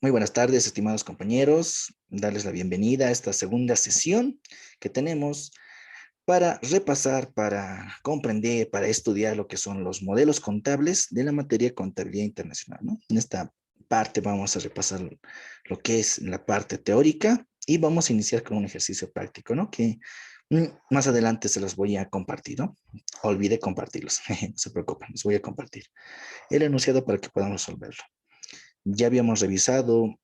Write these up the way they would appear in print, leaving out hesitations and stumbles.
Muy buenas tardes, estimados compañeros. Darles la bienvenida a esta segunda sesión que tenemos para repasar, para comprender, para estudiar lo que son los modelos contables de la materia contabilidad internacional, ¿no? En esta parte vamos a repasar lo que es la parte teórica y vamos a iniciar con un ejercicio práctico, ¿no? Que más adelante se los voy a compartir, ¿no? Olvidé compartirlos, no se preocupen, les voy a compartir el enunciado para que podamos resolverlo. Ya habíamos revisado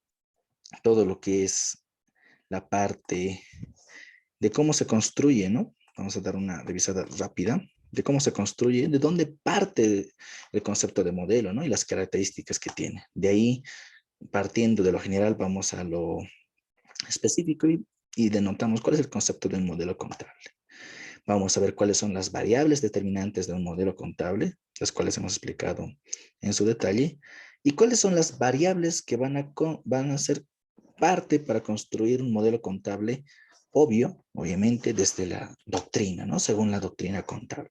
todo lo que es la parte de cómo se construye, ¿no? Vamos a dar una revisada rápida de cómo se construye, de dónde parte el concepto de modelo, ¿no? Y las características que tiene. De ahí, partiendo de lo general, vamos a lo específico y denotamos cuál es el concepto de un modelo contable. Vamos a ver cuáles son las variables determinantes de un modelo contable, las cuales hemos explicado en su detalle, y cuáles son las variables que van a ser parte para construir un modelo contable obvio, obviamente desde la doctrina, ¿no? Según la doctrina contable.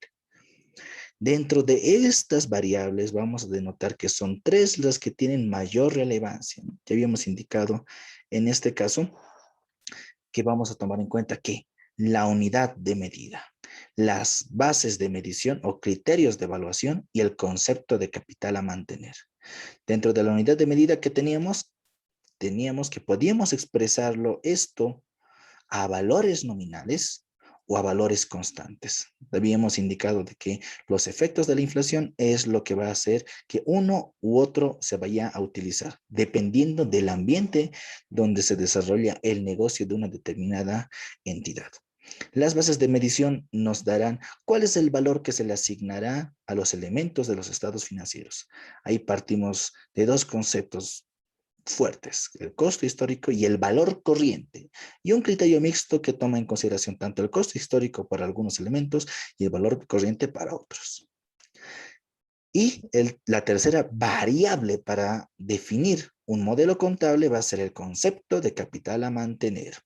Dentro de estas variables vamos a denotar que son tres las que tienen mayor relevancia, ¿no? Ya habíamos indicado en este caso que vamos a tomar en cuenta que la unidad de medida, las bases de medición o criterios de evaluación y el concepto de capital a mantener. Dentro de la unidad de medida que teníamos que podíamos expresarlo esto a valores nominales o a valores constantes. Habíamos indicado de que los efectos de la inflación es lo que va a hacer que uno u otro se vaya a utilizar, dependiendo del ambiente donde se desarrolla el negocio de una determinada entidad. Las bases de medición nos darán cuál es el valor que se le asignará a los elementos de los estados financieros. Ahí partimos de dos conceptos fuertes, el costo histórico y el valor corriente, y un criterio mixto que toma en consideración tanto el costo histórico para algunos elementos y el valor corriente para otros. Y la tercera variable para definir un modelo contable va a ser el concepto de capital a mantener.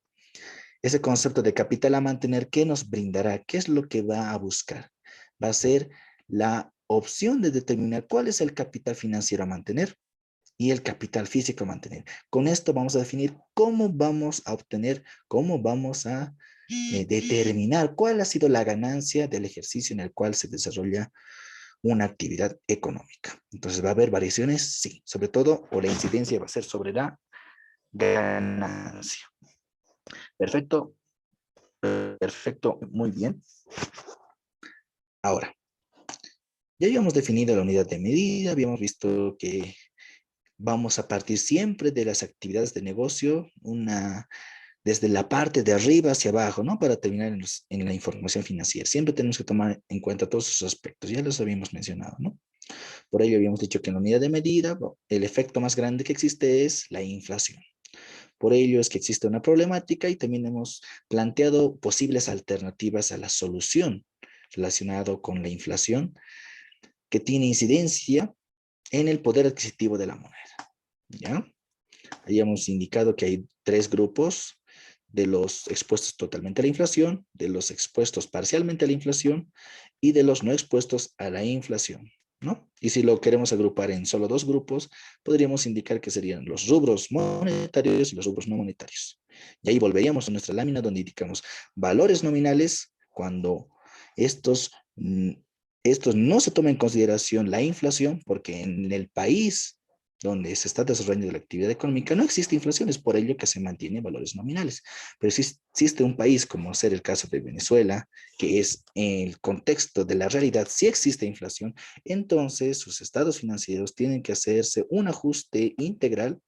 Ese concepto de capital a mantener, ¿qué nos brindará? ¿Qué es lo que va a buscar? Va a ser la opción de determinar cuál es el capital financiero a mantener y el capital físico a mantener. Con esto vamos a definir cómo vamos a obtener, cómo vamos a determinar cuál ha sido la ganancia del ejercicio en el cual se desarrolla una actividad económica. Entonces, ¿va a haber variaciones? Sí, sobre todo, o la incidencia va a ser sobre la ganancia. Perfecto, perfecto, muy bien. Ahora, ya habíamos definido la unidad de medida, habíamos visto que vamos a partir siempre de las actividades de negocio, desde la parte de arriba hacia abajo, ¿no? Para terminar en la información financiera. Siempre tenemos que tomar en cuenta todos esos aspectos, ya los habíamos mencionado, ¿no? Por ello habíamos dicho que en la unidad de medida, el efecto más grande que existe es la inflación. Por ello es que existe una problemática y también hemos planteado posibles alternativas a la solución relacionado con la inflación que tiene incidencia en el poder adquisitivo de la moneda, ¿ya? Habíamos indicado que hay tres grupos de los expuestos totalmente a la inflación, de los expuestos parcialmente a la inflación y de los no expuestos a la inflación, ¿no? Y si lo queremos agrupar en solo dos grupos, podríamos indicar que serían los rubros monetarios y los rubros no monetarios. Y ahí volveríamos a nuestra lámina donde indicamos valores nominales cuando estos, estos no se toman en consideración la inflación porque en el país donde se está desarrollando la actividad económica, no existe inflación, es por ello que se mantienen valores nominales. Pero si existe un país, como ser el caso de Venezuela, que es el contexto de la realidad, si existe inflación, entonces sus estados financieros tienen que hacerse un ajuste integral,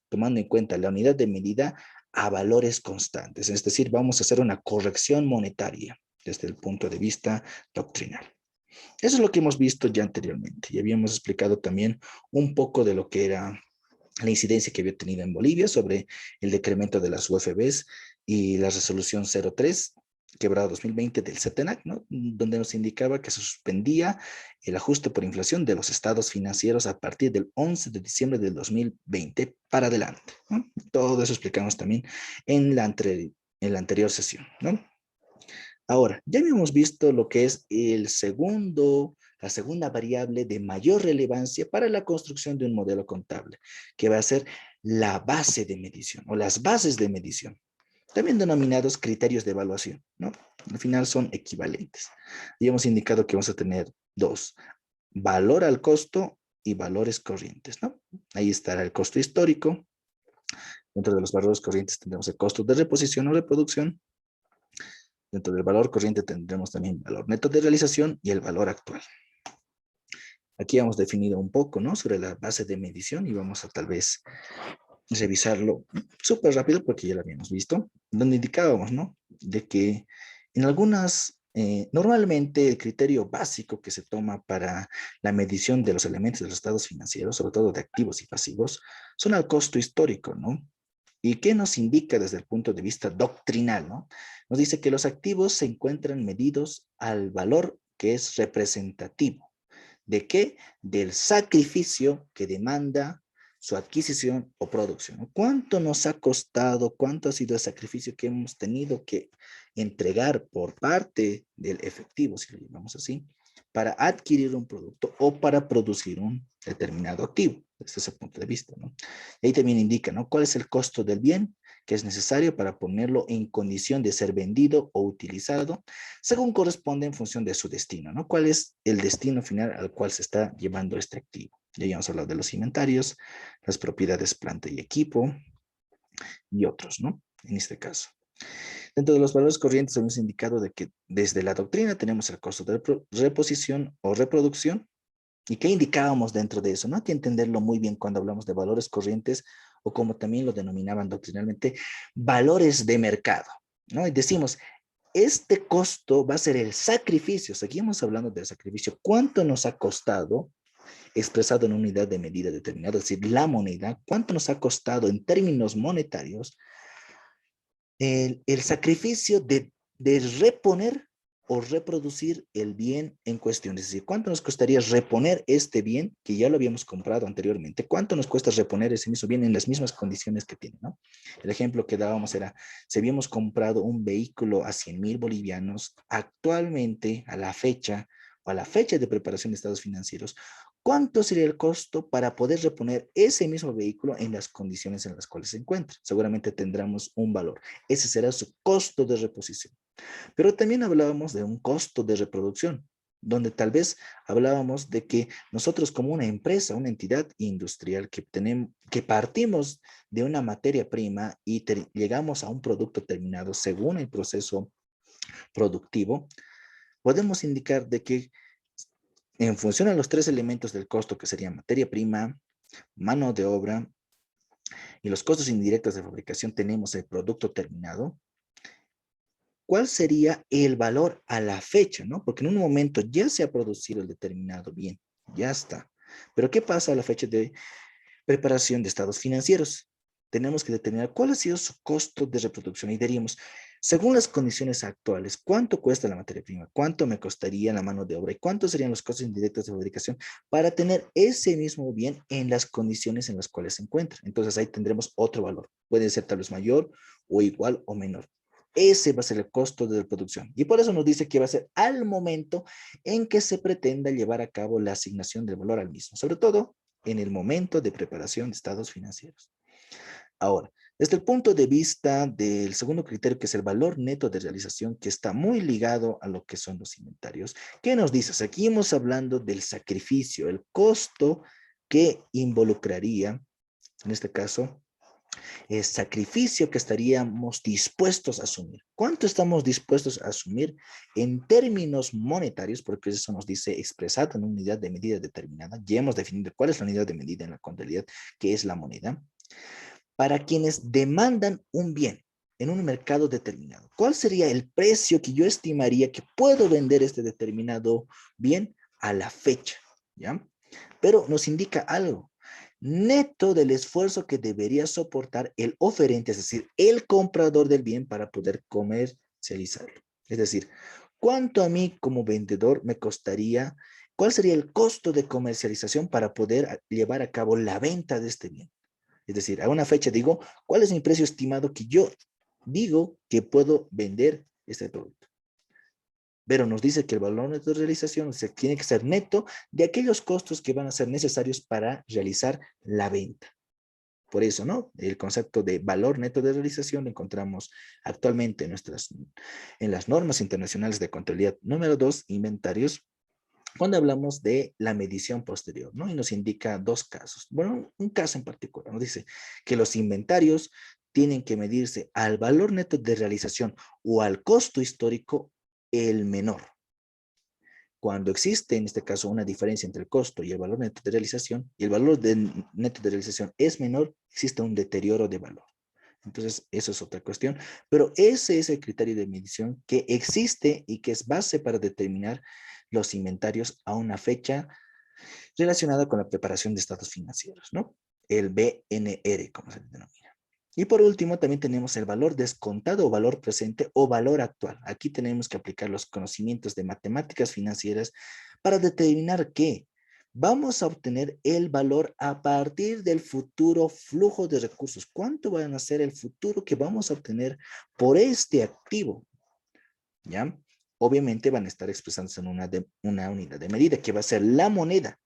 tomando en cuenta la unidad de medida a valores constantes. Es decir, vamos a hacer una corrección monetaria desde el punto de vista doctrinal. Eso es lo que hemos visto ya anteriormente y habíamos explicado también un poco de lo que era la incidencia que había tenido en Bolivia sobre el decremento de las UFBs y la resolución 03 quebrada 2020 del CETENAC, ¿no? Donde nos indicaba que se suspendía el ajuste por inflación de los estados financieros a partir del 11 de diciembre del 2020 para adelante, ¿no? Todo eso explicamos también en la anterior sesión, ¿no? Ahora, ya habíamos visto lo que es la segunda variable de mayor relevancia para la construcción de un modelo contable, que va a ser la base de medición o las bases de medición, también denominados criterios de evaluación, ¿no? Al final son equivalentes. Y hemos indicado que vamos a tener dos: valor al costo y valores corrientes, ¿no? Ahí estará el costo histórico. Dentro de los valores corrientes tendremos el costo de reposición o reproducción. Dentro del valor corriente tendremos también el valor neto de realización y el valor actual. Aquí hemos definido un poco, ¿no?, sobre la base de medición y vamos a tal vez revisarlo súper rápido porque ya lo habíamos visto, donde indicábamos, ¿no?, de que en algunas, normalmente el criterio básico que se toma para la medición de los elementos de los estados financieros, sobre todo de activos y pasivos, son al costo histórico, ¿no? ¿Y qué nos indica desde el punto de vista doctrinal, ¿no? Nos dice que los activos se encuentran medidos al valor que es representativo. ¿De qué? Del sacrificio que demanda su adquisición o producción. ¿Cuánto nos ha costado? ¿Cuánto ha sido el sacrificio que hemos tenido que entregar por parte del efectivo, si lo llamamos así, para adquirir un producto o para producir un determinado activo? Desde ese punto de vista, ¿no? Y ahí también indica, ¿no?, cuál es el costo del bien que es necesario para ponerlo en condición de ser vendido o utilizado, según corresponde en función de su destino, ¿no? ¿Cuál es el destino final al cual se está llevando este activo? Ya hemos hablado de los inventarios, las propiedades, planta y equipo, y otros, ¿no? En este caso. Dentro de los valores corrientes hemos indicado de que desde la doctrina tenemos el costo de reposición o reproducción. ¿Y qué indicábamos dentro de eso? No hay que entenderlo muy bien cuando hablamos de valores corrientes o como también lo denominaban doctrinalmente, valores de mercado, ¿no? Y decimos, este costo va a ser el sacrificio, seguimos hablando del sacrificio, ¿cuánto nos ha costado expresado en una unidad de medida determinada, es decir, la moneda, cuánto nos ha costado en términos monetarios el sacrificio de reponer o reproducir el bien en cuestión? Es decir, ¿cuánto nos costaría reponer este bien que ya lo habíamos comprado anteriormente? ¿Cuánto nos cuesta reponer ese mismo bien en las mismas condiciones que tiene, ¿no? El ejemplo que dábamos era, si habíamos comprado un vehículo a 100,000 bolivianos, actualmente, a la fecha de preparación de estados financieros, ¿cuánto sería el costo para poder reponer ese mismo vehículo en las condiciones en las cuales se encuentra? Seguramente tendremos un valor. Ese será su costo de reposición. Pero también hablábamos de un costo de reproducción, donde tal vez hablábamos de que nosotros como una empresa, una entidad industrial que partimos de una materia prima y llegamos a un producto terminado según el proceso productivo, podemos indicar de que en función a los tres elementos del costo, que serían materia prima, mano de obra y los costos indirectos de fabricación, tenemos el producto terminado. ¿Cuál sería el valor a la fecha, no? Porque en un momento ya se ha producido el determinado bien, ya está. Pero ¿qué pasa a la fecha de preparación de estados financieros? Tenemos que determinar cuál ha sido su costo de reproducción y diríamos, según las condiciones actuales, ¿cuánto cuesta la materia prima? ¿Cuánto me costaría la mano de obra? ¿Y cuántos serían los costos indirectos de fabricación para tener ese mismo bien en las condiciones en las cuales se encuentra? Entonces ahí tendremos otro valor. Puede ser tal vez mayor o igual o menor. Ese va a ser el costo de reproducción. Y por eso nos dice que va a ser al momento en que se pretenda llevar a cabo la asignación del valor al mismo, sobre todo en el momento de preparación de estados financieros. Ahora, desde el punto de vista del segundo criterio, que es el valor neto de realización, que está muy ligado a lo que son los inventarios, ¿qué nos dices? Aquí hemos hablando del sacrificio, el costo que involucraría, en este caso, el sacrificio que estaríamos dispuestos a asumir. ¿Cuánto estamos dispuestos a asumir en términos monetarios? Porque eso nos dice expresado en una unidad de medida determinada. Ya hemos definido cuál es la unidad de medida en la contabilidad, que es la moneda, para quienes demandan un bien en un mercado determinado. ¿Cuál sería el precio que yo estimaría que puedo vender este determinado bien a la fecha? ¿Ya? Pero nos indica algo neto del esfuerzo que debería soportar el oferente, es decir, el comprador del bien para poder comercializarlo. Es decir, ¿cuánto a mí como vendedor me costaría? ¿Cuál sería el costo de comercialización para poder llevar a cabo la venta de este bien? Es decir, a una fecha digo, ¿cuál es mi precio estimado que yo digo que puedo vender este producto? Pero nos dice que el valor neto de realización tiene que ser neto de aquellos costos que van a ser necesarios para realizar la venta. Por eso, ¿no? El concepto de valor neto de realización lo encontramos actualmente en las normas internacionales de contabilidad número 2, inventarios, cuando hablamos de la medición posterior, ¿no? Y nos indica dos casos. Bueno, un caso en particular, nos dice que los inventarios tienen que medirse al valor neto de realización o al costo histórico el menor. Cuando existe, en este caso, una diferencia entre el costo y el valor neto de realización, y el valor neto de realización es menor, existe un deterioro de valor. Entonces, eso es otra cuestión. Pero ese es el criterio de medición que existe y que es base para determinar los inventarios a una fecha relacionada con la preparación de estados financieros, ¿no? El BNR, como se denomina. Y por último, también tenemos el valor descontado o valor presente o valor actual. Aquí tenemos que aplicar los conocimientos de matemáticas financieras para determinar que vamos a obtener el valor a partir del futuro flujo de recursos. ¿Cuánto va a ser el futuro que vamos a obtener por este activo? ¿Ya? Obviamente van a estar expresándose en una unidad de medida que va a ser la moneda.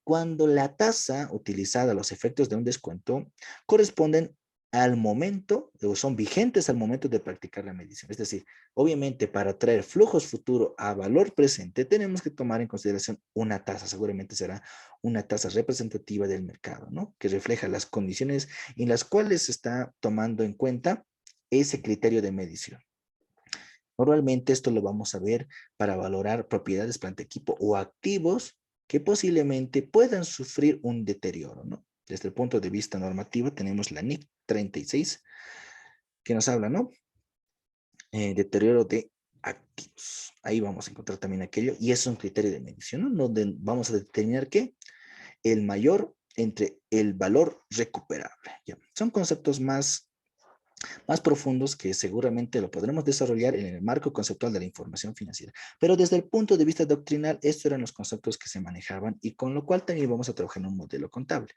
Cuando la tasa utilizada a los efectos de un descuento corresponden al momento, o son vigentes al momento de practicar la medición. Es decir, obviamente para traer flujos futuro a valor presente, tenemos que tomar en consideración una tasa, seguramente será una tasa representativa del mercado, ¿no? Que refleja las condiciones en las cuales se está tomando en cuenta ese criterio de medición. Normalmente esto lo vamos a ver para valorar propiedades, planta, equipo o activos que posiblemente puedan sufrir un deterioro, ¿no? Desde el punto de vista normativo tenemos la NIC 36 que nos habla, ¿no? Deterioro de activos. Ahí vamos a encontrar también aquello y es un criterio de medición, ¿no? Donde vamos a determinar que el mayor entre el valor recuperable. ¿Ya? Son conceptos más profundos que seguramente lo podremos desarrollar en el marco conceptual de la información financiera. Pero desde el punto de vista doctrinal, estos eran los conceptos que se manejaban y con lo cual también vamos a trabajar en un modelo contable.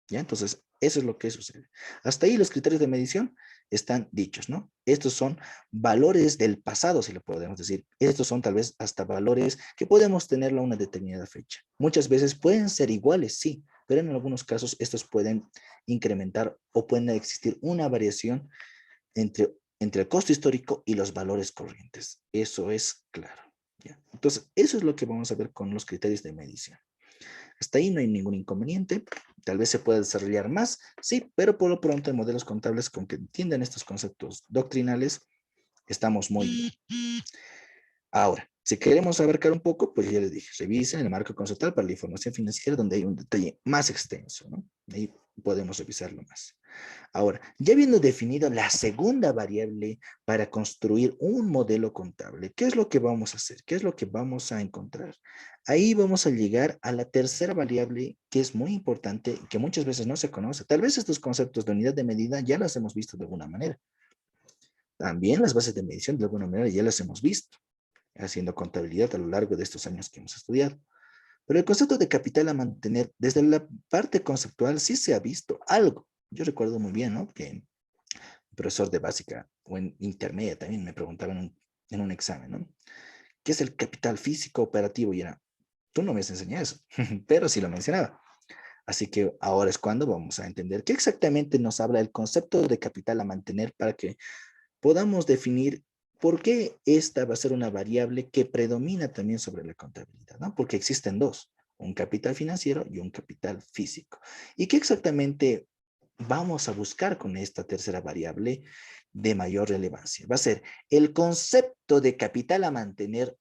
¿Ya? Entonces, eso es lo que sucede. Hasta ahí los criterios de medición están dichos, ¿no? Estos son valores del pasado, si lo podemos decir. Estos son tal vez hasta valores que podemos tenerlo a una determinada fecha. Muchas veces pueden ser iguales, sí, pero en algunos casos estos pueden incrementar o pueden existir una variación entre el costo histórico y los valores corrientes. Eso es claro. ¿Ya? Entonces, eso es lo que vamos a ver con los criterios de medición. Hasta ahí no hay ningún inconveniente. Tal vez se pueda desarrollar más, sí, pero por lo pronto en modelos contables con que entiendan estos conceptos doctrinales, estamos muy bien. Ahora, si queremos abarcar un poco, pues ya les dije, revisen el marco conceptual para la información financiera donde hay un detalle más extenso, ¿no? Ahí podemos revisarlo más. Ahora, ya habiendo definido la segunda variable para construir un modelo contable, ¿qué es lo que vamos a hacer? ¿Qué es lo que vamos a encontrar? Ahí vamos a llegar a la tercera variable que es muy importante y que muchas veces no se conoce. Tal vez estos conceptos de unidad de medida ya los hemos visto de alguna manera. También las bases de medición de alguna manera ya las hemos visto, haciendo contabilidad a lo largo de estos años que hemos estudiado. Pero el concepto de capital a mantener, desde la parte conceptual, sí se ha visto algo. Yo recuerdo muy bien, ¿no? Que el profesor de básica o en intermedia también me preguntaban en un examen, ¿no? ¿Qué es el capital físico operativo? Y era, tú no me has enseñado eso, pero sí lo mencionaba. Así que ahora es cuando vamos a entender qué exactamente nos habla el concepto de capital a mantener para que podamos definir por qué esta va a ser una variable que predomina también sobre la contabilidad, ¿no? Porque existen dos, un capital financiero y un capital físico. ¿Y qué exactamente vamos a buscar con esta tercera variable de mayor relevancia? Va a ser el concepto de capital a mantener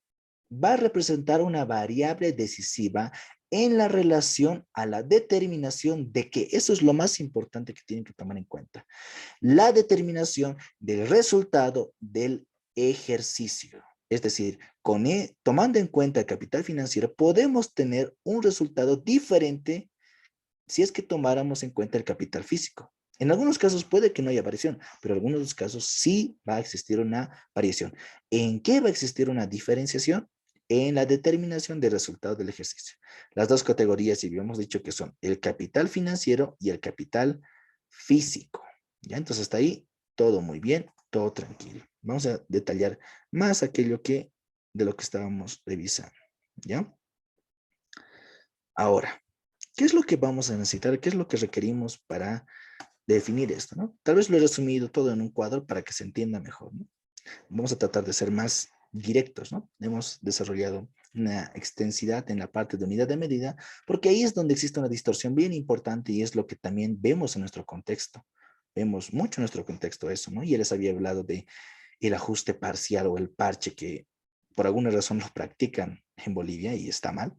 va a representar una variable decisiva en la relación a la determinación de que eso es lo más importante que tienen que tomar en cuenta la determinación del resultado del ejercicio. Es decir, tomando en cuenta el capital financiero, podemos tener un resultado diferente si es que tomáramos en cuenta el capital físico. En algunos casos puede que no haya variación, pero en algunos casos sí va a existir una variación. ¿En qué va a existir una diferenciación? En la determinación del resultado del ejercicio. Las dos categorías, y habíamos dicho que son el capital financiero y el capital físico. ¿Ya? Entonces hasta ahí todo muy bien, todo tranquilo. Vamos a detallar más aquello de lo que estábamos revisando. ¿Ya? Ahora, ¿qué es lo que vamos a necesitar? ¿Qué es lo que requerimos para definir esto, ¿no? Tal vez lo he resumido todo en un cuadro para que se entienda mejor, ¿no? Vamos a tratar de ser más directos, ¿no? Hemos desarrollado una extensidad en la parte de unidad de medida, porque ahí es donde existe una distorsión bien importante y es lo que también vemos en nuestro contexto. Vemos mucho en nuestro contexto eso, ¿no? Y les había hablado de el ajuste parcial o el parche que por alguna razón lo practican en Bolivia y está mal,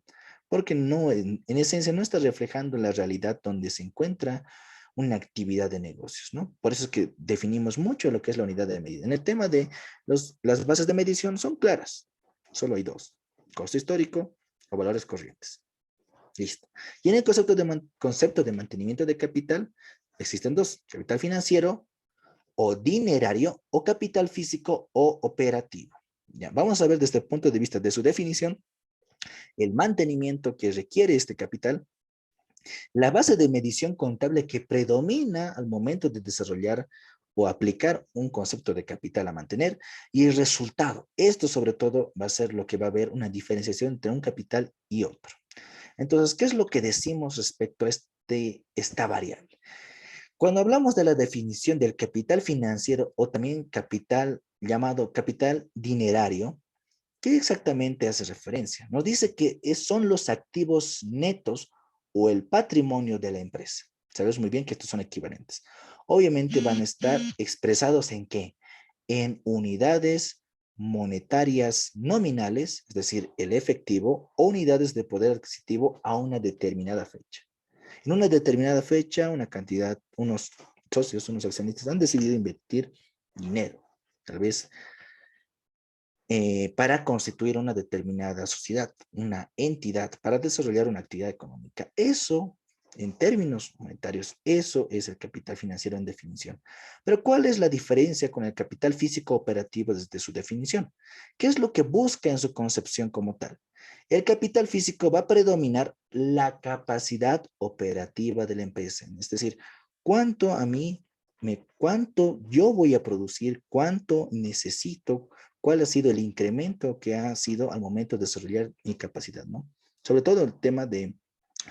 porque no, en esencia no está reflejando la realidad donde se encuentra una actividad de negocios, ¿no? Por eso es que definimos mucho lo que es la unidad de medida. En el tema de las bases de medición son claras, solo hay dos, costo histórico o valores corrientes. Listo. Y en el concepto de mantenimiento de capital existen dos, capital financiero o dinerario o capital físico o operativo. Ya, vamos a ver desde el punto de vista de su definición, el mantenimiento que requiere este capital, la base de medición contable que predomina al momento de desarrollar o aplicar un concepto de capital a mantener y el resultado. Esto sobre todo va a ser lo que va a haber una diferenciación entre un capital y otro. Entonces, ¿qué es lo que decimos respecto a esta variable? Cuando hablamos de la definición del capital financiero o también capital llamado capital dinerario, ¿qué exactamente hace referencia? Nos dice que son los activos netos o el patrimonio de la empresa. Sabes muy bien que estos son equivalentes. Obviamente van a estar expresados en ¿qué? En unidades monetarias nominales, es decir, el efectivo, o unidades de poder adquisitivo a una determinada fecha. En una determinada fecha, una cantidad, unos socios, unos accionistas han decidido invertir dinero, tal vez para constituir una determinada sociedad, una entidad, para desarrollar una actividad económica. Eso, en términos monetarios, eso es el capital financiero en definición. Pero ¿cuál es la diferencia con el capital físico operativo desde su definición? ¿Qué es lo que busca en su concepción como tal? El capital físico va a predominar la capacidad operativa de la empresa, es decir, cuánto a mí, cuánto yo voy a producir, cuánto necesito, cuál ha sido el incremento que ha sido al momento de desarrollar mi capacidad, ¿no? Sobre todo el tema de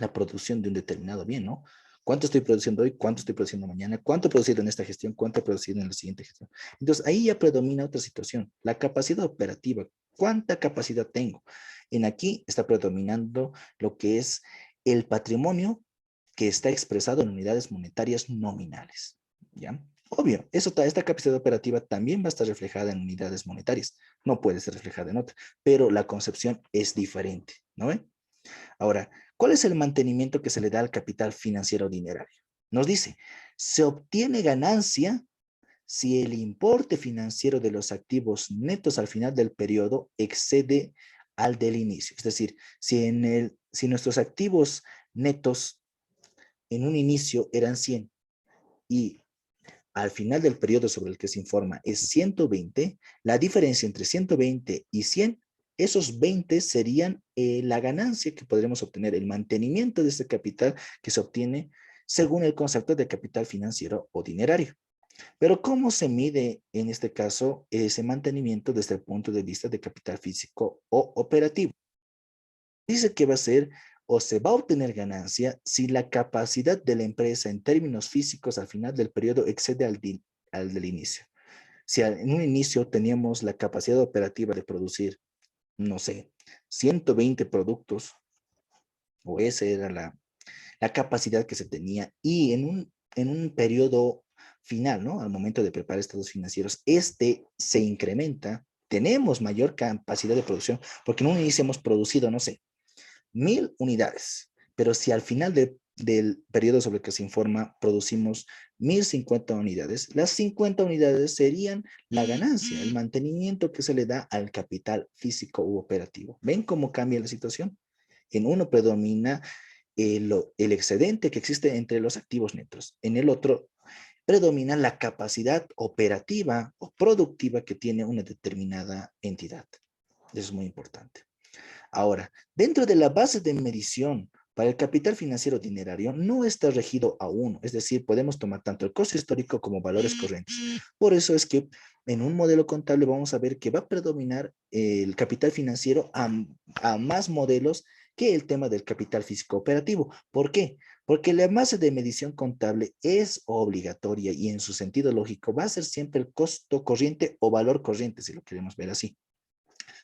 la producción de un determinado bien, ¿no? ¿Cuánto estoy produciendo hoy? ¿Cuánto estoy produciendo mañana? ¿Cuánto he producido en esta gestión? ¿Cuánto he producido en la siguiente gestión? Entonces, ahí ya predomina otra situación, la capacidad operativa. ¿Cuánta capacidad tengo? En aquí está predominando lo que es el patrimonio que está expresado en unidades monetarias nominales, ¿ya? Obvio, esta capacidad operativa también va a estar reflejada en unidades monetarias, no puede ser reflejada en otra, pero la concepción es diferente, ¿no ven? Ahora, ¿cuál es el mantenimiento que se le da al capital financiero dinerario? Nos dice, se obtiene ganancia si el importe financiero de los activos netos al final del periodo excede al del inicio. Es decir, si nuestros activos netos en un inicio eran 100 y al final del periodo sobre el que se informa es 120, la diferencia entre 120 y 100, esos 20 serían la ganancia que podremos obtener, el mantenimiento de ese capital que se obtiene según el concepto de capital financiero o dinerario. Pero ¿cómo se mide en este caso ese mantenimiento desde el punto de vista de capital físico o operativo? Dice que va a ser o se va a obtener ganancia si la capacidad de la empresa en términos físicos al final del periodo excede al del inicio. Si en un inicio teníamos la capacidad operativa de producir, no sé, 120 productos, o esa era la capacidad que se tenía, y en un periodo final, ¿no? Al momento de preparar estados financieros, se incrementa, tenemos mayor capacidad de producción, porque en un inicio hemos producido, no sé, 1000 unidades, pero si al final del periodo sobre el que se informa producimos 1050 unidades, las 50 unidades serían la ganancia, el mantenimiento que se le da al capital físico u operativo. ¿Ven cómo cambia la situación? En uno predomina el excedente que existe entre los activos netos. En el otro predomina la capacidad operativa o productiva que tiene una determinada entidad. Eso es muy importante. Ahora, dentro de la base de medición para el capital financiero dinerario no está regido a uno, es decir, podemos tomar tanto el costo histórico como valores corrientes. Por eso es que en un modelo contable vamos a ver que va a predominar el capital financiero a más modelos que el tema del capital físico operativo. ¿Por qué? Porque la base de medición contable es obligatoria y en su sentido lógico va a ser siempre el costo corriente o valor corriente, si lo queremos ver así.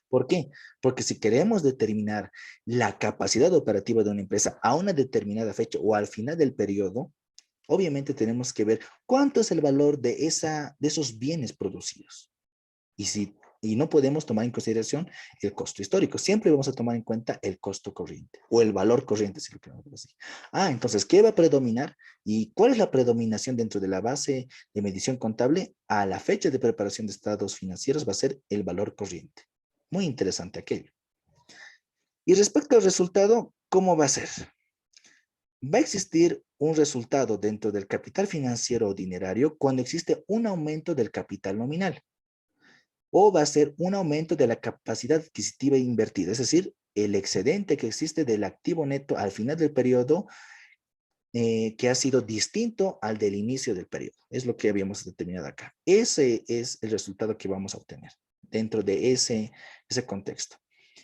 ¿Por qué? Porque si queremos determinar la capacidad operativa de una empresa a una determinada fecha o al final del periodo, obviamente tenemos que ver cuánto es el valor de esos bienes producidos. Y no podemos tomar en consideración el costo histórico. Siempre vamos a tomar en cuenta el costo corriente o el valor corriente, si lo queremos ver así. Entonces, ¿qué va a predominar? ¿Y cuál es la predominación dentro de la base de medición contable? A la fecha de preparación de estados financieros va a ser el valor corriente. Muy interesante aquello. Y respecto al resultado, ¿cómo va a ser? Va a existir un resultado dentro del capital financiero o dinerario cuando existe un aumento del capital nominal. O va a ser un aumento de la capacidad adquisitiva invertida, es decir, el excedente que existe del activo neto al final del periodo que ha sido distinto al del inicio del periodo. Es lo que habíamos determinado acá. Ese es el resultado que vamos a obtener dentro de ese contexto.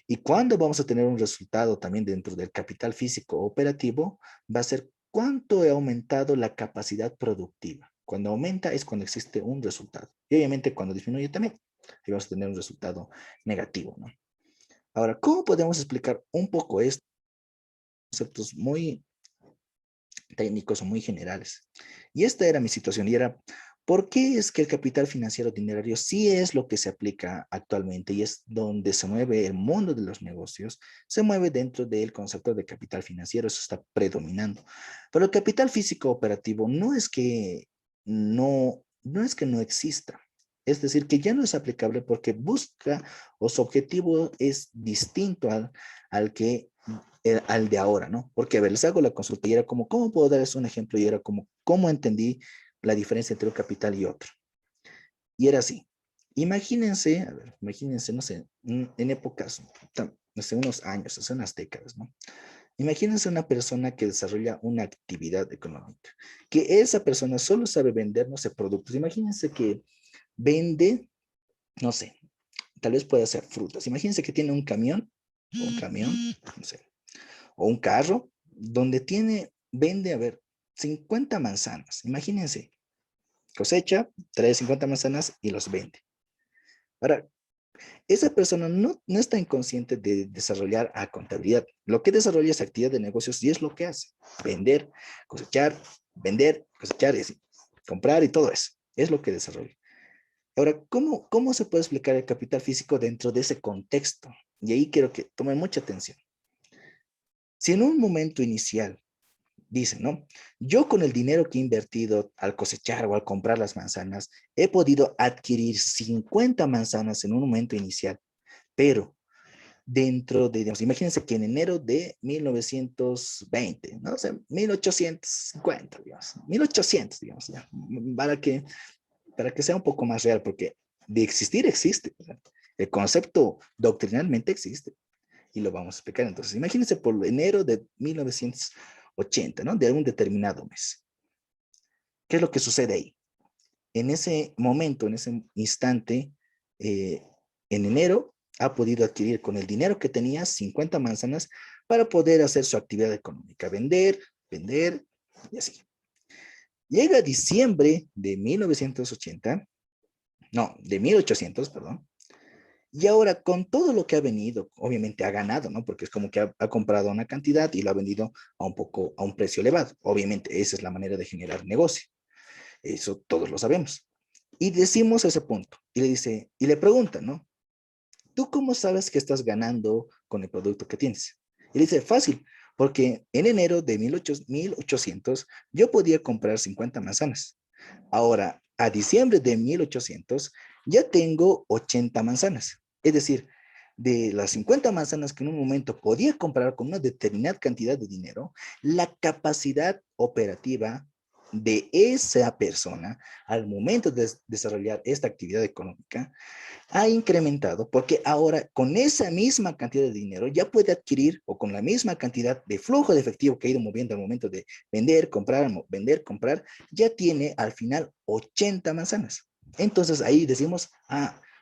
Y cuando vamos a tener un resultado también dentro del capital físico operativo, va a ser cuánto ha aumentado la capacidad productiva. Cuando aumenta es cuando existe un resultado. Y obviamente cuando disminuye también, y vamos a tener un resultado negativo, ¿no? Ahora, ¿cómo podemos explicar un poco estos conceptos muy técnicos o muy generales? Y esta era mi situación y era, ¿por qué es que el capital financiero dinerario sí es lo que se aplica actualmente y es donde se mueve el mundo de los negocios? Se mueve dentro del concepto de capital financiero, eso está predominando. Pero el capital físico operativo no es que no exista. Es decir, que ya no es aplicable porque busca o su objetivo es distinto al que al de ahora, ¿no? Porque, a ver, les hago la consulta y era como, ¿cómo puedo darles un ejemplo? Y era como, ¿cómo entendí la diferencia entre un capital y otro? Y era así. Imagínense, a ver, imagínense, no sé, en épocas, hace unos años, hace unas décadas, ¿no? Imagínense una persona que desarrolla una actividad económica, que esa persona solo sabe vender, no sé, productos. Imagínense que vende, no sé, tal vez puede hacer frutas. Imagínense que tiene un camión, no sé, o un carro donde vende, a ver, 50 manzanas. Imagínense, cosecha, trae 50 manzanas y los vende. Ahora, esa persona no está inconsciente de desarrollar a contabilidad. Lo que desarrolla es actividad de negocios y es lo que hace. Vender, cosechar, comprar y todo eso. Es lo que desarrolla. Ahora, ¿cómo se puede explicar el capital físico dentro de ese contexto? Y ahí quiero que tomen mucha atención. Si en un momento inicial dice, ¿no? Yo con el dinero que he invertido al cosechar o al comprar las manzanas, he podido adquirir 50 manzanas en un momento inicial, pero dentro de, digamos, imagínense que en enero de 1920, ¿no? O sea, 1850, digamos, 1800, digamos, ya, para que sea un poco más real, porque de existir existe, ¿verdad? El concepto doctrinalmente existe y lo vamos a explicar. Entonces, imagínense por enero de 1980, ¿no? De un determinado mes. ¿Qué es lo que sucede ahí? En ese momento, en ese instante, eh, en enero, ha podido adquirir con el dinero que tenía 50 manzanas para poder hacer su actividad económica, vender y así. Llega diciembre de 1980, no, de 1800, perdón, y ahora con todo lo que ha venido, obviamente ha ganado, ¿no? Porque es como que ha comprado una cantidad y lo ha vendido a un precio elevado. Obviamente esa es la manera de generar negocio. Eso todos lo sabemos. Y decimos ese punto. Y le preguntan, ¿no? ¿Tú cómo sabes que estás ganando con el producto que tienes? Y le dice, fácil, porque en enero de 1800 yo podía comprar 50 manzanas. Ahora, a diciembre de 1800 ya tengo 80 manzanas. Es decir, de las 50 manzanas que en un momento podía comprar con una determinada cantidad de dinero, la capacidad operativa de esa persona al momento de desarrollar esta actividad económica ha incrementado porque ahora con esa misma cantidad de dinero ya puede adquirir o con la misma cantidad de flujo de efectivo que ha ido moviendo al momento de vender, comprar, ya tiene al final 80 manzanas. Entonces ahí decimos,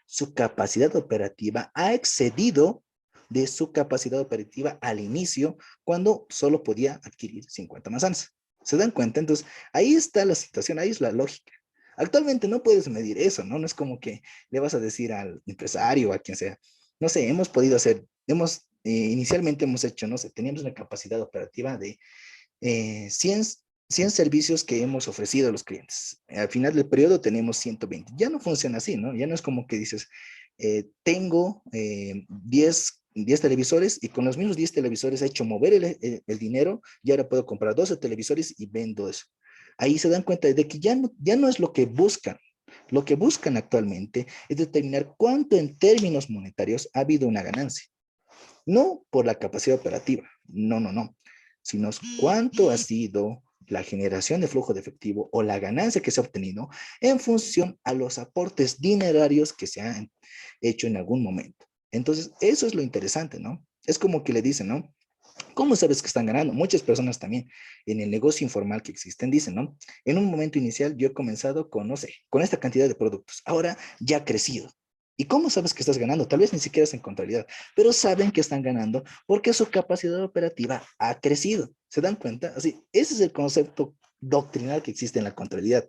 su capacidad operativa ha excedido de su capacidad operativa al inicio, cuando solo podía adquirir 50 manzanas. ¿Se dan cuenta? Entonces, ahí está la situación, ahí es la lógica. Actualmente no puedes medir eso, ¿no? No es como que le vas a decir al empresario o a quien sea, no sé, hemos podido hacer, inicialmente hemos hecho, no sé, teníamos una capacidad operativa de 100 servicios que hemos ofrecido a los clientes. Al final del periodo tenemos 120. Ya no funciona así, ¿no? Ya no es como que dices, tengo 10 televisores y con los mismos 10 televisores he hecho mover el dinero y ahora puedo comprar 12 televisores y vendo eso. Ahí se dan cuenta de que ya no es lo que buscan. Lo que buscan actualmente es determinar cuánto en términos monetarios ha habido una ganancia. No por la capacidad operativa, no, no, no, sino cuánto ha sido la generación de flujo de efectivo o la ganancia que se ha obtenido en función a los aportes dinerarios que se han hecho en algún momento. Entonces, eso es lo interesante, ¿no? Es como que le dicen, ¿no? ¿Cómo sabes que están ganando? Muchas personas también en el negocio informal que existen dicen, ¿no? En un momento inicial yo he comenzado con, no sé, con esta cantidad de productos. Ahora ya ha crecido. ¿Y cómo sabes que estás ganando? Tal vez ni siquiera es en contabilidad, pero saben que están ganando porque su capacidad operativa ha crecido. ¿Se dan cuenta? Así, ese es el concepto doctrinal que existe en la contabilidad.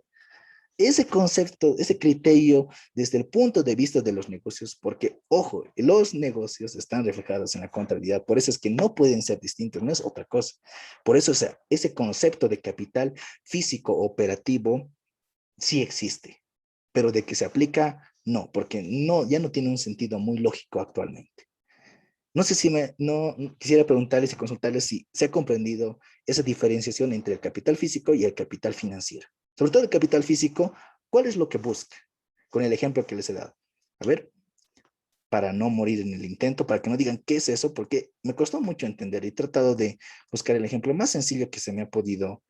Ese concepto, ese criterio desde el punto de vista de los negocios, porque, ojo, los negocios están reflejados en la contabilidad, por eso es que no pueden ser distintos, no es otra cosa. Por eso, o sea, ese concepto de capital físico operativo sí existe, pero de que se aplica, no, porque no, ya no tiene un sentido muy lógico actualmente. No sé si no quisiera preguntarles y consultarles si se ha comprendido esa diferenciación entre el capital físico y el capital financiero. Sobre todo el capital físico, ¿cuál es lo que busca? Con el ejemplo que les he dado. A ver, para no morir en el intento, para que no digan qué es eso, porque me costó mucho entender y he tratado de buscar el ejemplo más sencillo que se me ha podido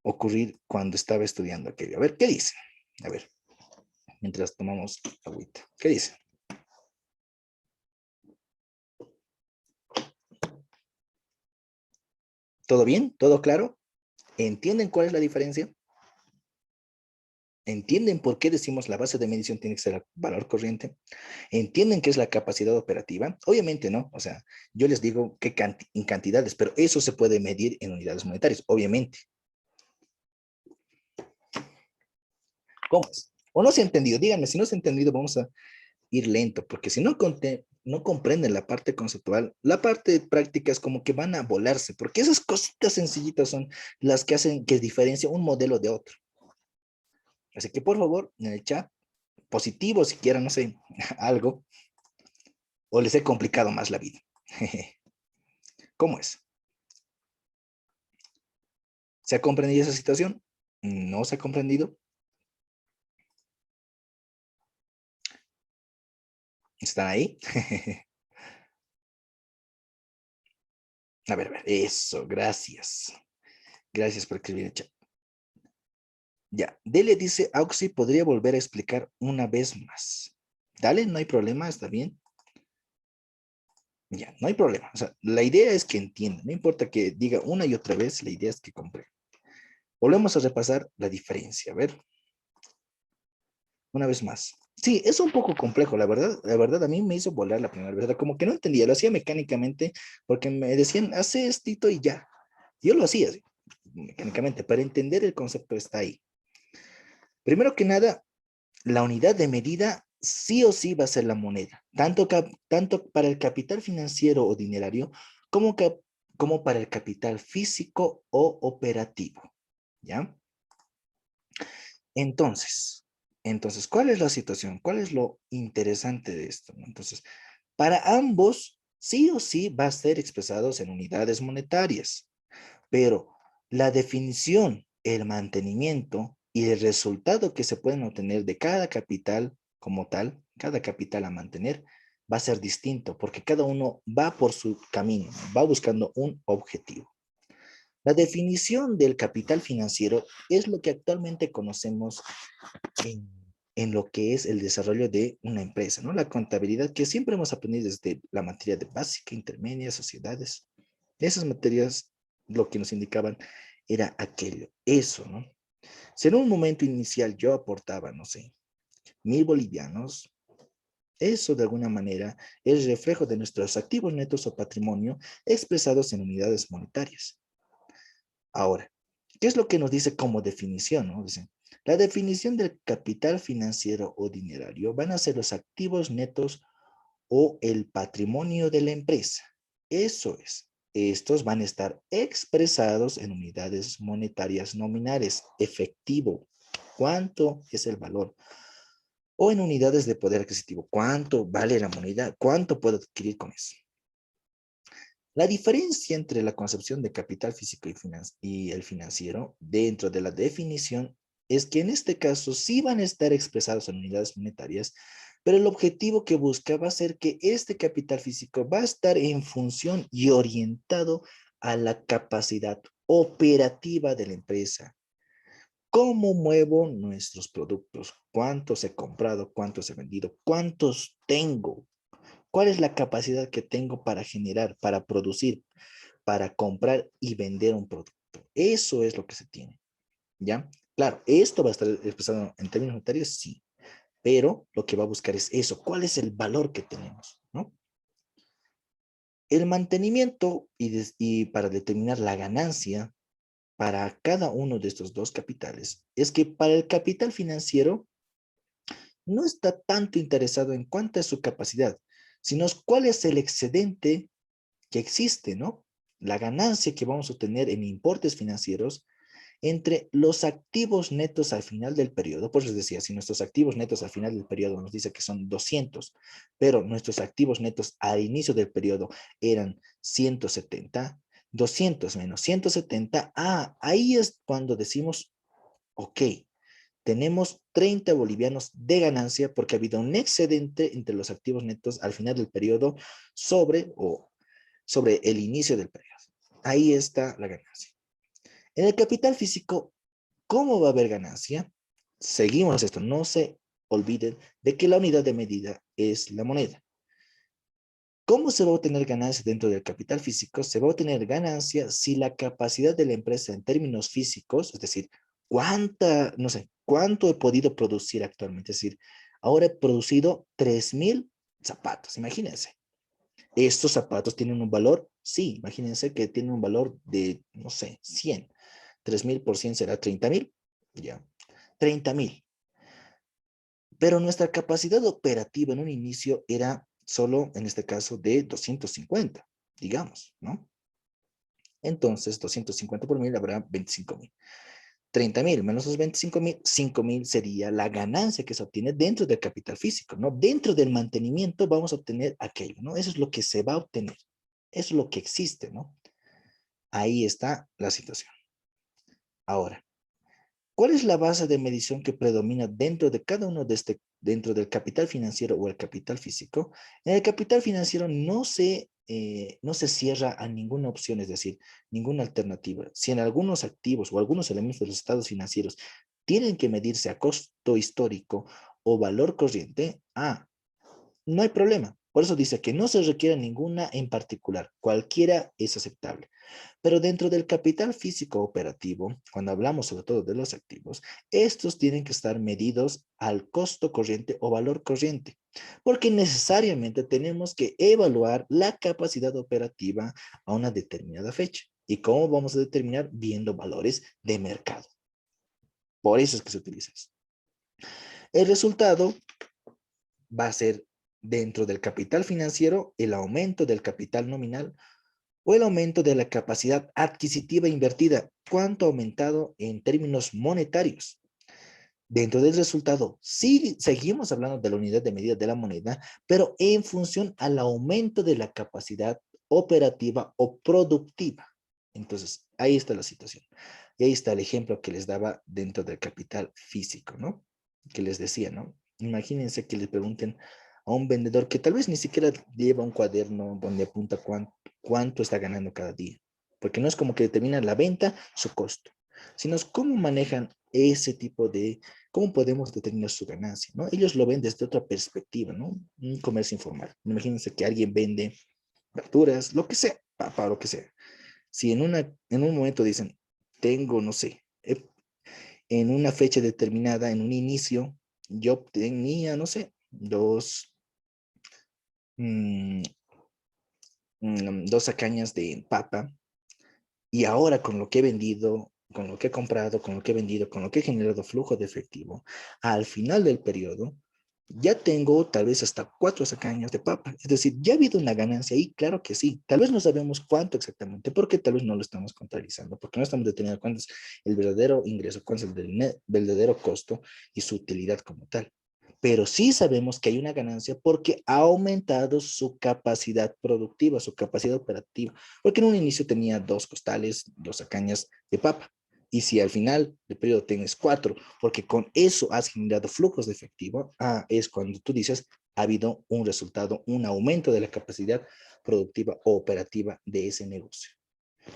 ocurrir cuando estaba estudiando aquello. A ver, ¿qué dice? A ver, mientras tomamos agüita. ¿Qué dice? ¿Todo bien? ¿Todo claro? ¿Entienden cuál es la diferencia? ¿Entienden por qué decimos la base de medición tiene que ser el valor corriente? ¿Entienden qué es la capacidad operativa? Obviamente, ¿no? O sea, yo les digo que en cantidades, pero eso se puede medir en unidades monetarias, obviamente. ¿Cómo es? ¿O no se ha entendido? Díganme, si no se ha entendido, vamos a ir lento, porque si no comprenden la parte conceptual, la parte práctica es como que van a volarse, porque esas cositas sencillitas son las que hacen que diferencia un modelo de otro. Así que por favor, en el chat, positivo si quieran, no sé, algo, o les he complicado más la vida. ¿Cómo es? ¿Se ha comprendido esa situación? ¿No se ha comprendido? ¿Están ahí? A ver, eso, gracias. Gracias por escribir en el chat. Ya, Dele dice, Auxi podría volver a explicar una vez más. Dale, no hay problema, está bien. Ya, no hay problema. O sea, la idea es que entienda, no importa que diga una y otra vez, la idea es que comprenda. Volvemos a repasar la diferencia. A ver, una vez más. Sí, es un poco complejo, la verdad a mí me hizo volar la primera vez, como que no entendía, lo hacía mecánicamente porque me decían, hace esto y ya. Yo lo hacía así, mecánicamente, para entender el concepto está ahí. Primero que nada, la unidad de medida sí o sí va a ser la moneda, tanto para el capital financiero o dinerario como, como para el capital físico o operativo, ¿ya? Entonces, ¿cuál es la situación? ¿Cuál es lo interesante de esto? Entonces, para ambos, sí o sí va a ser expresados en unidades monetarias, pero la definición, el mantenimiento y el resultado que se pueden obtener de cada capital como tal, cada capital a mantener, va a ser distinto, porque cada uno va por su camino, va buscando un objetivo. La definición del capital financiero es lo que actualmente conocemos en, en lo que es el desarrollo de una empresa, ¿no? La contabilidad que siempre hemos aprendido desde la materia de básica, intermedia, sociedades. Esas materias lo que nos indicaban era aquello, eso, ¿no? Si en un momento inicial yo aportaba, no sé, 1.000 bolivianos, Eso de alguna manera es reflejo de nuestros activos netos o patrimonio expresados en unidades monetarias. Ahora, ¿qué es lo que nos dice como definición? ¿No? Dice, la definición del capital financiero o dinerario van a ser los activos netos o el patrimonio de la empresa. Eso es. Estos van a estar expresados en unidades monetarias nominales, efectivo. ¿Cuánto es el valor? O en unidades de poder adquisitivo. ¿Cuánto vale la moneda? ¿Cuánto puedo adquirir con eso? La diferencia entre la concepción de capital físico y el financiero dentro de la definición es que en este caso sí van a estar expresados en unidades monetarias, pero el objetivo que busca va a ser que este capital físico va a estar en función y orientado a la capacidad operativa de la empresa. ¿Cómo muevo nuestros productos? ¿Cuántos he comprado? ¿Cuántos he vendido? ¿Cuántos tengo? ¿Cuál es la capacidad que tengo para generar, para producir, para comprar y vender un producto? Eso es lo que se tiene, ¿ya? Claro, esto va a estar expresado en términos monetarios, sí, pero lo que va a buscar es eso, ¿cuál es el valor que tenemos, ¿no? El mantenimiento y para determinar la ganancia para cada uno de estos dos capitales es que para el capital financiero no está tanto interesado en cuánta es su capacidad, sino cuál es el excedente que existe, ¿no? La ganancia que vamos a obtener en importes financieros entre los activos netos al final del periodo. Por eso les decía, si nuestros activos netos al final del periodo nos dice que son 200, pero nuestros activos netos al inicio del periodo eran 170, 200 menos 170, ahí es cuando decimos, ok, tenemos 30 bolivianos de ganancia porque ha habido un excedente entre los activos netos al final del periodo sobre el inicio del periodo. Ahí está la ganancia. En el capital físico, ¿cómo va a haber ganancia? Seguimos esto, no se olviden de que la unidad de medida es la moneda. ¿Cómo se va a obtener ganancia dentro del capital físico? Se va a obtener ganancia si la capacidad de la empresa en términos físicos, es decir, no sé, cuánto he podido producir actualmente. Es decir, ahora he producido 3,000 zapatos, imagínense. ¿Estos zapatos tienen un valor? Sí, imagínense que tienen un valor de, no sé, 100. 3,000 por 100 será 30,000. Ya, 30,000. Pero nuestra capacidad operativa en un inicio era solo, en este caso, de 250, digamos, ¿no? Entonces, 250 por 1,000 habrá 25,000. 30,000 menos los 25,000, 5,000 sería la ganancia que se obtiene dentro del capital físico, ¿no? Dentro del mantenimiento vamos a obtener aquello, ¿no? Eso es lo que se va a obtener. Eso es lo que existe, ¿no? Ahí está la situación. Ahora, ¿cuál es la base de medición que predomina dentro de cada uno dentro del capital financiero o el capital físico? En el capital financiero no se cierra a ninguna opción, es decir, ninguna alternativa. Si en algunos activos o algunos elementos de los estados financieros tienen que medirse a costo histórico o valor corriente, no hay problema. Por eso dice que no se requiere ninguna en particular. Cualquiera es aceptable. Pero dentro del capital físico operativo, cuando hablamos sobre todo de los activos, estos tienen que estar medidos al costo corriente o valor corriente, porque necesariamente tenemos que evaluar la capacidad operativa a una determinada fecha. ¿Y cómo vamos a determinar? Viendo valores de mercado. Por eso es que se utiliza eso. El resultado va a ser dentro del capital financiero el aumento del capital nominal o el aumento de la capacidad adquisitiva invertida. ¿Cuánto ha aumentado en términos monetarios? Dentro del resultado, sí seguimos hablando de la unidad de medida de la moneda, pero en función al aumento de la capacidad operativa o productiva. Entonces, ahí está la situación. Y ahí está el ejemplo que les daba dentro del capital físico, ¿no? Que les decía, ¿no? Imagínense que le pregunten a un vendedor que tal vez ni siquiera lleva un cuaderno donde apunta cuánto está ganando cada día. Porque no es como que determina la venta, su costo, sino es cómo manejan ese tipo de, cómo podemos determinar su ganancia, ¿no? Ellos lo ven desde otra perspectiva, ¿no? Un comercio informal. Imagínense que alguien vende verduras, lo que sea, para lo que sea. Si en un momento dicen, tengo, no sé, en una fecha determinada, en un inicio, yo tenía, no sé, mm, 2 cañas de papa, y ahora con lo que he vendido, con lo que he comprado, con lo que he vendido, con lo que he generado flujo de efectivo, al final del periodo, ya tengo tal vez hasta 4 cañas de papa. Es decir, ya ha habido una ganancia ahí, claro que sí. Tal vez no sabemos cuánto exactamente, porque tal vez no lo estamos contabilizando, porque no estamos deteniendo cuánto es el verdadero ingreso, cuánto es el verdadero costo y su utilidad como tal. Pero sí sabemos que hay una ganancia porque ha aumentado su capacidad productiva, su capacidad operativa, porque en un inicio tenía 2 costales, 2 cañas de papa. Y si al final del periodo tienes 4, porque con eso has generado flujos de efectivo, es cuando tú dices, ha habido un resultado, un aumento de la capacidad productiva o operativa de ese negocio.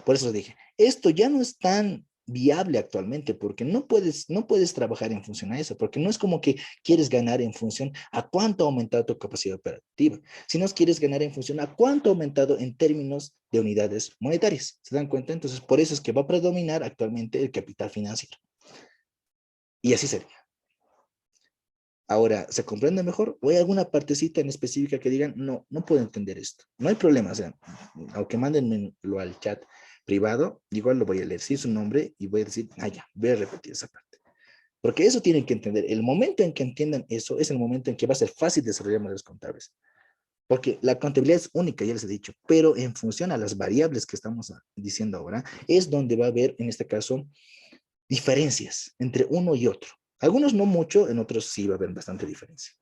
Por eso dije, esto ya no es tan viable actualmente porque no puedes trabajar en función a eso, porque no es como que quieres ganar en función a cuánto ha aumentado tu capacidad operativa, sino quieres ganar en función a cuánto ha aumentado en términos de unidades monetarias. ¿Se dan cuenta? Entonces, por eso es que va a predominar actualmente el capital financiero. Y así sería. Ahora, ¿se comprende mejor? ¿O hay alguna partecita en específica que digan, no, no puedo entender esto? No hay problema, o sea, aunque mándenmelo al chat privado, igual lo voy a leer, sí, su nombre, y voy a decir, ya, voy a repetir esa parte. Porque eso tienen que entender. El momento en que entiendan eso es el momento en que va a ser fácil desarrollar modelos contables. Porque la contabilidad es única, ya les he dicho, pero en función a las variables que estamos diciendo ahora, es donde va a haber, en este caso, diferencias entre uno y otro. Algunos no mucho, en otros sí va a haber bastante diferencia.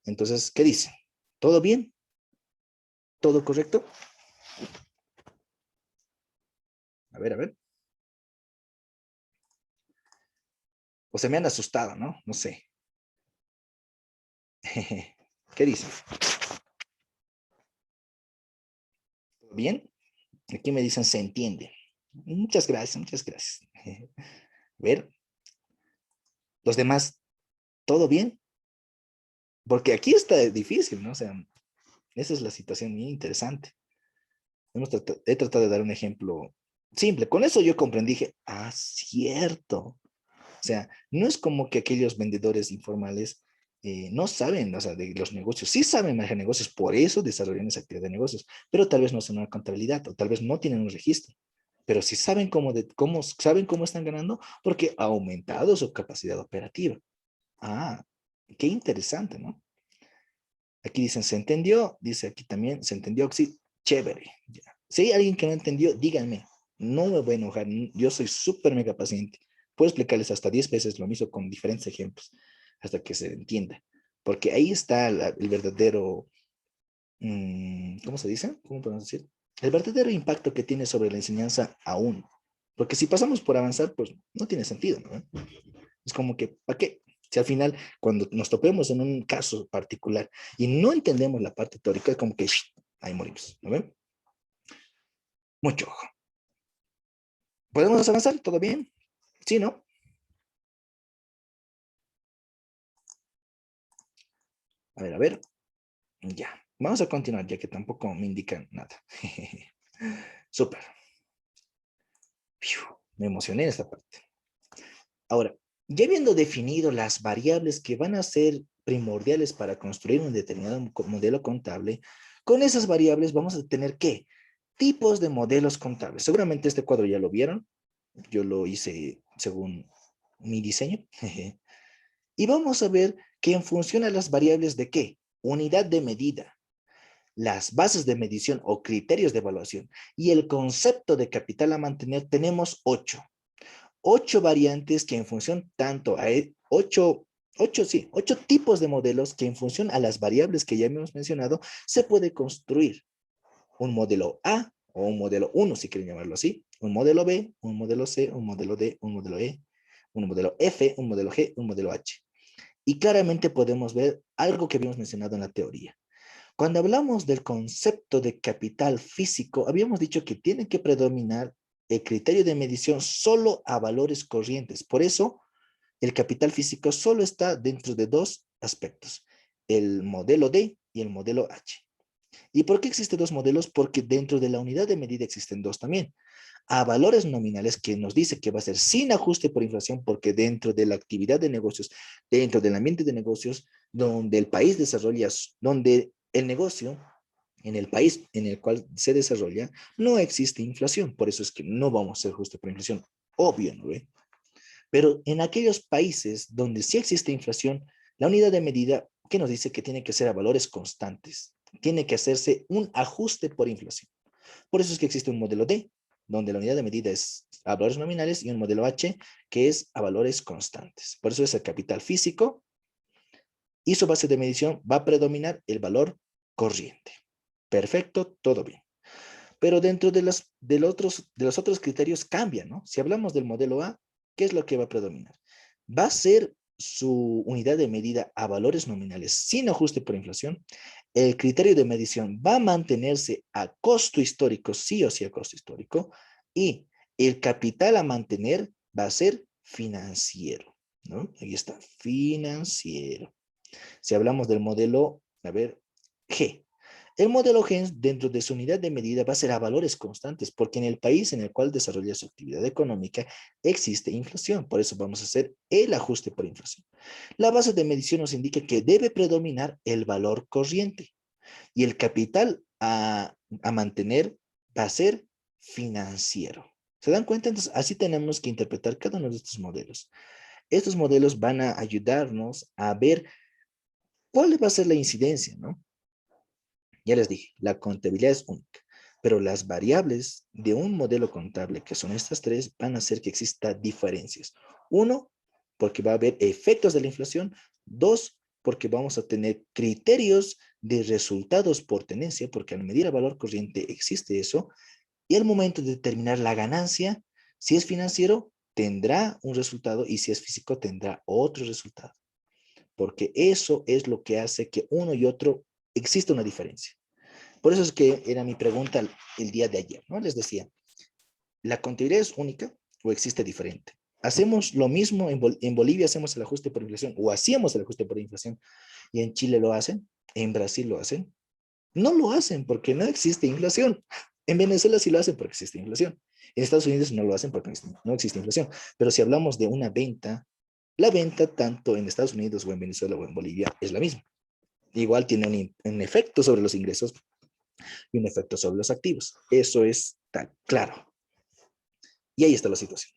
Entonces, ¿qué dicen? ¿Todo bien? ¿Todo correcto? A ver, a ver. O se me han asustado, ¿no? No sé. ¿Qué dicen? ¿Todo bien? Aquí me dicen se entiende. Muchas gracias, muchas gracias. A ver, los demás, ¿todo bien? Porque aquí está difícil, ¿no? O sea, esa es la situación muy interesante. He tratado de dar un ejemplo simple. Con eso yo comprendí, dije, cierto. O sea, no es como que aquellos vendedores informales no saben, o sea, de los negocios. Sí saben manejar negocios, por eso desarrollan esa actividad de negocios, pero tal vez no saben una contabilidad o tal vez no tienen un registro. Pero sí saben saben cómo están ganando porque ha aumentado su capacidad operativa. Ah, qué interesante, ¿no? Aquí dicen, ¿se entendió? Dice aquí también, ¿se entendió? Sí, chévere. Ya. Si hay alguien que no entendió, díganme. No me voy a enojar. Yo soy súper mega paciente. Puedo explicarles hasta 10 veces lo mismo con diferentes ejemplos hasta que se entienda. Porque ahí está el verdadero, ¿cómo se dice? ¿Cómo podemos decir? El verdadero impacto que tiene sobre la enseñanza aún. Porque si pasamos por avanzar, pues no tiene sentido, ¿no? Es como que, ¿para qué? Si al final, cuando nos topemos en un caso particular y no entendemos la parte teórica, es como que ahí morimos, ¿no ven? Mucho ojo. ¿Podemos avanzar? ¿Todo bien? Sí, ¿no? A ver. Ya. Vamos a continuar, ya que tampoco me indican nada. Súper. Me emocioné en esta parte. Ahora, ya habiendo definido las variables que van a ser primordiales para construir un determinado modelo contable, con esas variables vamos a tener ¿qué? Tipos de modelos contables. Seguramente este cuadro ya lo vieron. Yo lo hice según mi diseño. Y vamos a ver que en función a las variables de qué? Unidad de medida, las bases de medición o criterios de evaluación y el concepto de capital a mantener, tenemos 8 variantes que en función tanto a 8 tipos de modelos que en función a las variables que ya hemos mencionado, se puede construir un modelo A o un modelo 1, si quieren llamarlo así, un modelo B, un modelo C, un modelo D, un modelo E, un modelo F, un modelo G, un modelo H. Y claramente podemos ver algo que habíamos mencionado en la teoría. Cuando hablamos del concepto de capital físico, habíamos dicho que tiene que predominar el criterio de medición solo a valores corrientes. Por eso, el capital físico solo está dentro de 2 aspectos, el modelo D y el modelo H. ¿Y por qué existen 2 modelos? Porque dentro de la unidad de medida existen 2 también. A valores nominales que nos dice que va a ser sin ajuste por inflación, porque dentro de la actividad de negocios, dentro del ambiente de negocios, donde el país desarrolla, donde el negocio En el país en el cual se desarrolla, no existe inflación. Por eso es que no vamos a ser justo por inflación. Obvio, ¿no ve? Pero en aquellos países donde sí existe inflación, la unidad de medida, ¿qué nos dice? Que tiene que ser a valores constantes. Tiene que hacerse un ajuste por inflación. Por eso es que existe un modelo D, donde la unidad de medida es a valores nominales, y un modelo H, que es a valores constantes. Por eso es el capital físico, y su base de medición va a predominar el valor corriente. Perfecto, todo bien. Pero dentro de los otros criterios cambian, ¿no? Si hablamos del modelo A, ¿qué es lo que va a predominar? Va a ser su unidad de medida a valores nominales sin ajuste por inflación. El criterio de medición va a mantenerse a costo histórico, sí o sí a costo histórico, y el capital a mantener va a ser financiero, ¿no? Aquí está, financiero. Si hablamos del modelo, a ver, G. El modelo G dentro de su unidad de medida va a ser a valores constantes, porque en el país en el cual desarrolla su actividad económica existe inflación. Por eso vamos a hacer el ajuste por inflación. La base de medición nos indica que debe predominar el valor corriente, y el capital a mantener va a ser financiero. ¿Se dan cuenta? Entonces, así tenemos que interpretar cada uno de estos modelos. Estos modelos van a ayudarnos a ver cuál va a ser la incidencia, ¿no? Ya les dije, la contabilidad es única, pero las variables de un modelo contable, que son estas tres, van a hacer que exista diferencias. Uno, porque va a haber efectos de la inflación. Dos, porque vamos a tener criterios de resultados por tenencia, porque al medir el valor corriente existe eso. Y al momento de determinar la ganancia, si es financiero, tendrá un resultado, y si es físico, tendrá otro resultado. Porque eso es lo que hace que uno y otro exista una diferencia. Por eso es que era mi pregunta el día de ayer, ¿no? Les decía, ¿la contabilidad es única o existe diferente? ¿Hacemos lo mismo en Bolivia, hacemos el ajuste por inflación, o hacíamos el ajuste por inflación, y en Chile lo hacen? ¿En Brasil lo hacen? No lo hacen porque no existe inflación. En Venezuela sí lo hacen porque existe inflación. En Estados Unidos no lo hacen porque no existe inflación. Pero si hablamos de una venta, la venta tanto en Estados Unidos o en Venezuela o en Bolivia es la misma. Igual tiene un efecto sobre los ingresos y un efecto sobre los activos. Eso es tan claro. Y ahí está la situación.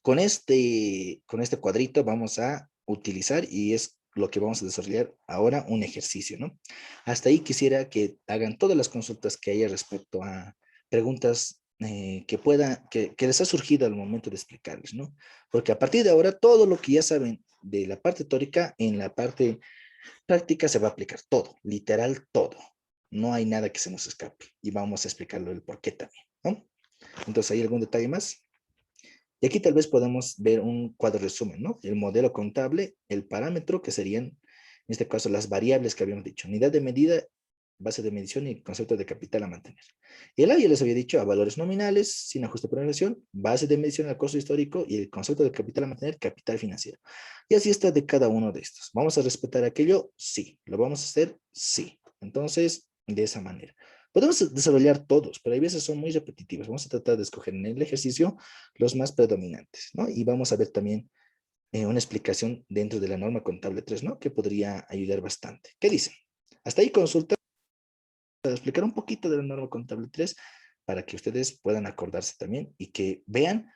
Con este cuadrito vamos a utilizar, y es lo que vamos a desarrollar ahora, un ejercicio, ¿no? Hasta ahí quisiera que hagan todas las consultas que haya respecto a preguntas que les ha surgido al momento de explicarles, ¿no? Porque a partir de ahora, todo lo que ya saben de la parte teórica, en la parte práctica se va a aplicar todo, literal todo. No hay nada que se nos escape, y vamos a explicarlo el por qué también, ¿no? Entonces, ¿hay algún detalle más? Y aquí tal vez podemos ver un cuadro resumen, ¿no? El modelo contable, el parámetro, que serían, en este caso, las variables que habíamos dicho: unidad de medida, base de medición y concepto de capital a mantener. Y el A ya les había dicho: a valores nominales, sin ajuste por inflación, base de medición al costo histórico, y el concepto de capital a mantener, capital financiero. Y así está de cada uno de estos. ¿Vamos a respetar aquello? Sí. ¿Lo vamos a hacer? Sí. Entonces, de esa manera. Podemos desarrollar todos, pero hay veces son muy repetitivos. Vamos a tratar de escoger en el ejercicio los más predominantes, ¿no? Y vamos a ver también una explicación dentro de la norma contable 3, ¿no? Que podría ayudar bastante. ¿Qué dicen? Hasta ahí consulta para explicar un poquito de la norma contable 3, para que ustedes puedan acordarse también y que vean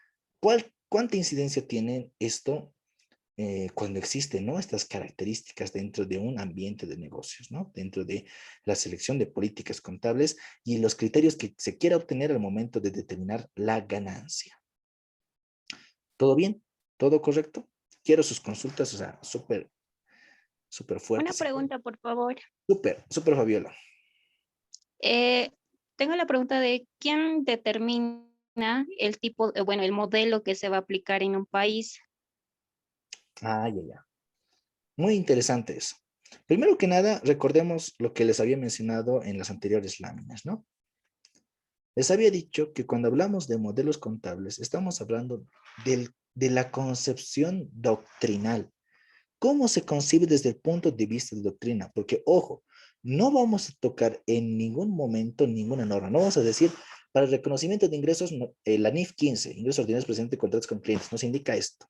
cuánta incidencia tiene esto cuando existen, ¿no?, estas características dentro de un ambiente de negocios, ¿no? Dentro de la selección de políticas contables y los criterios que se quiera obtener al momento de determinar la ganancia. ¿Todo bien? ¿Todo correcto? Quiero sus consultas, o sea, súper, súper Una fuertes. pregunta, por favor. Súper, súper, Fabiola. Eh, Tengo la pregunta de quién determina el tipo, bueno, el modelo que se va a aplicar en un país. Ah, ya, ya. Muy interesante eso. Primero que nada, recordemos lo que les había mencionado en las anteriores láminas, ¿no? Les había dicho que cuando hablamos de modelos contables, estamos hablando de la concepción doctrinal. ¿Cómo se concibe desde el punto de vista de doctrina? Porque, ojo, no vamos a tocar en ningún momento ninguna norma. No vamos a decir, Para el reconocimiento de ingresos, la NIF 15, ingresos ordinarios procedentes de contratos con clientes, nos indica esto.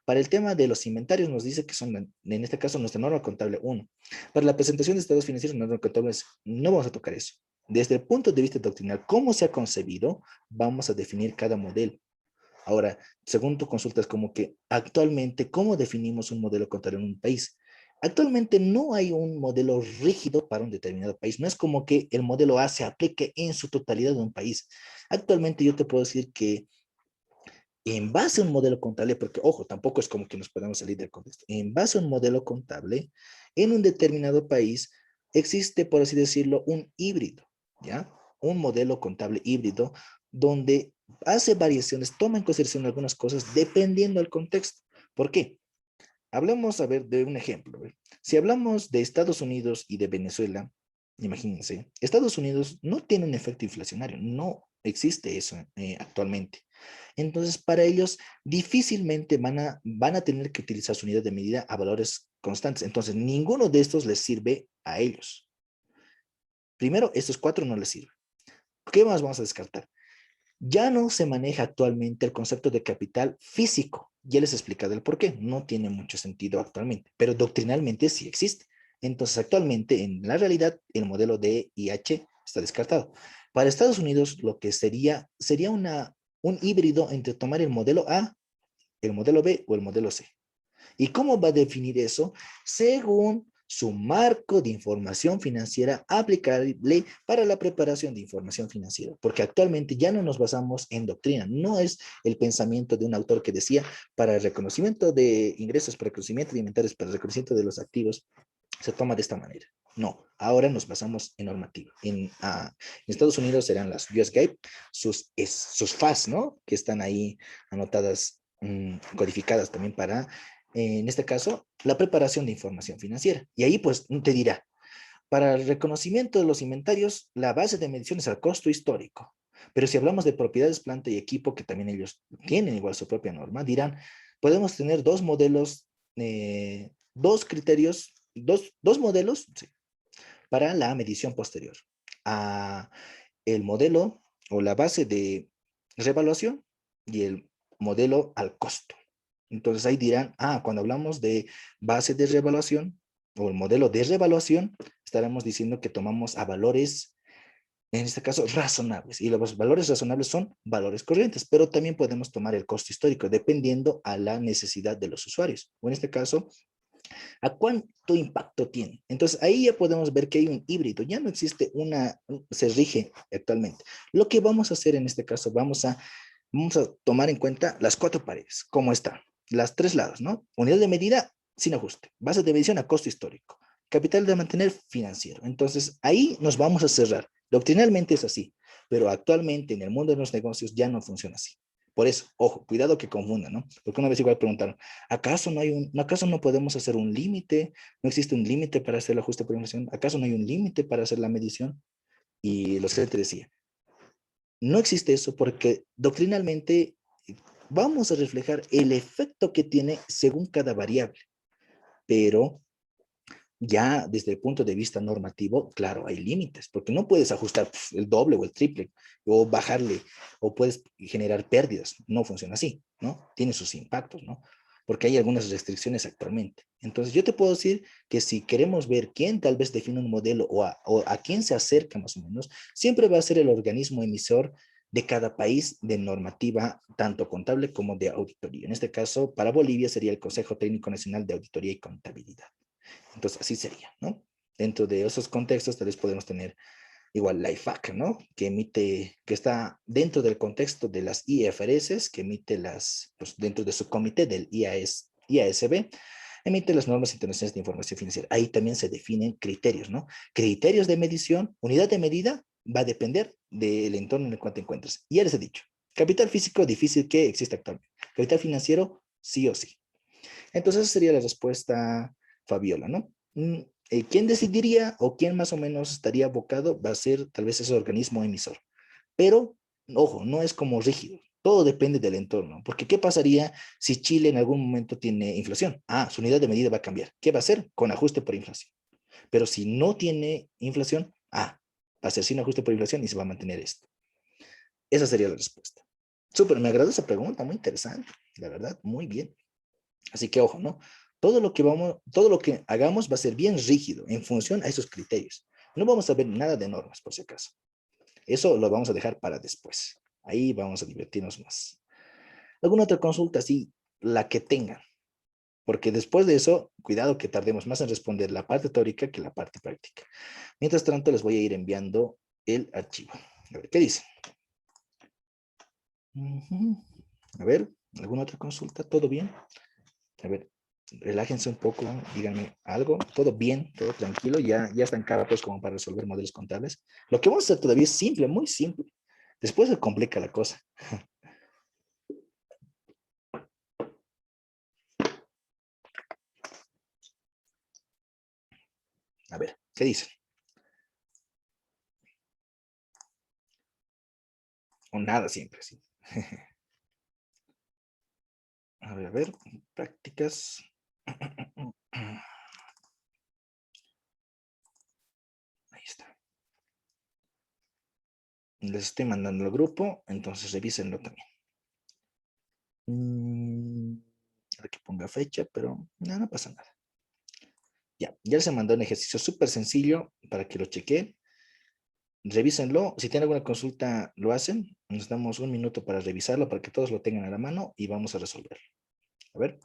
Para el tema de los inventarios nos dice que son, en este caso, nuestra norma contable 1. Para la presentación de estados financieros, norma contable no vamos a tocar eso. Desde el punto de vista doctrinal, cómo se ha concebido, vamos a definir cada modelo. Ahora, según tu consulta, es como que actualmente, ¿cómo definimos un modelo contable en un país? Actualmente no hay un modelo rígido para un determinado país. No es como que el modelo A se aplique en su totalidad en un país. Actualmente yo te puedo decir que en base a un modelo contable, porque ojo, tampoco es como que nos podemos salir del contexto, en base a un modelo contable, en un determinado país existe, por así decirlo, un híbrido, ¿ya? Un modelo contable híbrido donde hace variaciones, toma en consideración algunas cosas dependiendo del contexto. ¿Por qué? Hablemos, a ver, de un ejemplo. Si hablamos de Estados Unidos y de Venezuela, imagínense, Estados Unidos no tiene un efecto inflacionario, no existe eso actualmente. Entonces, para ellos difícilmente van a tener que utilizar su unidad de medida a valores constantes. Entonces, ninguno de estos les sirve a ellos. Primero, estos cuatro no les sirven. ¿Qué más vamos a descartar? Ya no se maneja actualmente el concepto de capital físico. Ya les he explicado el por qué. No tiene mucho sentido actualmente, pero doctrinalmente sí existe. Entonces, actualmente, en la realidad, el modelo de IH está descartado. Para Estados Unidos, lo que sería un híbrido entre tomar el modelo A, el modelo B o el modelo C. ¿Y cómo va a definir eso? Según su marco de información financiera aplicable para la preparación de información financiera, porque actualmente ya no nos basamos en doctrina, no es el pensamiento de un autor que decía para el reconocimiento de ingresos, para el reconocimiento de inventarios, para el reconocimiento de los activos, se toma de esta manera. No, ahora nos basamos en normativa. En Estados Unidos serán las US GAAP, sus FAS, ¿no? Que están ahí anotadas, codificadas también para en este caso, la preparación de información financiera. Y ahí pues te dirá, para el reconocimiento de los inventarios, la base de medición es el costo histórico. Pero si hablamos de propiedades, planta y equipo, que también ellos tienen igual su propia norma, dirán, podemos tener dos modelos, dos criterios, dos modelos sí, para la medición posterior. A el modelo o la base de revaluación y el modelo al costo. Entonces ahí dirán, cuando hablamos de base de revaluación o el modelo de revaluación, estaremos diciendo que tomamos a valores, en este caso, razonables. Y los valores razonables son valores corrientes, pero también podemos tomar el costo histórico, dependiendo a la necesidad de los usuarios. O en este caso, ¿a cuánto impacto tiene? Entonces ahí ya podemos ver que hay un híbrido, ya no existe se rige actualmente. Lo que vamos a hacer en este caso, vamos a tomar en cuenta las cuatro paredes, como están, las tres lados, ¿no? Unidad de medida sin ajuste, base de medición a costo histórico, capital de mantener financiero. Entonces ahí nos vamos a cerrar. Doctrinalmente es así, pero actualmente en el mundo de los negocios ya no funciona así. Por eso, ojo, cuidado que confundan, ¿no? Porque una vez igual preguntaron, ¿acaso no podemos hacer un límite? ¿No existe un límite para hacer el ajuste por inflación? ¿Acaso no hay un límite para hacer la medición? Y los que te decía, no existe eso porque doctrinalmente vamos a reflejar el efecto que tiene según cada variable, pero ya desde el punto de vista normativo, claro, hay límites, porque no puedes ajustar el doble o el triple, o bajarle, o puedes generar pérdidas. No funciona así, ¿no? Tiene sus impactos, ¿no? Porque hay algunas restricciones actualmente. Entonces, yo te puedo decir que si queremos ver quién tal vez define un modelo o a quién se acerca más o menos, siempre va a ser el organismo emisor de cada país de normativa, tanto contable como de auditoría. En este caso, para Bolivia sería el Consejo Técnico Nacional de Auditoría y Contabilidad. Entonces, así sería, ¿no? Dentro de esos contextos, tal vez podemos tener igual la IFAC, ¿no? Que está dentro del contexto de las IFRS, que emite pues dentro de su comité del IASB, emite las normas internacionales de información financiera. Ahí también se definen criterios, ¿no? Criterios de medición, unidad de medida, va a depender del entorno en el cual te encuentres. Y ya les he dicho, capital físico difícil que existe actualmente. Capital financiero, sí o sí. Entonces, esa sería la respuesta, Fabiola, ¿no? ¿Quién decidiría o quién más o menos estaría abocado? Va a ser tal vez ese organismo emisor. Pero, ojo, no es como rígido. Todo depende del entorno. Porque, ¿qué pasaría si Chile en algún momento tiene inflación? Su unidad de medida va a cambiar. ¿Qué va a hacer? Con ajuste por inflación. Pero si no tiene inflación, va a ser sin ajuste por inflación y se va a mantener esto. Esa sería la respuesta. Súper, me agradó esa pregunta, muy interesante, la verdad, muy bien. Así que ojo, ¿no? Todo lo que hagamos va a ser bien rígido en función a esos criterios. No vamos a ver nada de normas, por si acaso. Eso lo vamos a dejar para después. Ahí vamos a divertirnos más. ¿Alguna otra consulta? Sí, la que tengan. Porque después de eso, cuidado que tardemos más en responder la parte teórica que la parte práctica. Mientras tanto, les voy a ir enviando el archivo. A ver, ¿qué dice? A ver, ¿alguna otra consulta? ¿Todo bien? A ver, relájense un poco, díganme algo. ¿Todo bien? ¿Todo tranquilo? Ya están caratos como para resolver modelos contables. Lo que vamos a hacer todavía es simple, muy simple. Después se complica la cosa. A ver, ¿qué dicen? O nada siempre, sí. A ver, prácticas. Ahí está. Les estoy mandando al grupo, entonces revísenlo también. Para que ponga fecha, pero no pasa nada. Ya les mandó un ejercicio súper sencillo para que lo chequen. Revísenlo. Si tienen alguna consulta, lo hacen. Nos damos un minuto para revisarlo, para que todos lo tengan a la mano y vamos a resolverlo. A ver.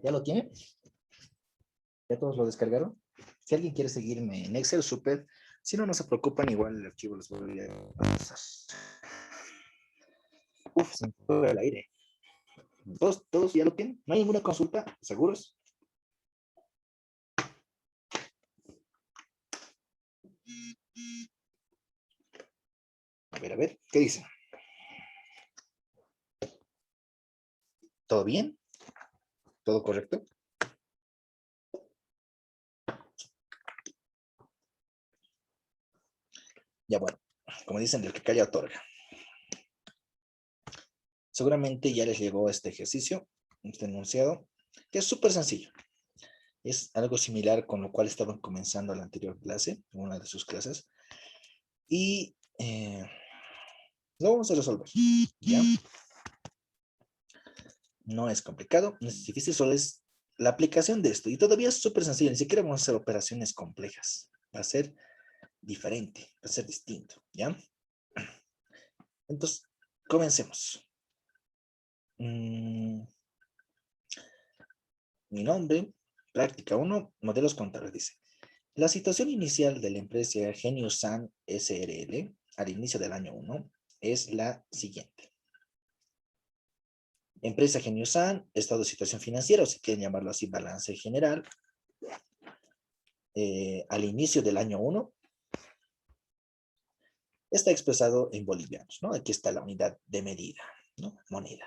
¿Ya lo tienen? ¿Ya todos lo descargaron? Si alguien quiere seguirme en Excel, súper. Si no, no se preocupan, igual el archivo les voy a pasar. Uf, se me fue el aire. ¿Todos ya lo tienen? ¿No hay ninguna consulta? ¿Seguros? A ver, ¿qué dicen? ¿Todo bien? ¿Todo correcto? Ya bueno, como dicen, el que calla otorga. Seguramente ya les llegó este ejercicio, este enunciado, que es súper sencillo. Es algo similar con lo cual estaban comenzando la anterior clase, una de sus clases. Y lo vamos a resolver. ¿Ya? No es complicado, no es difícil, solo es la aplicación de esto. Y todavía es súper sencillo, ni siquiera vamos a hacer operaciones complejas. Va a ser diferente, va a ser distinto. ¿Ya? Entonces, comencemos. Mi nombre, práctica 1, modelos contables, dice. La situación inicial de la empresa Genius San SRL al inicio del año 1 es la siguiente. Empresa Geniosan, estado de situación financiera, o si quieren llamarlo así, balance general, al inicio del año 1, está expresado en bolivianos, ¿no? Aquí está la unidad de medida, ¿no? Moneda.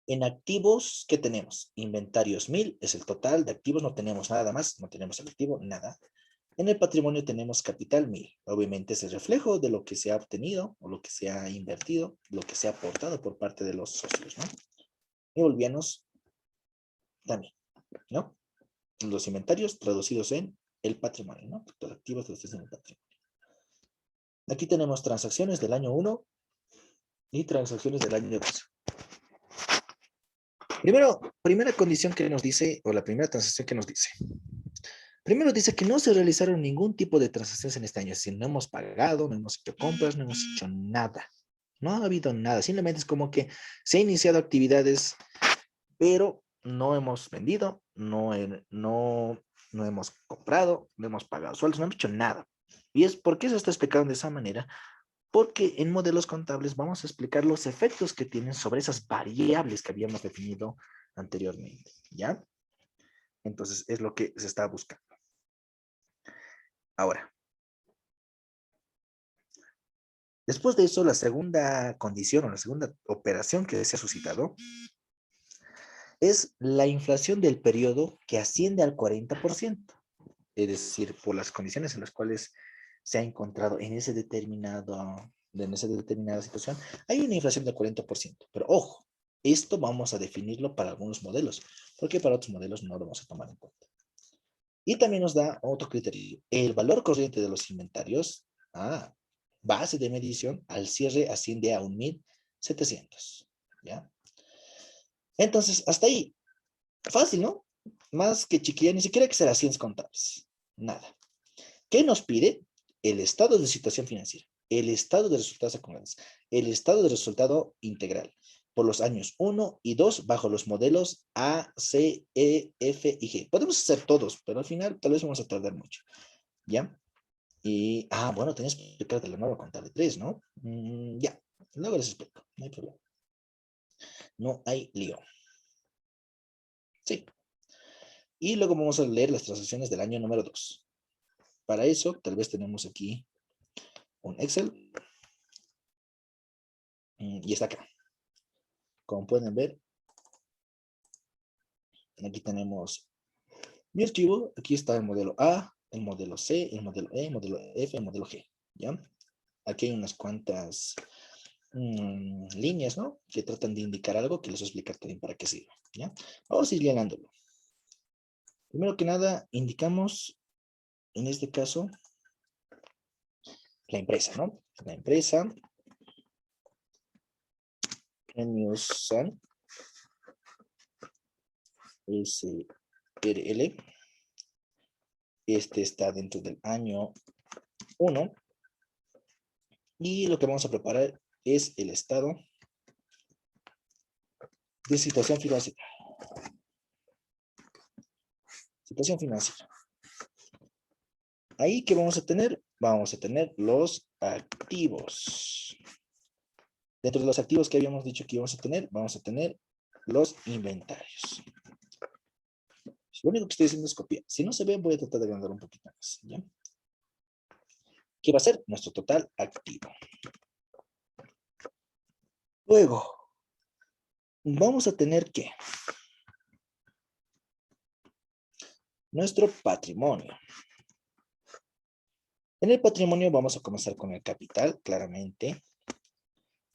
En activos, ¿qué tenemos? Inventarios 1000, es el total de activos, no tenemos nada más, no tenemos el activo, nada. En el patrimonio tenemos capital 1000, obviamente es el reflejo de lo que se ha obtenido, o lo que se ha invertido, lo que se ha aportado por parte de los socios, ¿no? Y bolivianos también, ¿no? Los inventarios traducidos en el patrimonio, ¿no? Los activos traducidos en el patrimonio. Aquí tenemos transacciones del año 1 y transacciones del año 2. Primera condición que nos dice, o la primera transacción que nos dice. Primero dice que no se realizaron ningún tipo de transacciones en este año, es decir, no hemos pagado, no hemos hecho compras, no hemos hecho nada. No ha habido nada, simplemente es como que se han iniciado actividades, pero no hemos vendido, no hemos comprado, no hemos pagado sueldos, no hemos hecho nada. ¿Y es por qué se está explicando de esa manera? Porque en modelos contables vamos a explicar los efectos que tienen sobre esas variables que habíamos definido anteriormente, ¿ya? Entonces, es lo que se está buscando. Ahora, después de eso, la segunda condición o la segunda operación que se ha suscitado es la inflación del periodo que asciende al 40%. Es decir, por las condiciones en las cuales se ha encontrado en esa determinada situación, hay una inflación del 40%. Pero ojo, esto vamos a definirlo para algunos modelos, porque para otros modelos no lo vamos a tomar en cuenta. Y también nos da otro criterio, el valor corriente de los inventarios, base de medición, al cierre asciende a 1.700, ¿ya? Entonces, hasta ahí, fácil, ¿no? Más que chiquilla, ni siquiera hay que ser a ciencias contables, nada. ¿Qué nos pide? El estado de situación financiera, el estado de resultados acumulados, el estado de resultado integral por los años 1 y 2 bajo los modelos A, C, E, F y G. Podemos hacer todos, pero al final tal vez vamos a tardar mucho, ¿ya? Y, bueno, tenías que explicar de la nueva contable 3, ¿no? Ya, luego les explico, no hay problema. No hay lío. Sí. Y luego vamos a leer las transacciones del año número 2. Para eso, tal vez tenemos aquí un Excel. Y está acá. Como pueden ver, aquí tenemos mi archivo. Aquí está el modelo A, el modelo C, el modelo E, el modelo F, el modelo G. ¿Ya? Aquí hay unas cuantas líneas, ¿no? Que tratan de indicar algo que les voy a explicar también para qué sirve. ¿Ya? Vamos a ir llenándolo. Primero que nada, indicamos, en este caso, la empresa, ¿no? La empresa, Geniosan, SRL. Este está dentro del año 1. Y lo que vamos a preparar es el estado de situación financiera. Situación financiera. Ahí, ¿qué vamos a tener? Vamos a tener los activos. Dentro de los activos que habíamos dicho que íbamos a tener los inventarios. Lo único que estoy haciendo es copiar. Si no se ve, voy a tratar de agrandar un poquito más, ¿ya? ¿Qué va a ser? Nuestro total activo. Luego, vamos a tener que nuestro patrimonio. En el patrimonio vamos a comenzar con el capital, claramente.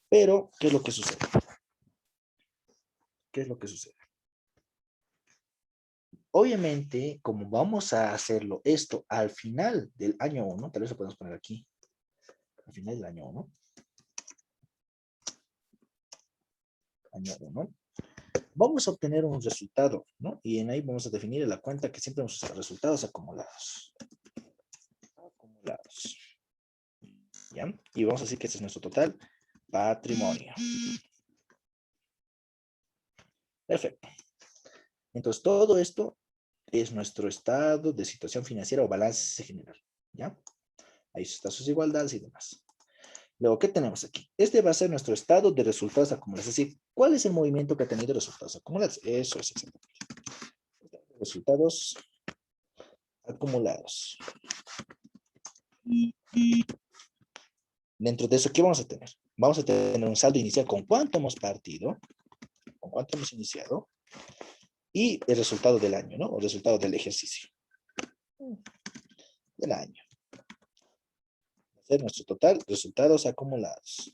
Pero, ¿qué es lo que sucede? ¿Qué es lo que sucede? Obviamente, como vamos a hacerlo esto al final del año 1, tal vez lo podemos poner aquí, al final del año 1, vamos a obtener un resultado, ¿no? Y en ahí vamos a definir en la cuenta que siempre vamos a usar resultados acumulados. ¿Ya? Y vamos a decir que este es nuestro total patrimonio. Perfecto. Entonces, todo esto es nuestro estado de situación financiera o balance general, ¿ya? Ahí están sus igualdades y demás. Luego, ¿qué tenemos aquí? Este va a ser nuestro estado de resultados acumulados, es decir, ¿Cuál es el movimiento que ha tenido resultados acumulados? Eso es exactamente. Resultados acumulados. Dentro de eso, ¿qué vamos a tener? Vamos a tener un saldo inicial con cuánto hemos partido, con cuánto hemos iniciado, y el resultado del año, ¿no? O el resultado del ejercicio. Del año. Hacer nuestro total, resultados acumulados.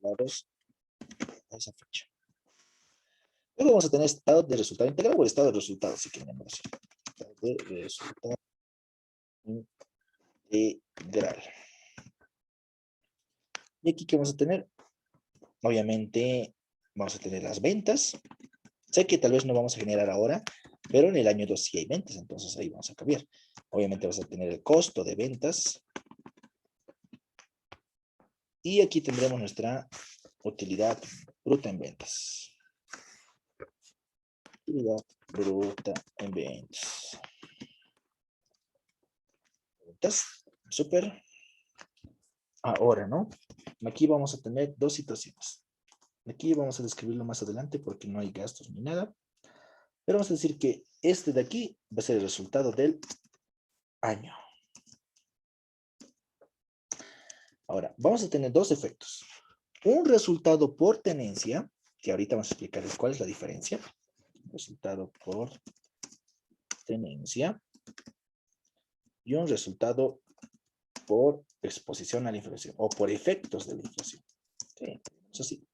A esa fecha. Luego vamos a tener estado de resultado integral o el estado de resultados, si quieren llamarlo así. Estado de resultado integral. Y aquí, ¿qué vamos a tener? Obviamente, vamos a tener las ventas. Sé que tal vez no vamos a generar ahora, pero en el año 2 sí hay ventas, entonces ahí vamos a cambiar. Obviamente vas a tener el costo de ventas. Y aquí tendremos nuestra utilidad bruta en ventas. Utilidad bruta en ventas. Súper. Ahora, ¿no? Aquí vamos a tener dos situaciones. Aquí vamos a describirlo más adelante porque no hay gastos ni nada. Pero vamos a decir que este de aquí va a ser el resultado del año. Ahora, vamos a tener dos efectos. Un resultado por tenencia, que ahorita vamos a explicarles cuál es la diferencia. Resultado por tenencia. Y un resultado por exposición a la inflación o por efectos de la inflación. Sí, eso sí.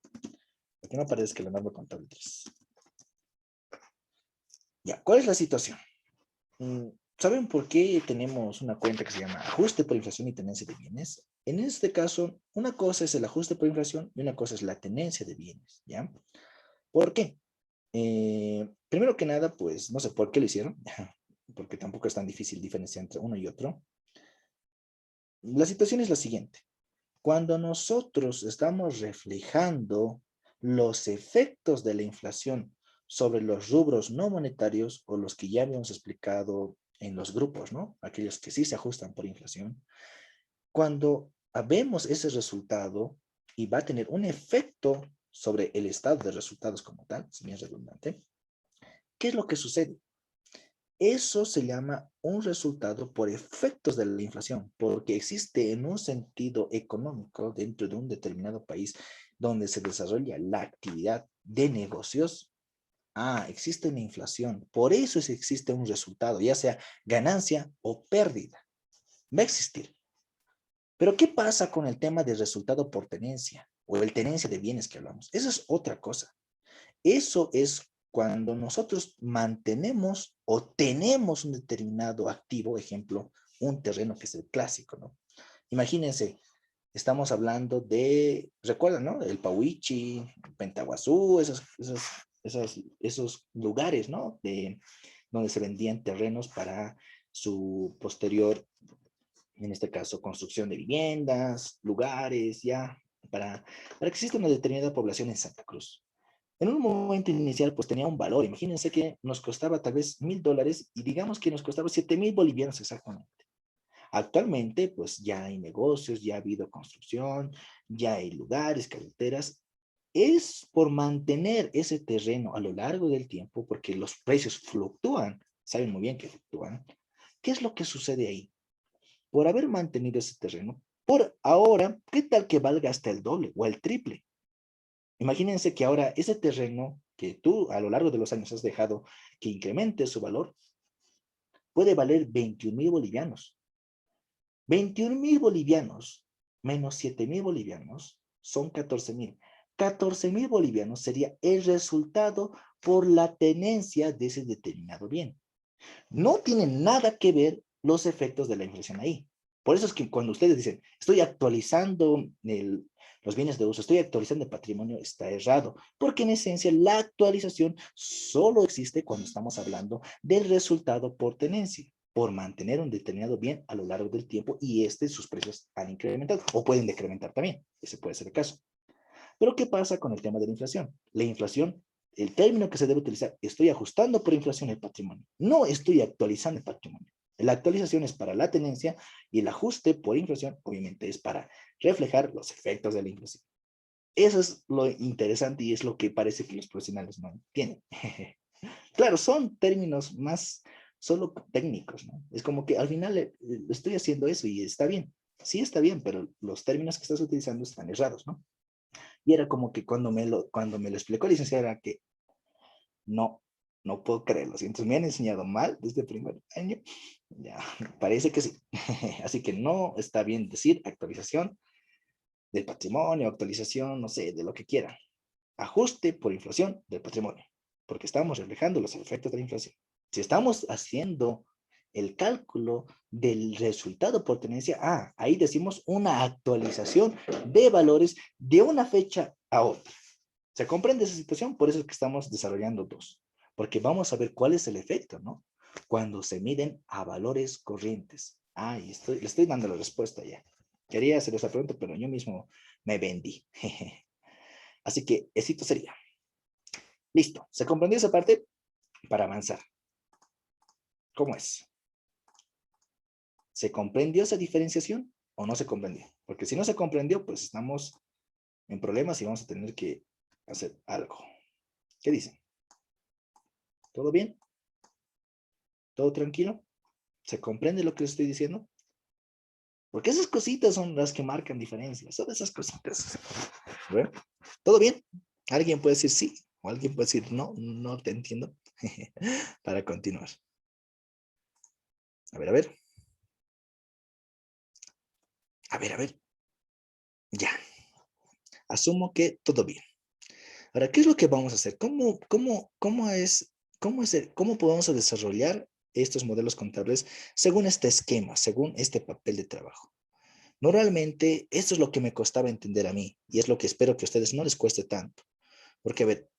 Aquí no aparece la norma contable 3. Ya, ¿cuál es la situación? ¿Saben por qué tenemos una cuenta que se llama ajuste por inflación y tenencia de bienes? En este caso, una cosa es el ajuste por inflación y una cosa es la tenencia de bienes, ¿ya? ¿Por qué? Primero que nada, pues, no sé por qué lo hicieron, porque tampoco es tan difícil diferenciar entre uno y otro. La situación es la siguiente. Cuando nosotros estamos reflejando los efectos de la inflación sobre los rubros no monetarios o los que ya habíamos explicado en los grupos, ¿no? Aquellos que sí se ajustan por inflación. Cuando vemos ese resultado y va a tener un efecto sobre el estado de resultados como tal, si bien es redundante, ¿qué es lo que sucede? Eso se llama un resultado por efectos de la inflación, porque existe en un sentido económico dentro de un determinado país donde se desarrolla la actividad de negocios. Existe una inflación, por eso existe un resultado, ya sea ganancia o pérdida. Va a existir. Pero ¿qué pasa con el tema del resultado por tenencia o el tenencia de bienes que hablamos? Eso es otra cosa. Eso es cuando nosotros mantenemos o tenemos un determinado activo, ejemplo, un terreno que es el clásico, ¿no? Imagínense, estamos hablando de, ¿recuerdan, no? El Pauichi, Pentaguazú, esos lugares, ¿no? Donde se vendían terrenos para su posterior, en este caso, construcción de viviendas, lugares, ya, para que exista una determinada población en Santa Cruz. En un momento inicial, pues tenía un valor. Imagínense que nos costaba tal vez $1,000 y digamos que nos costaba 7,000 bolivianos exactamente. Actualmente, pues ya hay negocios, ya ha habido construcción, ya hay lugares, carreteras. Es por mantener ese terreno a lo largo del tiempo, porque los precios fluctúan, saben muy bien que fluctúan. ¿Qué es lo que sucede ahí? Por haber mantenido ese terreno, por ahora, ¿qué tal que valga hasta el doble o el triple? Imagínense que ahora ese terreno que tú a lo largo de los años has dejado que incremente su valor, puede valer 21,000 bolivianos. 21,000 bolivianos menos 7,000 bolivianos son 14,000. 14,000 bolivianos sería el resultado por la tenencia de ese determinado bien. No tiene nada que ver los efectos de la inflación ahí. Por eso es que cuando ustedes dicen, estoy actualizando los bienes de uso, estoy actualizando el patrimonio, está errado. Porque en esencia la actualización solo existe cuando estamos hablando del resultado por tenencia, por mantener un determinado bien a lo largo del tiempo y sus precios han incrementado o pueden decrementar también. Ese puede ser el caso. Pero ¿qué pasa con el tema de la inflación? La inflación, el término que se debe utilizar, estoy ajustando por inflación el patrimonio. No estoy actualizando el patrimonio. La actualización es para la tenencia y el ajuste por inflación, obviamente, es para reflejar los efectos de la inflación. Eso es lo interesante y es lo que parece que los profesionales no entienden. Claro, son términos más solo técnicos, ¿no? Es como que al final estoy haciendo eso y está bien. Sí está bien, pero los términos que estás utilizando están errados, ¿no? Y era como que cuando me lo explicó el licenciado era que no, no puedo creerlo. Entonces me han enseñado mal desde el primer año. Ya, parece que sí. Así que no está bien decir actualización del patrimonio, actualización, no sé, de lo que quieran. Ajuste por inflación del patrimonio, porque estamos reflejando los efectos de la inflación. Si estamos haciendo el cálculo del resultado por tenencia, ahí decimos una actualización de valores de una fecha a otra. ¿Se comprende esa situación? Por eso es que estamos desarrollando dos, porque vamos a ver cuál es el efecto, ¿no? Cuando se miden a valores corrientes. Le estoy dando la respuesta ya. Quería hacer esa pregunta, pero yo mismo me vendí. Así que, éxito sería. Listo, ¿se comprendió esa parte? Para avanzar. ¿Cómo es? ¿Se comprendió esa diferenciación o no se comprendió? Porque si no se comprendió, pues estamos en problemas y vamos a tener que hacer algo. ¿Qué dicen? ¿Todo bien? ¿Todo tranquilo? ¿Se comprende lo que estoy diciendo? Porque esas cositas son las que marcan diferencias. Son esas cositas. Bueno, ¿todo bien? Alguien puede decir sí o alguien puede decir no, no te entiendo. Para continuar. A ver, a ver. A ver, a ver. Ya. Asumo que todo bien. Ahora, ¿qué es lo que vamos a hacer? ¿Cómo podemos desarrollar estos modelos contables según este esquema, según este papel de trabajo? Normalmente, esto es lo que me costaba entender a mí y es lo que espero que a ustedes no les cueste tanto. Porque, a ver,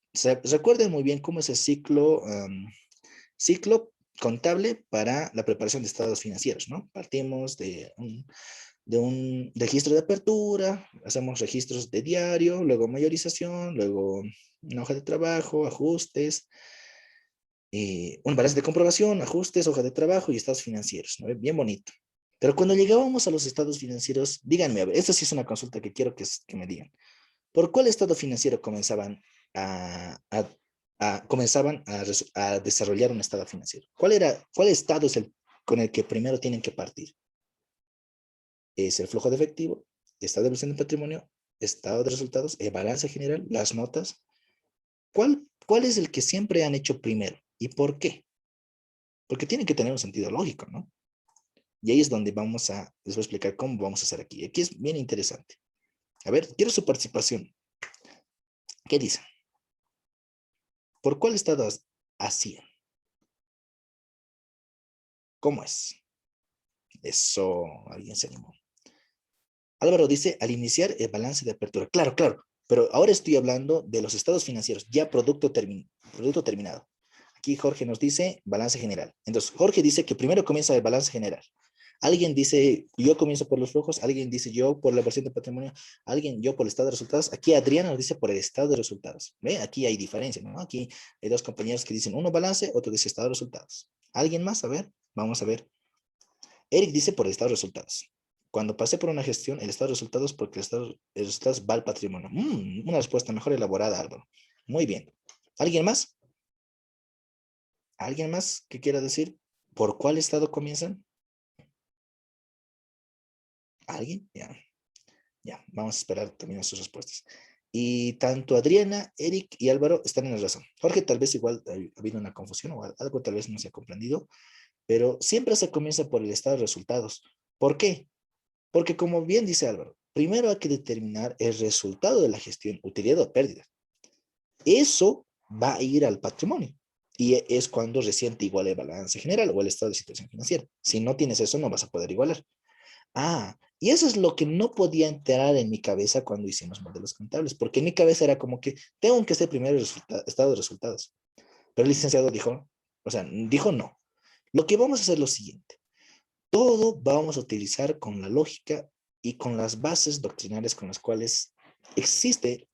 recuerden muy bien cómo es el ciclo contable para la preparación de estados financieros, ¿no? Partimos de un registro de apertura, hacemos registros de diario, luego mayorización, luego una hoja de trabajo, ajustes, un balance de comprobación, ajustes, hoja de trabajo y estados financieros, ¿no? Bien bonito. Pero cuando llegábamos a los estados financieros, díganme, a ver, esta sí es una consulta que quiero que me digan. ¿Por cuál estado financiero a, a, a desarrollar un estado financiero? ¿Cuál estado es el con el que primero tienen que partir? ¿Es el flujo de efectivo, estado de evolución del patrimonio, estado de resultados, el balance general, las notas? ¿Cuál es el que siempre han hecho primero? ¿Y por qué? Porque tiene que tener un sentido lógico, ¿no? Y ahí es donde les voy a explicar cómo vamos a hacer aquí. Aquí es bien interesante. A ver, quiero su participación. ¿Qué dicen? ¿Por cuál estado hacían? ¿Cómo es? Eso, alguien se animó. Álvaro dice, al iniciar el balance de apertura. Claro, claro, pero ahora estoy hablando de los estados financieros, ya producto terminado. Aquí Jorge nos dice balance general. Entonces, Jorge dice que primero comienza el balance general. Alguien dice, yo comienzo por los flujos, alguien dice yo por la versión de patrimonio, alguien yo por el estado de resultados. Aquí Adriana nos dice por el estado de resultados. ¿Ve? Aquí hay diferencia, ¿no? Aquí hay dos compañeros que dicen uno balance, otro dice estado de resultados. ¿Alguien más? A ver, vamos a ver. Eric dice por el estado de resultados. Cuando pasé por una gestión, el estado de resultados, porque el estado de resultados va al patrimonio. Una respuesta mejor elaborada, Álvaro. Muy bien. ¿Alguien más? ¿Alguien más que quiera decir por cuál estado comienzan? ¿Alguien? Ya, ya. Vamos a esperar también sus respuestas. Y tanto Adriana, Eric y Álvaro están en la razón. Jorge, tal vez igual ha habido una confusión o algo tal vez no se ha comprendido, pero siempre se comienza por el estado de resultados. ¿Por qué? Porque como bien dice Álvaro, primero hay que determinar el resultado de la gestión, utilidad o pérdida. Eso va a ir al patrimonio. Y es cuando recién te iguala el balance general o el estado de situación financiera. Si no tienes eso, no vas a poder igualar. Y eso es lo que no podía entrar en mi cabeza cuando hicimos modelos contables, porque en mi cabeza era como que tengo que hacer primero el estado de resultados. Pero el licenciado dijo, o sea, dijo no. Lo que vamos a hacer es lo siguiente. Todo vamos a utilizar con la lógica y con las bases doctrinales con las cuales existe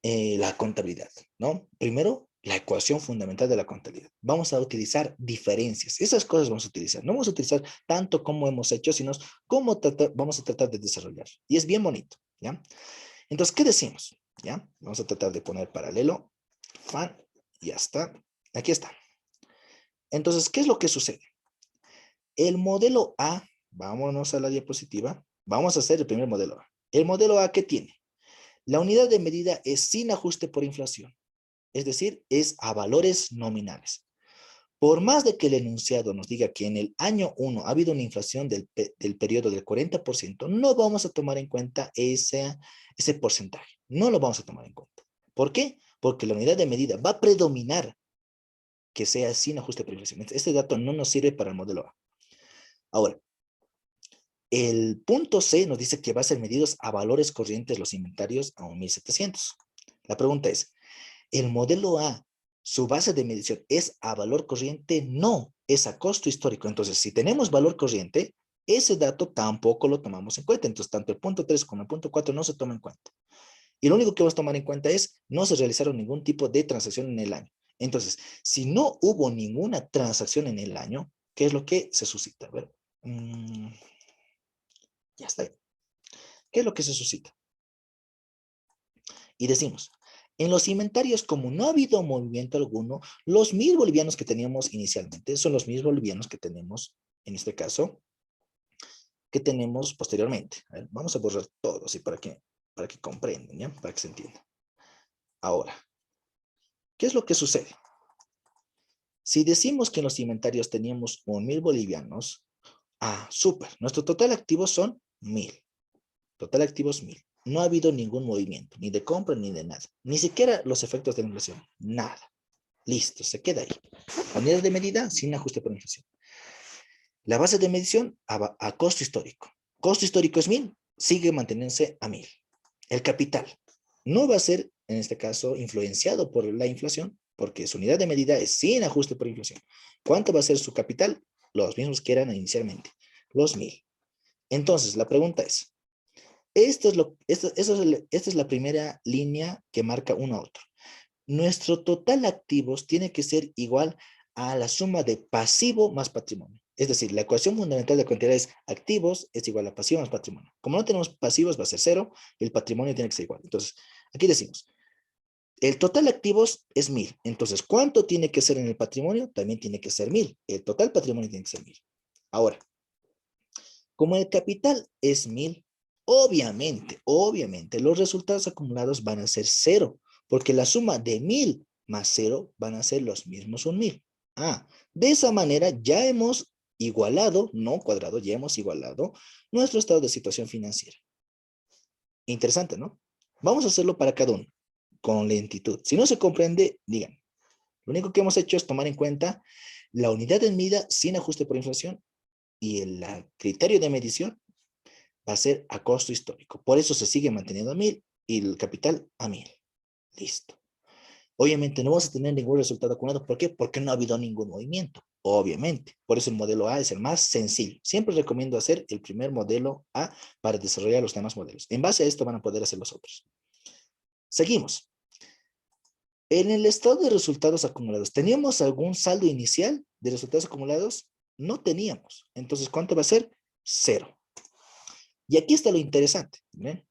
la contabilidad, ¿no? Primero, la ecuación fundamental de la contabilidad. Vamos a utilizar diferencias. Esas cosas vamos a utilizar. No vamos a utilizar tanto como hemos hecho, sino cómo vamos a tratar de desarrollar. Y es bien bonito, ¿ya? Entonces, ¿qué decimos? ¿Ya? Vamos a tratar de poner paralelo. Fan, ya está. Aquí está. Entonces, ¿qué es lo que sucede? El modelo A, vámonos a la diapositiva. Vamos a hacer el primer modelo A. El modelo A, ¿qué tiene? La unidad de medida es sin ajuste por inflación. Es decir, es a valores nominales. Por más de que el enunciado nos diga que en el año 1 ha habido una inflación del periodo del 40%, no vamos a tomar en cuenta ese porcentaje. No lo vamos a tomar en cuenta. ¿Por qué? Porque la unidad de medida va a predominar que sea sin ajuste por inflación. Este dato no nos sirve para el modelo A. Ahora, el punto C nos dice que va a ser medidos a valores corrientes los inventarios a 1.700. La pregunta es, ¿el modelo A, su base de medición es a valor corriente? No, es a costo histórico. Entonces, si tenemos valor corriente, ese dato tampoco lo tomamos en cuenta. Entonces, tanto el punto 3 como el punto 4 no se toma en cuenta. Y lo único que vamos a tomar en cuenta es, no se realizaron ningún tipo de transacción en el año. Entonces, si no hubo ninguna transacción en el año, ¿qué es lo que se suscita? A ver, ya está. ¿Qué es lo que se suscita? Y decimos, en los inventarios, como no ha habido movimiento alguno, los 1.000 bolivianos que teníamos inicialmente son los mismos bolivianos que tenemos, en este caso, que tenemos posteriormente. A ver, vamos a borrar todo, así para que comprendan, ¿ya? Para que se entienda. Ahora, ¿qué es lo que sucede? Si decimos que en los inventarios teníamos 1.000 bolivianos, súper, nuestro total activo son 1.000. Total activos 1.000. No ha habido ningún movimiento, ni de compra ni de nada. Ni siquiera los efectos de la inflación. Nada. Listo, se queda ahí. La unidad de medida sin ajuste por inflación. La base de medición a costo histórico. Costo histórico es 1.000, sigue manteniéndose a 1.000. El capital no va a ser, en este caso, influenciado por la inflación, porque su unidad de medida es sin ajuste por inflación. ¿Cuánto va a ser su capital? Los mismos que eran inicialmente, los 1.000. Entonces, la pregunta es, esta es la primera línea que marca uno a otro. Nuestro total activos tiene que ser igual a la suma de pasivo más patrimonio. Es decir, la ecuación fundamental de cantidad es activos es igual a pasivo más patrimonio. Como no tenemos pasivos, va a ser 0, y el patrimonio tiene que ser igual. Entonces, aquí decimos, el total activos es 1.000. Entonces, ¿cuánto tiene que ser en el patrimonio? También tiene que ser 1.000. El total patrimonio tiene que ser 1.000. Ahora, como el capital es 1.000, obviamente, los resultados acumulados van a ser 0, porque la suma de 1.000 más 0 van a ser los mismos 1.000. De esa manera ya hemos igualado, no cuadrado, ya hemos igualado nuestro estado de situación financiera. Interesante, ¿no? Vamos a hacerlo para cada uno, con lentitud. Si no se comprende, digan. Lo único que hemos hecho es tomar en cuenta la unidad de medida sin ajuste por inflación y el criterio de medición va a ser a costo histórico. Por eso se sigue manteniendo a 1.000 y el capital a 1.000. Listo. Obviamente no vamos a tener ningún resultado acumulado. ¿Por qué? Porque no ha habido ningún movimiento. Obviamente. Por eso el modelo A es el más sencillo. Siempre recomiendo hacer el primer modelo A para desarrollar los demás modelos. En base a esto van a poder hacer los otros. Seguimos. En el estado de resultados acumulados, ¿teníamos algún saldo inicial de resultados acumulados? No teníamos. Entonces, ¿cuánto va a ser? 0. Y aquí está lo interesante. ¿Ven?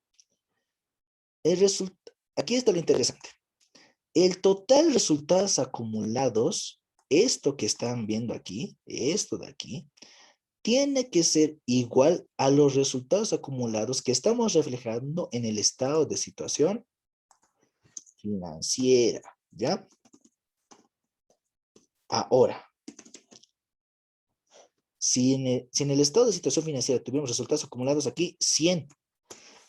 Aquí está lo interesante. El total de resultados acumulados, esto que están viendo aquí, esto de aquí, tiene que ser igual a los resultados acumulados que estamos reflejando en el estado de situación financiera, ¿ya? Ahora, si en el estado de situación financiera tuvimos resultados acumulados aquí, 100.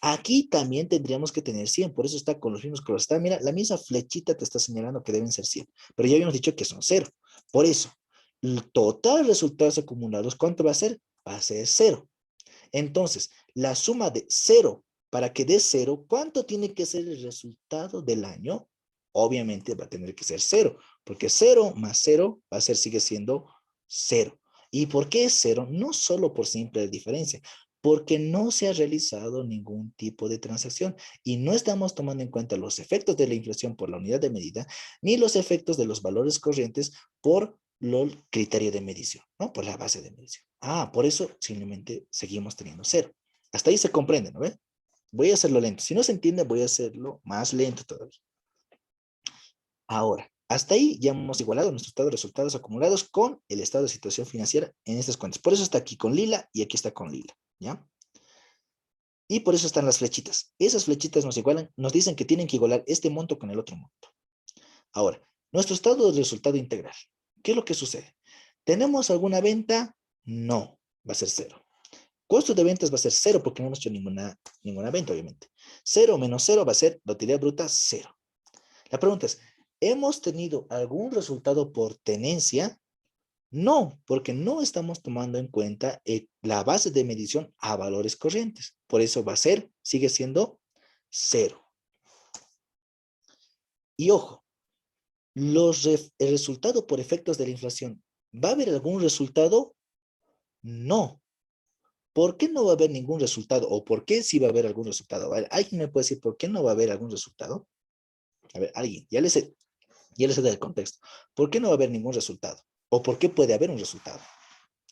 Aquí también tendríamos que tener 100, por eso está con los mismos colores. Está, mira, la misma flechita te está señalando que deben ser 100, pero ya habíamos dicho que son 0. Por eso, el total de resultados acumulados, ¿cuánto va a ser? Va a ser 0. Entonces, la suma de 0 para que dé 0, ¿cuánto tiene que ser el resultado del año? Obviamente va a tener que ser 0, porque 0 más 0 va a ser, sigue siendo 0. ¿Y por qué es 0? No solo por simple diferencia, porque no se ha realizado ningún tipo de transacción y no estamos tomando en cuenta los efectos de la inflación por la unidad de medida, ni los efectos de los valores corrientes por el criterio de medición, ¿no? Por la base de medición. Por eso simplemente seguimos teniendo 0. Hasta ahí se comprende, ¿no ve? Voy a hacerlo lento. Si no se entiende, voy a hacerlo más lento todavía. Ahora, hasta ahí ya hemos igualado nuestro estado de resultados acumulados con el estado de situación financiera en estas cuentas. Por eso está aquí con lila y aquí está con lila, ¿ya? Y por eso están las flechitas. Esas flechitas nos igualan, nos dicen que tienen que igualar este monto con el otro monto. Ahora, nuestro estado de resultado integral. ¿Qué es lo que sucede? ¿Tenemos alguna venta? No, va a ser cero. Costo de ventas va a ser cero porque no hemos hecho ninguna venta, obviamente. Cero menos cero va a ser la utilidad bruta cero. La pregunta es, ¿hemos tenido algún resultado por tenencia? No, porque no estamos tomando en cuenta la base de medición a valores corrientes. Por eso va a ser, sigue siendo cero. Y ojo, el resultado por efectos de la inflación, ¿va a haber algún resultado? No. ¿Por qué no va a haber ningún resultado? ¿O por qué sí va a haber algún resultado? ¿Alguien me puede decir por qué no va a haber algún resultado? A ver, alguien, ya les he dado el contexto. ¿Por qué no va a haber ningún resultado? ¿O por qué puede haber un resultado?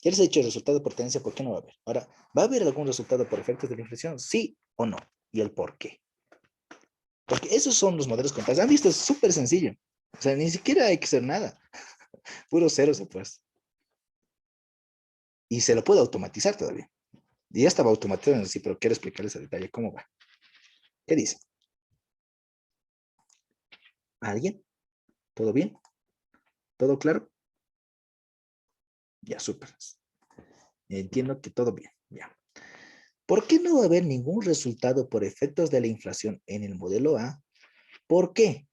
Ya les he dicho el resultado por tenencia, ¿por qué no va a haber? Ahora, ¿va a haber algún resultado por efectos de la inflación? Sí o no. ¿Y el por qué? Porque esos son los modelos contables. ¿Han visto? Es súper sencillo. O sea, ni siquiera hay que hacer nada. Puro cero se puede. Y se lo puede automatizar todavía. Y ya estaba automatizado, sí, pero quiero explicarles a detalle cómo va. ¿Qué dice? ¿Alguien? ¿Todo bien? ¿Todo claro? Ya, súper. Entiendo que todo bien. Ya. ¿Por qué no va a haber ningún resultado por efectos de la inflación en el modelo A? ¿Por qué?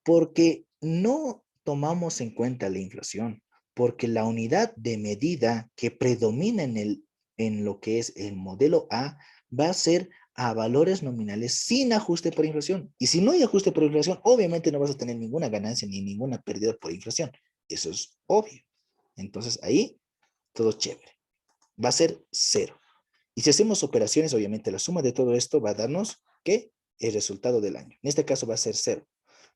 Porque no tomamos en cuenta la inflación, porque la unidad de medida que predomina en lo que es el modelo A va a ser a valores nominales sin ajuste por inflación. Y si no hay ajuste por inflación, obviamente no vas a tener ninguna ganancia ni ninguna pérdida por inflación. Eso es obvio. Entonces ahí, todo chévere. Va a ser cero. Y si hacemos operaciones, obviamente la suma de todo esto va a darnos, ¿qué? El resultado del año. En este caso va a ser cero.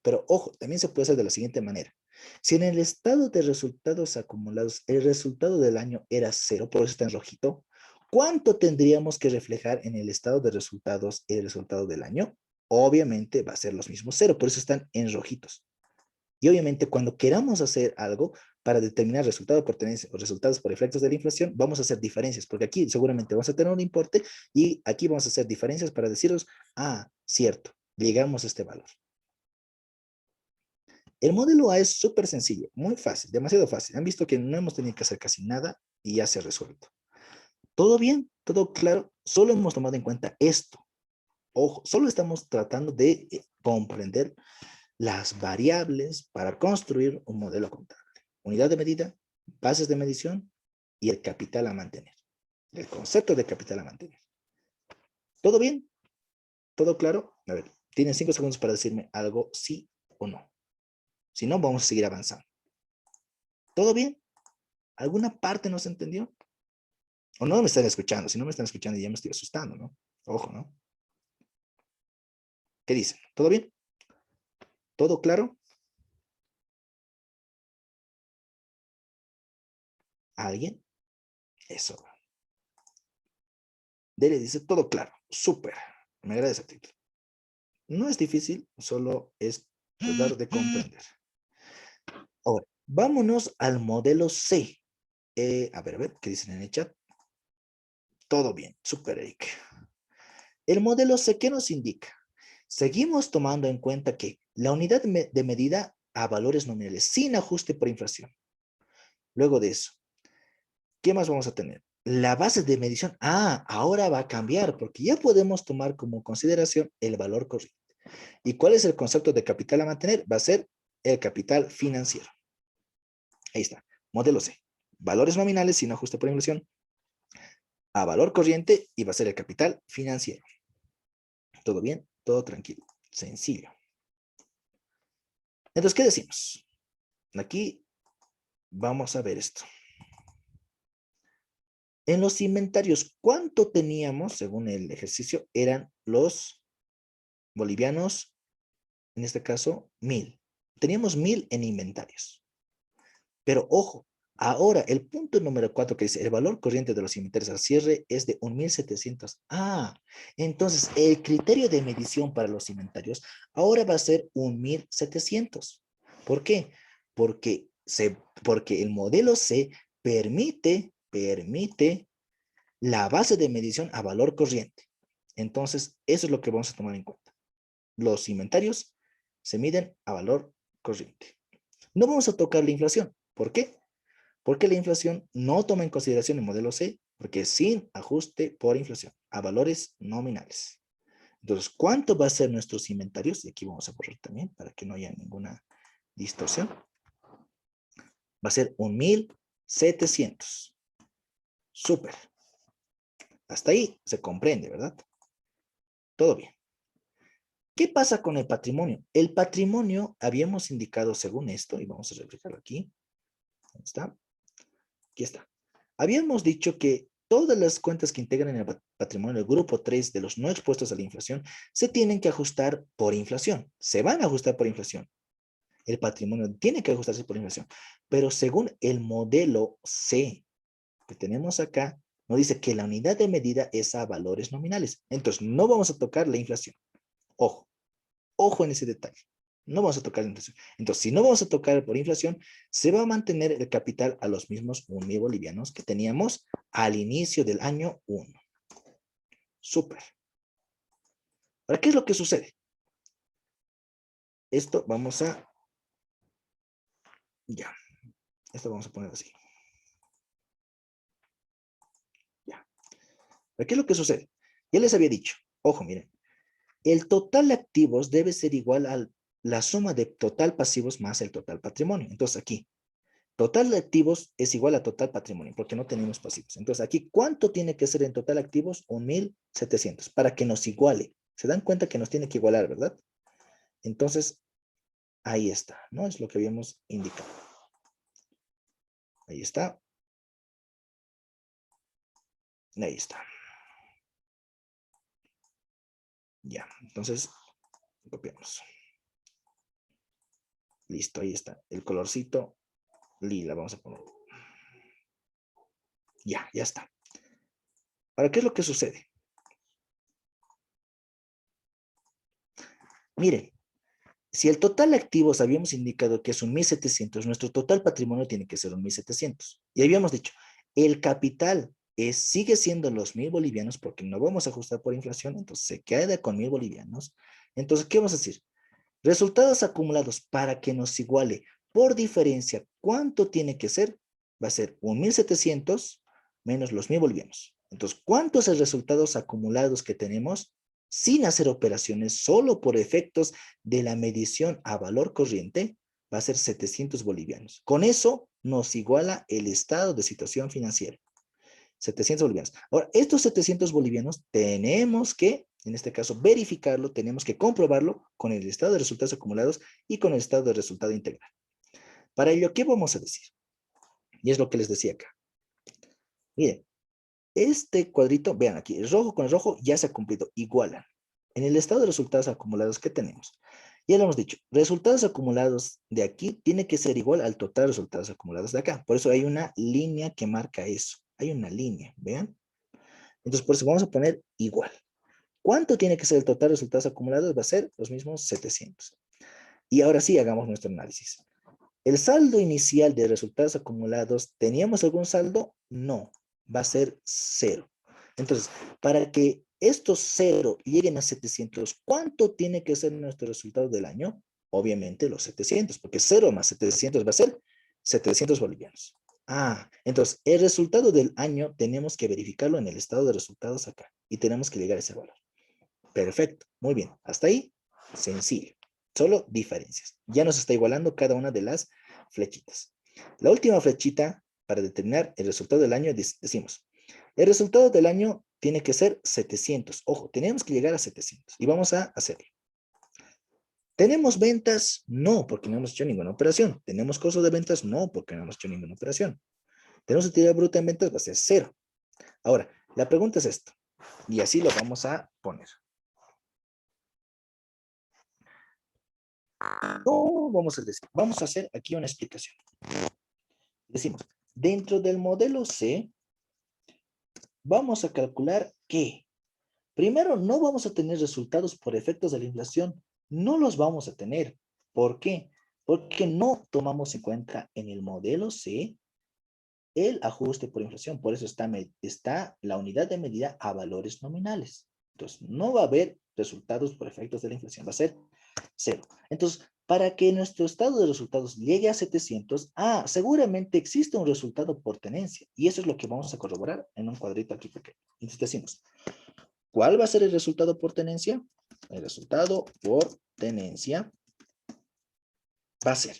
Pero ojo, también se puede hacer de la siguiente manera. Si en el estado de resultados acumulados el resultado del año era cero, por eso está en rojito, ¿cuánto tendríamos que reflejar en el estado de resultados el resultado del año? Obviamente va a ser los mismos cero, por eso están en rojitos. Y obviamente cuando queramos hacer algo para determinar resultados por tenencia o resultados por efectos de la inflación, vamos a hacer diferencias, porque aquí seguramente vamos a tener un importe y aquí vamos a hacer diferencias para deciros, ah, cierto, llegamos a este valor. El modelo A es súper sencillo, muy fácil, demasiado fácil. Han visto que no hemos tenido que hacer casi nada y ya se ha resuelto. ¿Todo bien? ¿Todo claro? Solo hemos tomado en cuenta esto. Ojo, solo estamos tratando de comprender las variables para construir un modelo contable. Unidad de medida, bases de medición y el capital a mantener. El concepto de capital a mantener. ¿Todo bien? ¿Todo claro? A ver, tienen 5 segundos para decirme algo sí o no. Si no, vamos a seguir avanzando. ¿Todo bien? ¿Alguna parte no se entendió? O no me están escuchando. Si no me están escuchando, ya me estoy asustando, ¿no? Ojo, ¿no? ¿Qué dicen? ¿Todo bien? ¿Todo claro? ¿Alguien? Eso. Dele dice todo claro. Súper. Me agrada esa actitud. No es difícil, solo es tratar de comprender. Ahora, vámonos al modelo C. A ver, ¿qué dicen en el chat? Todo bien, súper, Eric. El modelo C, ¿qué nos indica? Seguimos tomando en cuenta que la unidad de medida a valores nominales sin ajuste por inflación. Luego de eso, ¿qué más vamos a tener? La base de medición, ahora va a cambiar porque ya podemos tomar como consideración el valor corriente. ¿Y cuál es el concepto de capital a mantener? Va a ser el capital financiero. Ahí está, modelo C. Valores nominales sin ajuste por inflación a valor corriente y va a ser el capital financiero. ¿Todo bien? Todo tranquilo. Sencillo. Entonces, ¿qué decimos? Aquí vamos a ver esto. En los inventarios, ¿cuánto teníamos, según el ejercicio? Eran los bolivianos, en este caso, 1000. Teníamos 1000 en inventarios. Pero ojo, Ahora, el punto número 4 que dice, el valor corriente de los inventarios al cierre es de 1.700. Entonces el criterio de medición para los inventarios ahora va a ser 1.700. ¿Por qué? Porque, porque el modelo C permite la base de medición a valor corriente. Entonces, eso es lo que vamos a tomar en cuenta. Los inventarios se miden a valor corriente. No vamos a tocar la inflación. ¿Por qué? Porque la inflación no toma en consideración el modelo C, porque es sin ajuste por inflación, a valores nominales. Entonces, ¿cuánto va a ser nuestros inventarios? Y aquí vamos a borrar también para que no haya ninguna distorsión. Va a ser 1.700. Súper. Hasta ahí se comprende, ¿verdad? Todo bien. ¿Qué pasa con el patrimonio? El patrimonio habíamos indicado según esto, y vamos a reflejarlo aquí. ¿Dónde está? Aquí está. Habíamos dicho que todas las cuentas que integran el patrimonio del grupo 3 de los no expuestos a la inflación se tienen que ajustar por inflación. Se van a ajustar por inflación. El patrimonio tiene que ajustarse por inflación. Pero según el modelo C que tenemos acá, nos dice que la unidad de medida es a valores nominales. Entonces, no vamos a tocar la inflación. Ojo, ojo en ese detalle. No vamos a tocar la inflación. Entonces, si no vamos a tocar por inflación, se va a mantener el capital a los mismos 1.000 bolivianos que teníamos al inicio del año 1. Súper. ¿Ahora qué es lo que sucede? Esto vamos a... Ya. Esto vamos a poner así. Ya. ¿Ahora qué es lo que sucede? Ya les había dicho. Ojo, miren. El total de activos debe ser igual a la suma de total pasivos más el total patrimonio. Entonces aquí, total de activos es igual a total patrimonio, porque no tenemos pasivos. Entonces aquí, ¿cuánto tiene que ser en total activos? 1.700, para que nos iguale. Se dan cuenta que nos tiene que igualar, ¿verdad? Entonces, ahí está, ¿no? Es lo que habíamos indicado. Ahí está. Ahí está. Ya, entonces, copiamos. Listo, ahí está. El colorcito lila, vamos a poner. Ya, ya está. Ahora, ¿qué es lo que sucede? Miren, si el total de activos habíamos indicado que es 1.700, nuestro total patrimonio tiene que ser 1.700. Y habíamos dicho, el capital sigue siendo los 1.000 bolivianos porque no vamos a ajustar por inflación, entonces se queda con 1.000 bolivianos. Entonces, ¿qué vamos a decir? Resultados acumulados para que nos iguale por diferencia, ¿cuánto tiene que ser? Va a ser 1.700 menos los 1.000 bolivianos. Entonces, ¿cuántos son los resultados acumulados que tenemos sin hacer operaciones, solo por efectos de la medición a valor corriente? Va a ser 700 bolivianos. Con eso nos iguala el estado de situación financiera. 700 bolivianos. Ahora, estos 700 bolivianos tenemos que, en este caso, verificarlo, tenemos que comprobarlo con el estado de resultados acumulados y con el estado de resultado integral. Para ello, ¿qué vamos a decir? Y es lo que les decía acá. Miren, este cuadrito, vean aquí, el rojo con el rojo ya se ha cumplido, igualan. En el estado de resultados acumulados, ¿qué tenemos? Ya lo hemos dicho, resultados acumulados de aquí tiene que ser igual al total de resultados acumulados de acá. Por eso hay una línea que marca eso. Hay una línea, vean. Entonces, por eso vamos a poner igual. ¿Cuánto tiene que ser el total de resultados acumulados? Va a ser los mismos 700. Y ahora sí, hagamos nuestro análisis. El saldo inicial de resultados acumulados, ¿teníamos algún saldo? No, va a ser 0. Entonces, para que estos 0 lleguen a 700, ¿cuánto tiene que ser nuestro resultado del año? Obviamente los 700, porque 0 más 700 va a ser 700 bolivianos. Entonces, el resultado del año tenemos que verificarlo en el estado de resultados acá y tenemos que llegar a ese valor. Perfecto, muy bien. Hasta ahí, sencillo. Solo diferencias. Ya nos está igualando cada una de las flechitas. La última flechita, para determinar el resultado del año, decimos, el resultado del año tiene que ser 700. Ojo, tenemos que llegar a 700 y vamos a hacerlo. ¿Tenemos ventas? No, porque no hemos hecho ninguna operación. ¿Tenemos costo de ventas? No, porque no hemos hecho ninguna operación. ¿Tenemos utilidad bruta en ventas? Va a ser 0. Ahora, la pregunta es esto, y así lo vamos a poner. ¿Cómo vamos a decir? Vamos a hacer aquí una explicación. Decimos, Dentro del modelo C, vamos a calcular que, primero, no vamos a tener resultados por efectos de la inflación. No los vamos a tener. ¿Por qué? Porque no tomamos en cuenta en el modelo C el ajuste por inflación. Por eso está la unidad de medida a valores nominales. Entonces, no va a haber resultados por efectos de la inflación. Va a ser cero. Entonces, para que nuestro estado de resultados llegue a 700, seguramente existe un resultado por tenencia. Y eso es lo que vamos a corroborar en un cuadrito aquí pequeño. Entonces decimos, ¿cuál va a ser el resultado por tenencia? El resultado por tenencia va a ser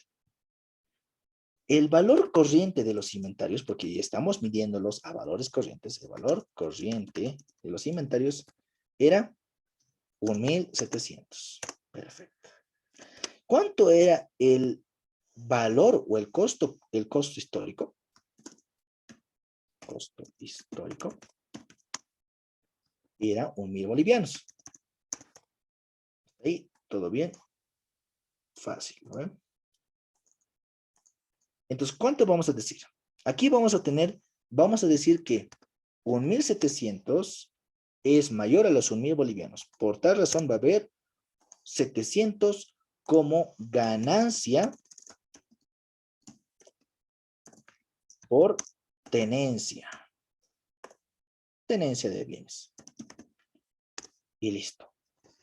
el valor corriente de los inventarios, porque ya estamos midiéndolos a valores corrientes. El valor corriente de los inventarios era 1.700. Perfecto. ¿Cuánto era el valor o el costo histórico? Costo histórico era 1.000 bolivianos. Ahí, todo bien. Fácil, ¿no? Entonces, ¿cuánto vamos a decir? Aquí vamos a decir que 1.700 es mayor a los 1.000 bolivianos. Por tal razón va a haber 700 como ganancia por tenencia. Tenencia de bienes. Y listo.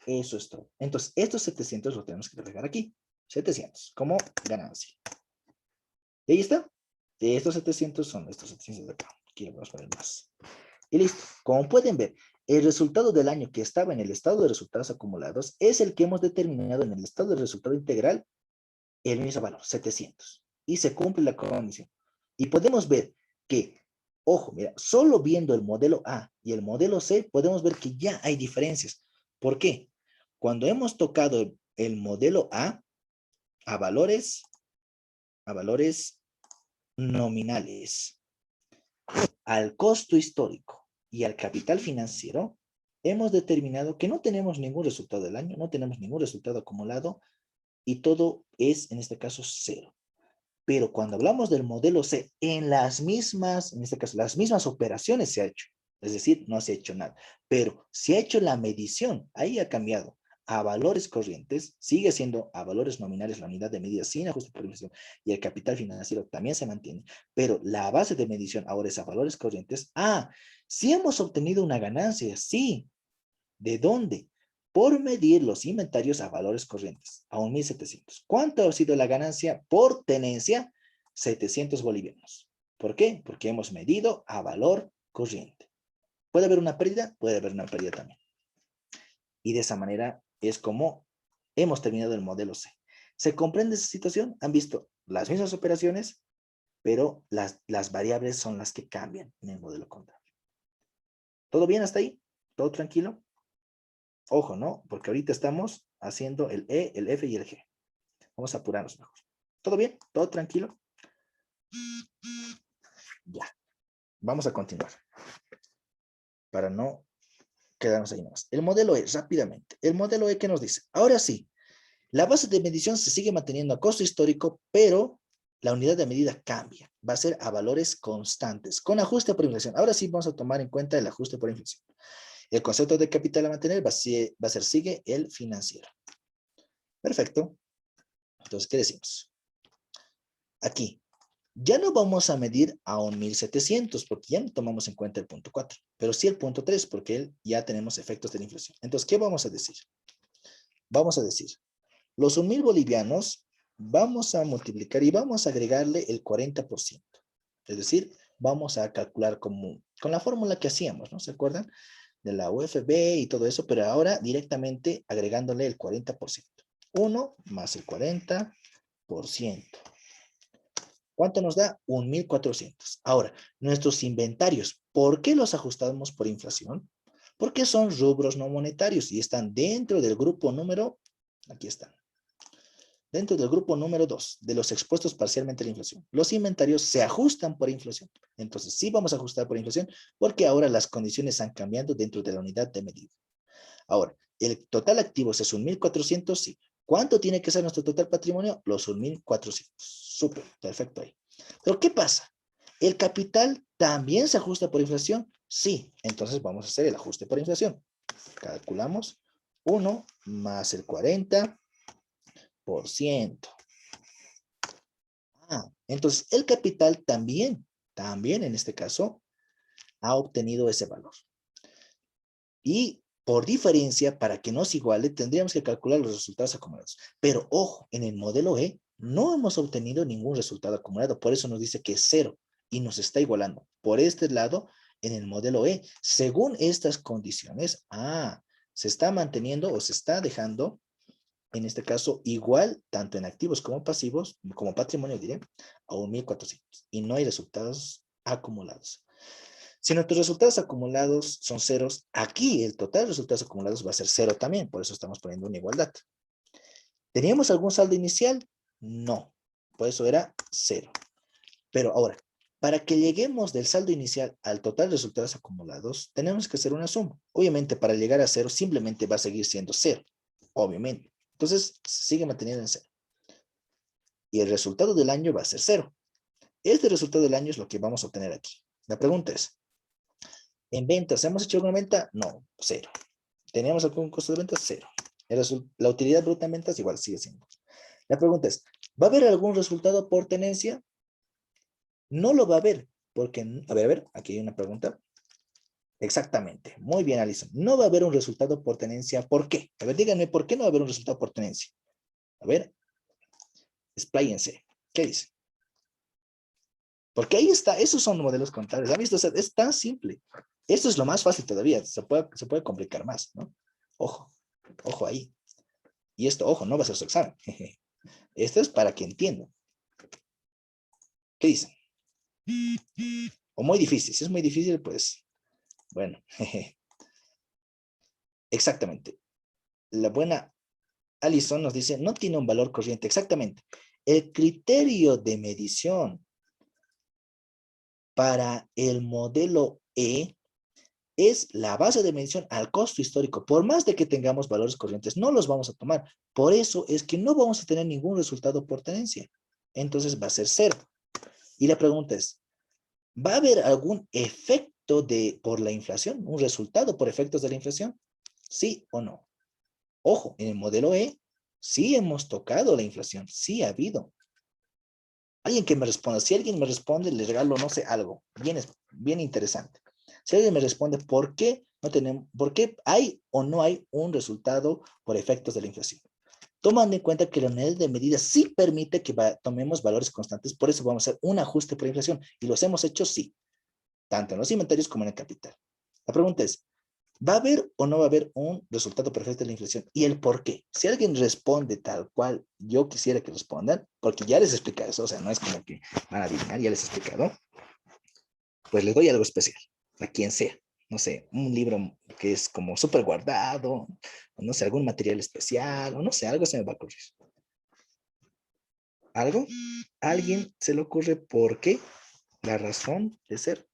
Eso es todo. Entonces, estos 700 los tenemos que agregar aquí. 700 como ganancia. Y ahí está. Estos 700 son estos 700 de acá. Aquí vamos a poner más. Y listo. Como pueden ver, el resultado del año que estaba en el estado de resultados acumulados es el que hemos determinado en el estado de resultado integral, el mismo valor, 700. Y se cumple la condición. Y podemos ver que, ojo, mira, solo viendo el modelo A y el modelo C, podemos ver que ya hay diferencias. ¿Por qué? Cuando hemos tocado el modelo a valores nominales, al costo histórico y al capital financiero, hemos determinado que no tenemos ningún resultado del año, no tenemos ningún resultado acumulado y todo es, en este caso, cero. Pero cuando hablamos del modelo C, en este caso, las mismas operaciones se ha hecho. Es decir, no se ha hecho nada. Pero se ha hecho la medición, ahí ha cambiado a valores corrientes, sigue siendo a valores nominales la unidad de medida sin ajuste por inflación y el capital financiero también se mantiene, pero la base de medición ahora es a valores corrientes. Sí hemos obtenido una ganancia, sí. ¿De dónde? Por medir los inventarios a valores corrientes, a 1.700. ¿Cuánto ha sido la ganancia por tenencia? 700 bolivianos. ¿Por qué? Porque hemos medido a valor corriente. ¿Puede haber una pérdida? Puede haber una pérdida también. Y de esa manera es como hemos terminado el modelo C. ¿Se comprende esa situación? Han visto las mismas operaciones, pero las variables son las que cambian en el modelo contable. ¿Todo bien hasta ahí? ¿Todo tranquilo? Ojo, ¿no? Porque ahorita estamos haciendo el E, el F y el G. Vamos a apurarnos mejor. ¿Todo bien? ¿Todo tranquilo? Ya. Vamos a continuar. Para no quedarnos ahí más. El modelo E, rápidamente. El modelo E, ¿qué nos dice? Ahora sí, la base de medición se sigue manteniendo a costo histórico, pero la unidad de medida cambia. Va a ser a valores constantes, con ajuste por inflación. Ahora sí vamos a tomar en cuenta el ajuste por inflación. El concepto de capital a mantener va a ser sigue el financiero. Perfecto. Entonces, ¿qué decimos? Aquí, ya no vamos a medir a 1.700 porque ya no tomamos en cuenta el punto 4, pero sí el punto 3 porque ya tenemos efectos de la inflación. Entonces, ¿qué vamos a decir? Vamos a decir, los 1.000 bolivianos vamos a multiplicar y vamos a agregarle el 40%. Es decir, vamos a calcular con la fórmula que hacíamos, ¿no? ¿Se acuerdan? De la UFB y todo eso, pero ahora directamente agregándole el 40%. 1 más el 40%. ¿Cuánto nos da? 1.400. Ahora, nuestros inventarios, ¿por qué los ajustamos por inflación? Porque son rubros no monetarios y están dentro del grupo número, aquí están, dentro del grupo número 2, de los expuestos parcialmente a la inflación. Los inventarios se ajustan por inflación. Entonces, sí vamos a ajustar por inflación porque ahora las condiciones están cambiando dentro de la unidad de medida. Ahora, el total activos es 1.400, sí. ¿Cuánto tiene que ser nuestro total patrimonio? Los 1.400. Súper, perfecto ahí. Pero ¿qué pasa? ¿El capital también se ajusta por inflación? Sí, entonces vamos a hacer el ajuste por inflación. Calculamos 1 más el 40%. Entonces el capital también en este caso, ha obtenido ese valor. Y por diferencia, para que nos iguale, tendríamos que calcular los resultados acumulados. Pero ojo, en el modelo E no hemos obtenido ningún resultado acumulado. Por eso nos dice que es 0 y nos está igualando. Por este lado, en el modelo E, según estas condiciones, se está manteniendo o se está dejando, en este caso, igual, tanto en activos como pasivos, como patrimonio, diré, a 1.400. Y no hay resultados acumulados. Si nuestros resultados acumulados son ceros, aquí el total de resultados acumulados va a ser 0 también, por eso estamos poniendo una igualdad. ¿Teníamos algún saldo inicial? No, por eso era 0. Pero ahora, para que lleguemos del saldo inicial al total de resultados acumulados, tenemos que hacer una suma. Obviamente, para llegar a 0, simplemente va a seguir siendo 0, obviamente. Entonces, se sigue manteniendo en 0. Y el resultado del año va a ser 0. Este resultado del año es lo que vamos a obtener aquí. La pregunta es, ¿en ventas hemos hecho alguna venta? No, 0. ¿Teníamos algún costo de ventas? 0. La utilidad bruta en ventas igual sigue siendo. La pregunta es, ¿va a haber algún resultado por tenencia? No lo va a haber, porque, a ver, aquí hay una pregunta. Exactamente, muy bien, Alison. No va a haber un resultado por tenencia. ¿Por qué? A ver, díganme, ¿por qué no va a haber un resultado por tenencia? A ver, expláyense. ¿Qué dice? Porque ahí está, esos son modelos contables. ¿Han visto? O sea, es tan simple. Esto es lo más fácil todavía. Se puede complicar más, ¿no? Ojo, ojo ahí. Y esto, ojo, no va a ser su examen. Esto es para que entiendan. ¿Qué dicen? O muy difícil. Si es muy difícil, pues, bueno. Exactamente. La buena Alison nos dice, no tiene un valor corriente. Exactamente. El criterio de medición para el modelo E es la base de medición al costo histórico. Por más de que tengamos valores corrientes, no los vamos a tomar. Por eso es que no vamos a tener ningún resultado por tenencia. Entonces va a ser 0. Y la pregunta es, ¿va a haber algún efecto por la inflación? ¿Un resultado por efectos de la inflación? ¿Sí o no? Ojo, en el modelo E, sí hemos tocado la inflación. Sí ha habido. Alguien que me responda. Si alguien me responde, le regalo, no sé, algo. Bien interesante. Si alguien me responde, ¿por qué hay o no hay un resultado por efectos de la inflación? Tomando en cuenta que la unidad de medida sí permite que tomemos valores constantes, por eso vamos a hacer un ajuste por inflación. Y los hemos hecho, sí, tanto en los inventarios como en el capital. La pregunta es, ¿va a haber o no va a haber un resultado perfecto de la inflación? ¿Y el por qué? Si alguien responde tal cual yo quisiera que respondan, porque ya les he explicado eso, o sea, no es como que van a adivinar, ya les he explicado, pues les doy algo especial, a quien sea. No sé, un libro que es como súper guardado, o no sé, algún material especial, o no sé, algo se me va a ocurrir. ¿Algo? ¿A alguien se le ocurre por qué? La razón de ser.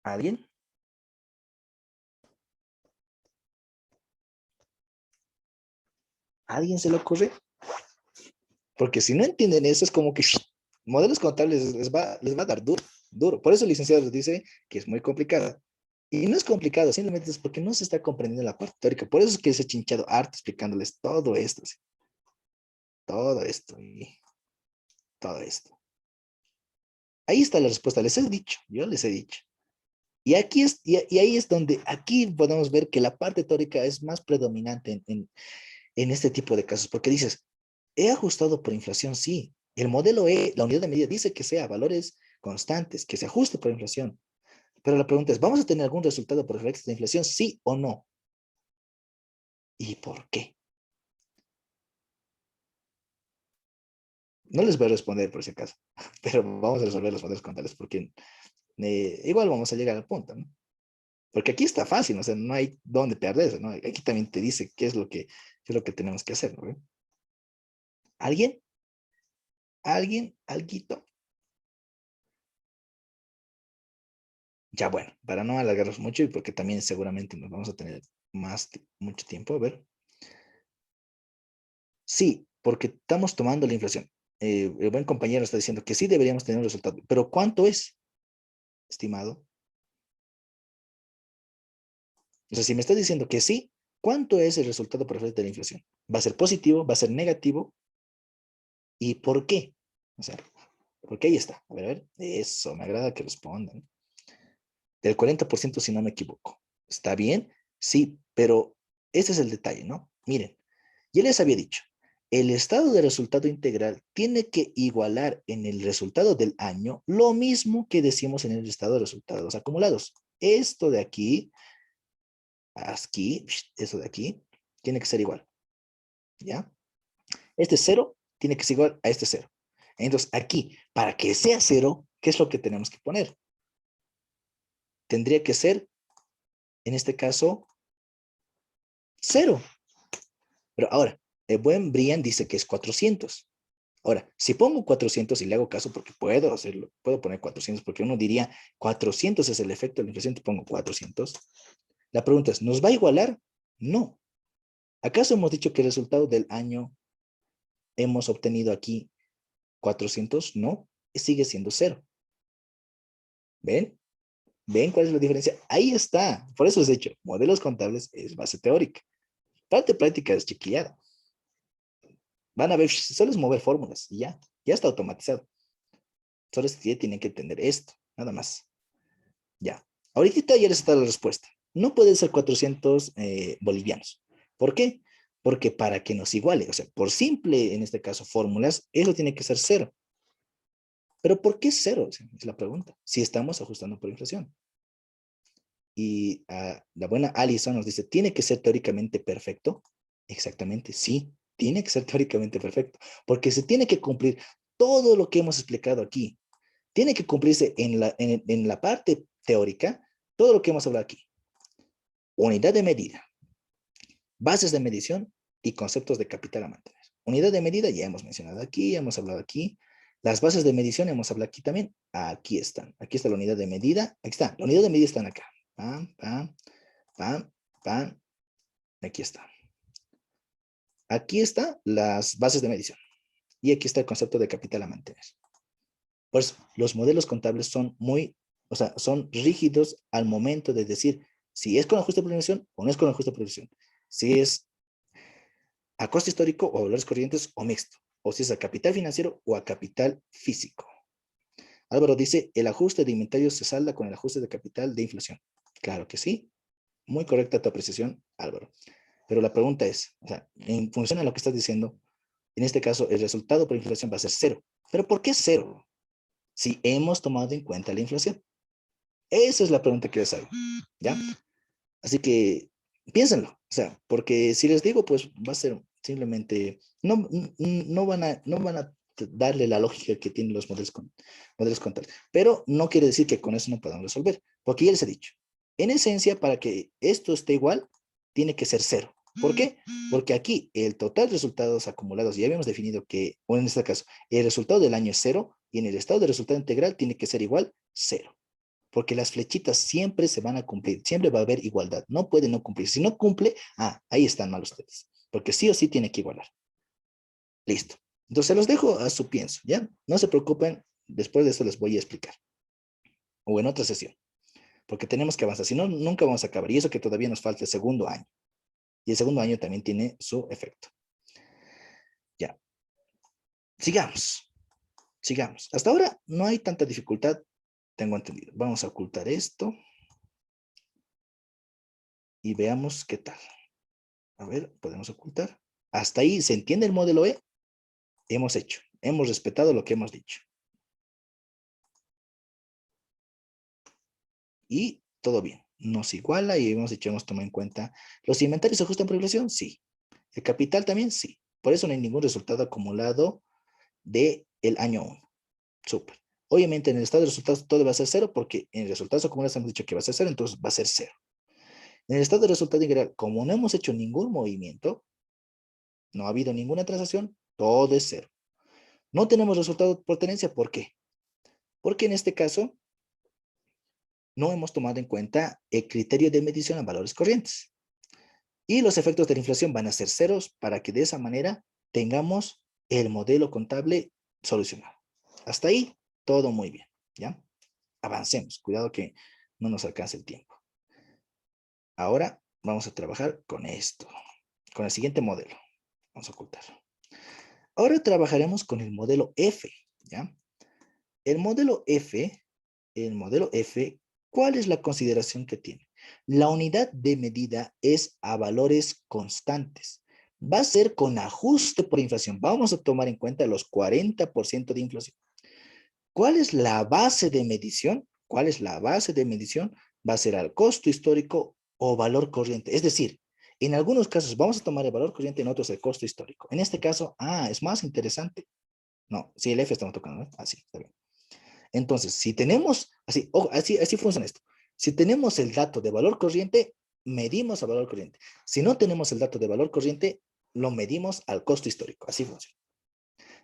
¿A alguien? ¿A alguien se le ocurre? Porque si no entienden eso, es como que modelos contables les va a dar duro, duro. Por eso el licenciado les dice que es muy complicada. Y no es complicado, simplemente es porque no se está comprendiendo la parte teórica. Por eso es que se ha chinchado harto explicándoles todo esto, ¿sí? Todo esto y todo esto. Ahí está la respuesta, les he dicho, yo les he dicho. Y ahí es donde aquí podemos ver que la parte teórica es más predominante en este tipo de casos, porque dices, he ajustado por inflación, sí. El modelo E, la unidad de medida, dice que sea valores constantes, que se ajuste por inflación. Pero la pregunta es, ¿vamos a tener algún resultado por efectos de inflación, sí o no? ¿Y por qué? No les voy a responder por si acaso, pero vamos a resolver los modelos contables porque igual vamos a llegar al punto, ¿no? Porque aquí está fácil, o sea, no hay dónde perderse, ¿no? Aquí también te dice qué es lo que tenemos que hacer, ¿no? ¿Alguien? ¿Alguien? ¿Alguito? Ya bueno, para no alargarnos mucho y porque también seguramente nos vamos a tener mucho tiempo, a ver. Sí, porque estamos tomando la inflación. el buen compañero está diciendo que sí deberíamos tener un resultado, pero ¿cuánto es, estimado? O sea, si me está diciendo que sí, ¿cuánto es el resultado perfecto de la inflación? ¿Va a ser positivo? ¿Va a ser negativo? ¿Y por qué? O sea, porque ahí está. A ver, eso, me agrada que respondan. Del 40% si no me equivoco. ¿Está bien? Sí, pero ese es el detalle, ¿no? Miren, ya les había dicho, el estado de resultado integral tiene que igualar en el resultado del año lo mismo que decimos en el estado de resultados acumulados. Esto de aquí, eso de aquí, tiene que ser igual, ¿ya? Este cero tiene que ser igual a este cero. Entonces, aquí, para que sea cero, ¿qué es lo que tenemos que poner? Tendría que ser, en este caso, cero. Pero ahora, el buen Brian dice que es 400. Ahora, si pongo 400 y le hago caso porque puedo hacerlo, puedo poner 400 porque uno diría 400 es el efecto de la inflación, te pongo 400. La pregunta es, ¿nos va a igualar? No. ¿Acaso hemos dicho que el resultado del año hemos obtenido aquí 400? No, sigue siendo cero. ¿Ven? ¿Ven cuál es la diferencia? Ahí está. Por eso es hecho. Modelos contables es base teórica. Parte práctica es chiquillada. Van a ver, solo es mover fórmulas y ya está automatizado. Solo es que tienen que entender esto, nada más. Ya. Ahorita ya les está la respuesta. No puede ser 400 bolivianos. ¿Por qué? Porque para que nos iguale, o sea, por simple, en este caso, fórmulas, eso tiene que ser cero. Pero ¿por qué cero? Es la pregunta. Si estamos ajustando por inflación. Y la buena Alison nos dice, ¿tiene que ser teóricamente perfecto? Exactamente, sí, tiene que ser teóricamente perfecto, porque se tiene que cumplir todo lo que hemos explicado aquí. Tiene que cumplirse en la parte teórica todo lo que hemos hablado aquí. Unidad de medida, bases de medición y conceptos de capital a mantener. Unidad de medida ya hemos mencionado aquí, hemos hablado aquí. Las bases de medición hemos hablado aquí también. Aquí están. Aquí está la unidad de medida. Aquí está. La unidad de medida están acá. Pam, pam, pam, pam. Aquí está. Aquí están las bases de medición. Y aquí está el concepto de capital a mantener. Por eso, los modelos contables son o sea, son rígidos al momento de decir si es con ajuste de producción o no es con ajuste de producción. Si es a coste histórico o valores corrientes o mixto. O si es a capital financiero o a capital físico. Álvaro dice, el ajuste de inventario se salda con el ajuste de capital de inflación. Claro que sí. Muy correcta tu apreciación, Álvaro. Pero la pregunta es, o sea, en función de lo que estás diciendo, en este caso, el resultado por inflación va a ser cero. ¿Pero por qué cero? Si hemos tomado en cuenta la inflación. Esa es la pregunta que les hago. ¿Ya? Así que piénsenlo. O sea, porque si les digo, pues va a ser simplemente, no van a darle la lógica que tienen los modelos contables. Pero no quiere decir que con eso no puedan resolver. Porque ya les he dicho, en esencia, para que esto esté igual, tiene que ser cero. ¿Por qué? Porque aquí el total de resultados acumulados, ya habíamos definido que, o en este caso, el resultado del año es cero y en el estado de resultado integral tiene que ser igual cero. Porque las flechitas siempre se van a cumplir, siempre va a haber igualdad, no puede no cumplir. Si no cumple, ahí están mal ustedes, porque sí o sí tiene que igualar. Listo. Entonces los dejo a su pienso, ¿ya? No se preocupen, después de eso les voy a explicar. O en otra sesión, porque tenemos que avanzar, si no, nunca vamos a acabar. Y eso que todavía nos falta el segundo año. Y el segundo año también tiene su efecto. Ya. Sigamos. Sigamos. Hasta ahora no hay tanta dificultad, tengo entendido. Vamos a ocultar esto y veamos qué tal. A ver, podemos ocultar. Hasta ahí, ¿se entiende el modelo E? Hemos hecho, hemos respetado lo que hemos dicho. Y todo bien. Nos iguala y hemos dicho, hemos tomado en cuenta. ¿Los inventarios se ajustan por inflación? Sí. ¿El capital también? Sí. Por eso no hay ningún resultado acumulado del año 1. Súper. Obviamente en el estado de resultados todo va a ser cero porque en resultados acumulados hemos dicho que va a ser cero, entonces va a ser cero. En el estado de resultado integral, como no hemos hecho ningún movimiento, no ha habido ninguna transacción, todo es cero. No tenemos resultado por tenencia, ¿por qué? Porque en este caso no hemos tomado en cuenta el criterio de medición en valores corrientes. Y los efectos de la inflación van a ser ceros para que de esa manera tengamos el modelo contable Solucionado. Hasta ahí, todo muy bien, ¿ya? Avancemos, cuidado que no nos alcance el tiempo. Ahora vamos a trabajar con esto, con el siguiente modelo. Vamos a ocultar. Ahora trabajaremos con el modelo F, ¿ya? El modelo F, ¿cuál es la consideración que tiene? La unidad de medida es a valores constantes. Va a ser con ajuste por inflación. Vamos a tomar en cuenta los 40% de inflación. ¿Cuál es la base de medición? ¿Cuál es la base de medición? Va a ser al costo histórico o valor corriente. Es decir, en algunos casos vamos a tomar el valor corriente, en otros el costo histórico. En este caso, es más interesante. No, si el F estamos tocando, ¿no? Así, está bien. Entonces, si tenemos, así, ojo, así funciona esto. Si tenemos el dato de valor corriente, medimos a valor corriente. Si no tenemos el dato de valor corriente, lo medimos al costo histórico. Así funciona.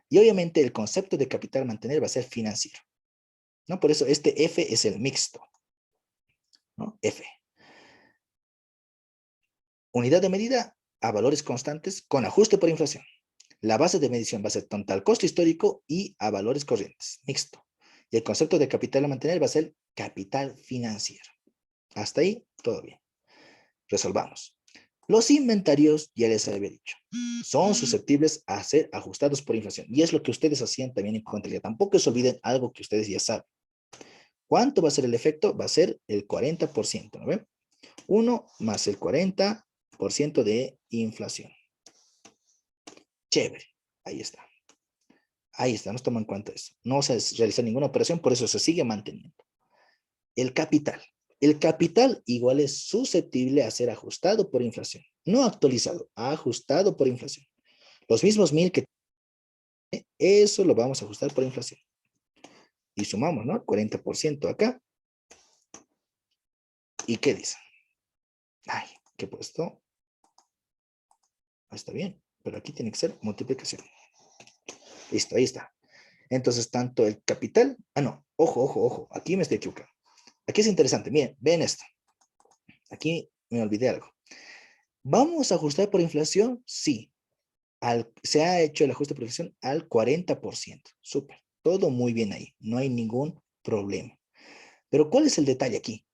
Y obviamente el concepto de capital a mantener va a ser financiero, ¿no? Por eso este F es el mixto, ¿no? F. Unidad de medida a valores constantes con ajuste por inflación. La base de medición va a ser tanto al costo histórico y a valores corrientes, mixto. Y el concepto de capital a mantener va a ser capital financiero. Hasta ahí, todo bien. Resolvamos. Los inventarios, ya les había dicho, son susceptibles a ser ajustados por inflación. Y es lo que ustedes hacían también en contabilidad. Tampoco se olviden algo que ustedes ya saben. ¿Cuánto va a ser el efecto? Va a ser el 40%, ¿no ven? 1 más el 40% de inflación. Chévere. Ahí está. Ahí está, nos toma en cuenta eso. No se realiza ninguna operación, por eso se sigue manteniendo. El capital. El capital igual es susceptible a ser ajustado por inflación. No actualizado, ajustado por inflación. Los mismos 1000 que eso lo vamos a ajustar por inflación. Y sumamos, ¿no? 40% acá. ¿Y qué dice? Ay, ¿qué he puesto? Está bien, pero aquí tiene que ser multiplicación. Listo, ahí está. Entonces, tanto el capital... no, ojo, aquí me estoy equivocando. Aquí es interesante, miren, ven esto. Aquí me olvidé algo. ¿Vamos a ajustar por inflación? Sí. Se ha hecho el ajuste por inflación al 40%. Súper, todo muy bien ahí, no hay ningún problema. Pero ¿cuál es el detalle aquí?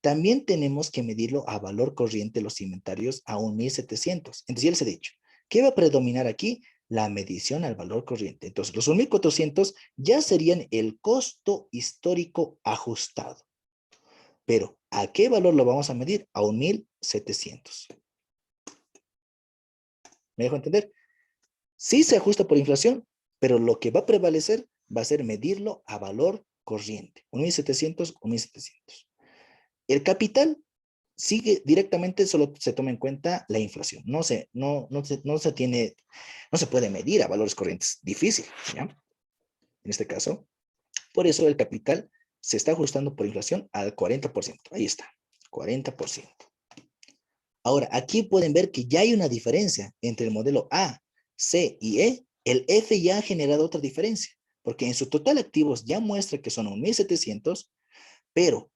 También tenemos que medirlo a valor corriente los inventarios a 1.700. Entonces ya les he dicho, ¿qué va a predominar aquí? La medición al valor corriente. Entonces los 1.400 ya serían el costo histórico ajustado. Pero ¿a qué valor lo vamos a medir? A 1.700. ¿Me dejo entender? Sí se ajusta por inflación, pero lo que va a prevalecer va a ser medirlo a valor corriente. 1.700, 1.700. El capital sigue directamente, solo se toma en cuenta la inflación. No se puede medir a valores corrientes. Difícil, ¿ya? En este caso, por eso el capital se está ajustando por inflación al 40%. Ahí está, 40%. Ahora, aquí pueden ver que ya hay una diferencia entre el modelo A, C y E. El F ya ha generado otra diferencia, porque en su total activos ya muestra que son 1.700, pero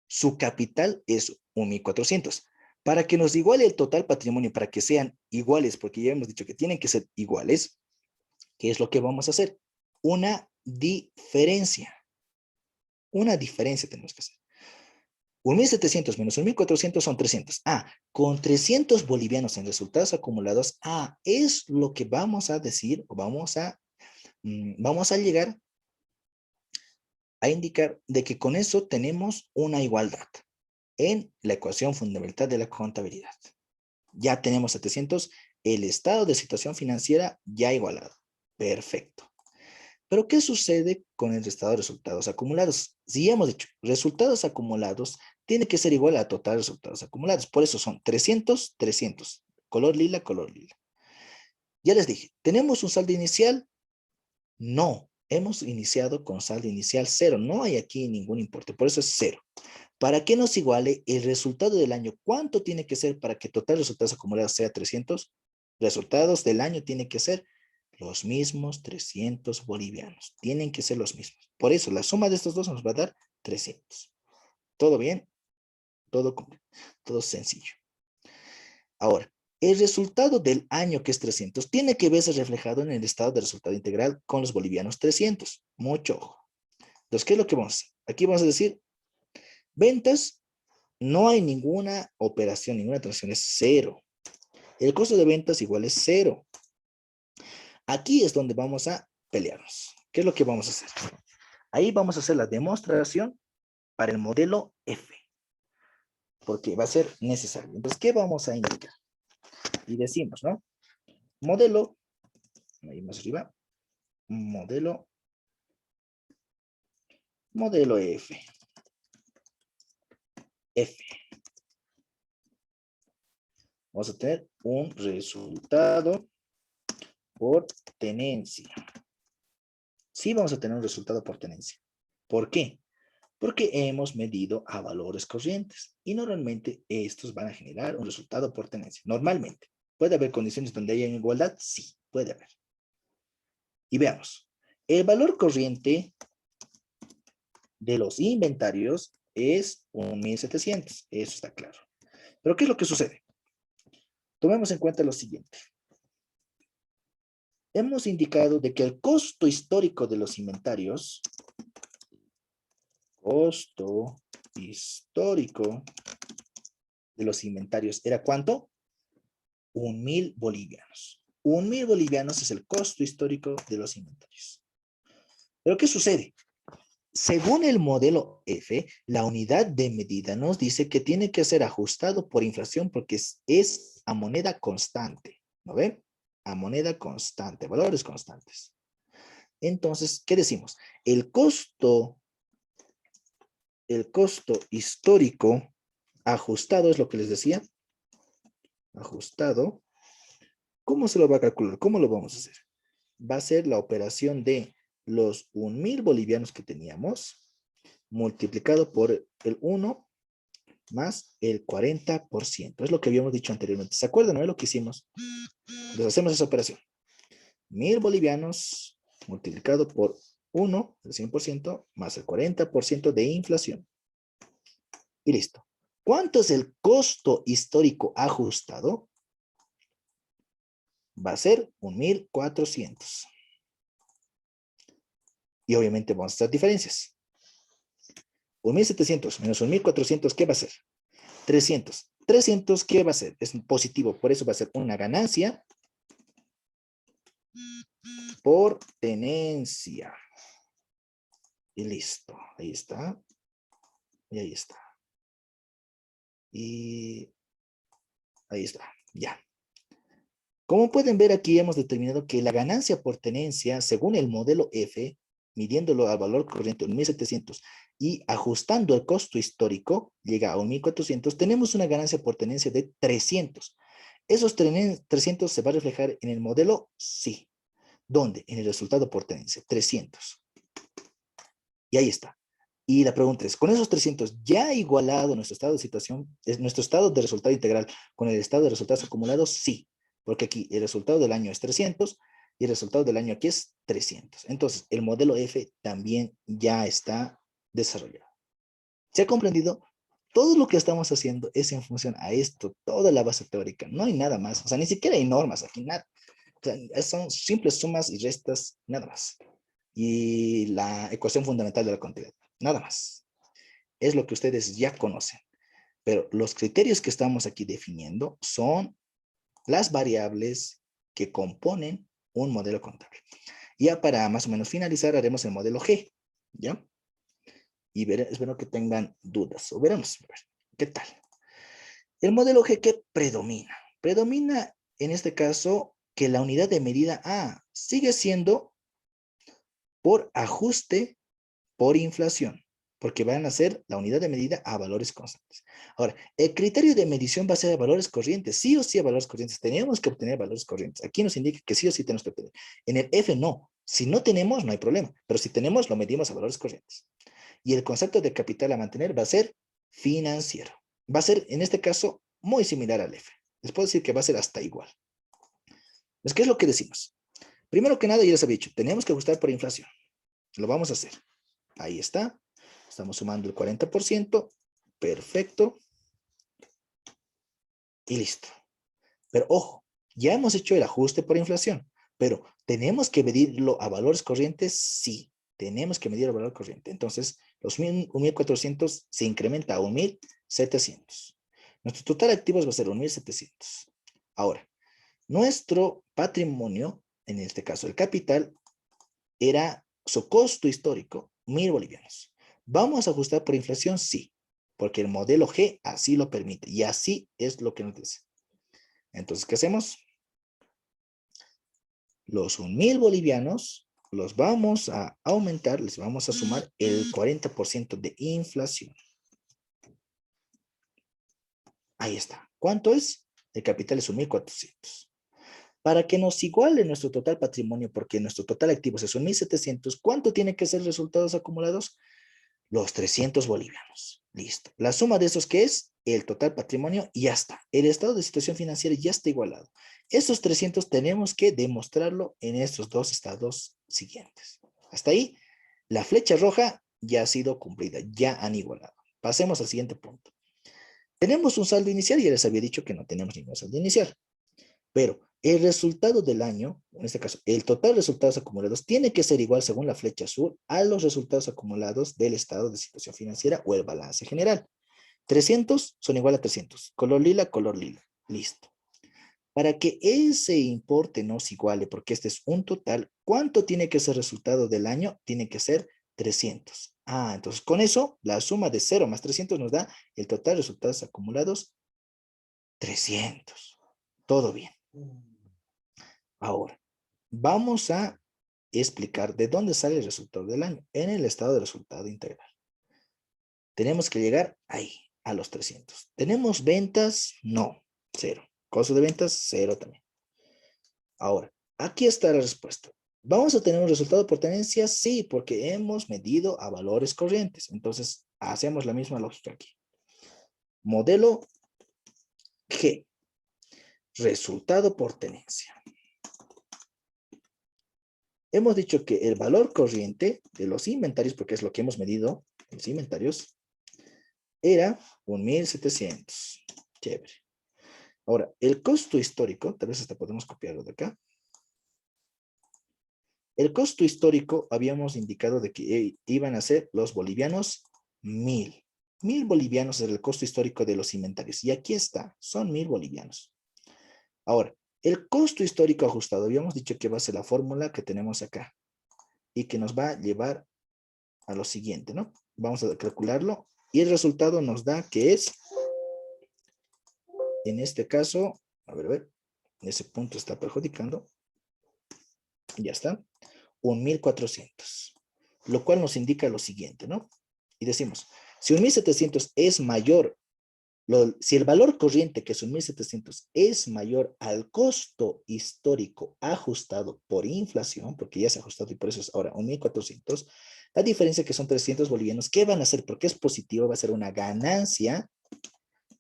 su capital es 1.400. Para que nos iguale el total patrimonio, para que sean iguales, porque ya hemos dicho que tienen que ser iguales, ¿qué es lo que vamos a hacer? Una diferencia. Una diferencia tenemos que hacer. 1.700 menos 1.400 son 300. Con 300 bolivianos en resultados acumulados, es lo que vamos a decir, o vamos a llegar a indicar de que con eso tenemos una igualdad en la ecuación fundamental de la contabilidad. Ya tenemos 700, el estado de situación financiera ya igualado. Perfecto. Pero ¿qué sucede con el estado de resultados acumulados? Si ya hemos dicho, resultados acumulados tiene que ser igual a total resultados acumulados. Por eso son 300, 300. Color lila, color lila. Ya les dije, ¿tenemos un saldo inicial? No. Hemos iniciado con saldo inicial cero. No hay aquí ningún importe. Por eso es cero. ¿Para que nos iguale el resultado del año? ¿Cuánto tiene que ser para que total resultados acumulados sea 300? Resultados del año tienen que ser los mismos 300 bolivianos. Tienen que ser los mismos. Por eso la suma de estos dos nos va a dar 300. ¿Todo bien? Todo sencillo. Ahora, El resultado del año, que es 300, tiene que verse reflejado en el estado de resultado integral con los bolivianos 300. Mucho ojo. Entonces, ¿qué es lo que vamos a hacer? Aquí vamos a decir, ventas, no hay ninguna operación, ninguna transacción, es cero. El costo de ventas igual es cero. Aquí es donde vamos a pelearnos. ¿Qué es lo que vamos a hacer? Ahí vamos a hacer la demostración para el modelo F, porque va a ser necesario. Entonces, ¿qué vamos a indicar? Y decimos, ¿no? Modelo, ahí más arriba, modelo F. F. Vamos a tener un resultado por tenencia. Sí vamos a tener un resultado por tenencia. ¿Por qué? Porque hemos medido a valores corrientes y normalmente estos van a generar un resultado por tenencia. Normalmente. ¿Puede haber condiciones donde haya igualdad? Sí, puede haber. Y veamos. El valor corriente de los inventarios es 1.700. Eso está claro. Pero ¿qué es lo que sucede? Tomemos en cuenta lo siguiente. Hemos indicado de que el costo histórico de los inventarios, ¿era cuánto? 1.000 bolivianos. 1.000 bolivianos es el costo histórico de los inventarios. Pero ¿qué sucede? Según el modelo F, la unidad de medida nos dice que tiene que ser ajustado por inflación porque es a moneda constante. ¿No ven? A moneda constante, valores constantes. Entonces, ¿qué decimos? El costo histórico ajustado es lo que les decía. Ajustado. ¿Cómo se lo va a calcular? ¿Cómo lo vamos a hacer? Va a ser la operación de los 1.000 bolivianos que teníamos multiplicado por el 1 más el 40%. Es lo que habíamos dicho anteriormente. ¿Se acuerdan, no? Es lo que hicimos. Entonces hacemos esa operación. 1.000 bolivianos multiplicado por 1, el 100%, más el 40% de inflación. Y listo. ¿Cuánto es el costo histórico ajustado? Va a ser 1.400. Y obviamente vamos a hacer diferencias. 1.700 menos 1.400, ¿qué va a ser? 300. 300, ¿qué va a ser? Es positivo, por eso va a ser una ganancia por tenencia. Y listo. Ahí está. Y ahí está. Y ahí está. Ya. Como pueden ver, aquí hemos determinado que la ganancia por tenencia, según el modelo F, midiéndolo al valor corriente 1.700 y ajustando el costo histórico, llega a 1.400, tenemos una ganancia por tenencia de 300. Esos 300 se va a reflejar en el modelo sí. ¿Dónde? En el resultado por tenencia, 300. Y ahí está. Y la pregunta es, ¿con esos 300 ya igualado nuestro estado de situación, nuestro estado de resultado integral con el estado de resultados acumulados? Sí, porque aquí el resultado del año es 300 y el resultado del año aquí es 300. Entonces, el modelo F también ya está desarrollado. ¿Se ha comprendido? Todo lo que estamos haciendo es en función a esto, toda la base teórica. No hay nada más. O sea, ni siquiera hay normas aquí, nada. O sea, son simples sumas y restas, nada más. Y la ecuación fundamental de la contabilidad, nada más. Es lo que ustedes ya conocen. Pero los criterios que estamos aquí definiendo son las variables que componen un modelo contable. Ya para más o menos finalizar, haremos el modelo G, ¿ya? Y espero que tengan dudas. O veremos, a ver, ¿qué tal? El modelo G, ¿qué predomina? Predomina, en este caso, que la unidad de medida A sigue siendo por ajuste por inflación, porque van a ser la unidad de medida a valores constantes. Ahora, el criterio de medición va a ser a valores corrientes, sí o sí a valores corrientes. Tenemos que obtener valores corrientes. Aquí nos indica que sí o sí tenemos que obtener. En el F no. Si no tenemos, no hay problema, pero si tenemos, lo medimos a valores corrientes. Y el concepto de capital a mantener va a ser financiero. Va a ser, en este caso, muy similar al F. Les puedo decir que va a ser hasta igual. Entonces, ¿qué es lo que decimos? Primero que nada, ya les había dicho, tenemos que ajustar por inflación. Lo vamos a hacer. Ahí está. Estamos sumando el 40%. Perfecto. Y listo. Pero ojo, ya hemos hecho el ajuste por inflación, pero ¿tenemos que medirlo a valores corrientes? Sí, tenemos que medir el valor corriente. Entonces, los 1.400 se incrementa a 1.700. Nuestro total de activos va a ser 1.700. Ahora, nuestro patrimonio, en este caso el capital, era su costo histórico, 1.000 bolivianos. ¿Vamos a ajustar por inflación? Sí, porque el modelo G así lo permite y así es lo que nos dice. Entonces, ¿qué hacemos? Los 1.000 bolivianos los vamos a aumentar, les vamos a sumar el 40% de inflación. Ahí está. ¿Cuánto es? El capital es 1.400. Para que nos iguale nuestro total patrimonio, porque nuestro total activos es 1.700, ¿cuánto tiene que ser resultados acumulados? Los 300 bolivianos. Listo. La suma de esos, ¿qué es? El total patrimonio y ya está. El estado de situación financiera ya está igualado. Esos 300 tenemos que demostrarlo en estos dos estados siguientes. Hasta ahí, la flecha roja ya ha sido cumplida, ya han igualado. Pasemos al siguiente punto. Tenemos un saldo inicial y ya les había dicho que no tenemos ningún saldo inicial. Pero el resultado del año, en este caso, el total de resultados acumulados tiene que ser igual, según la flecha azul, a los resultados acumulados del estado de situación financiera o el balance general. 300 son igual a 300. Color lila, color lila. Listo. Para que ese importe no se iguale, porque este es un total, ¿cuánto tiene que ser el resultado del año? Tiene que ser 300. Entonces con eso, la suma de 0 más 300 nos da el total de resultados acumulados, 300. Todo bien. Ahora, vamos a explicar de dónde sale el resultado del año. En el estado de resultado integral. Tenemos que llegar ahí, a los 300. ¿Tenemos ventas? No, 0. Costo de ventas, 0 también. Ahora, aquí está la respuesta. ¿Vamos a tener un resultado por tenencia? Sí, porque hemos medido a valores corrientes. Entonces, hacemos la misma lógica aquí. Modelo G. Resultado por tenencia. Hemos dicho que el valor corriente de los inventarios, porque es lo que hemos medido, los inventarios, era 1.700. Chévere. Ahora, el costo histórico, tal vez hasta podemos copiarlo de acá. El costo histórico habíamos indicado de que iban a ser los bolivianos 1.000. 1.000 bolivianos era el costo histórico de los inventarios. Y aquí está, son 1.000 bolivianos. Ahora, el costo histórico ajustado, habíamos dicho que va a ser la fórmula que tenemos acá. Y que nos va a llevar a lo siguiente, ¿no? Vamos a calcularlo. Y el resultado nos da que es, en este caso, a ver, ese punto está perjudicando. Ya está. 1.400. Lo cual nos indica lo siguiente, ¿no? Y decimos, si 1.700 es mayor, si el valor corriente, que es 1.700, es mayor al costo histórico ajustado por inflación, porque ya se ha ajustado y por eso es ahora 1.400, la diferencia que son 300 bolivianos, ¿qué van a hacer? Porque es positivo, va a ser una ganancia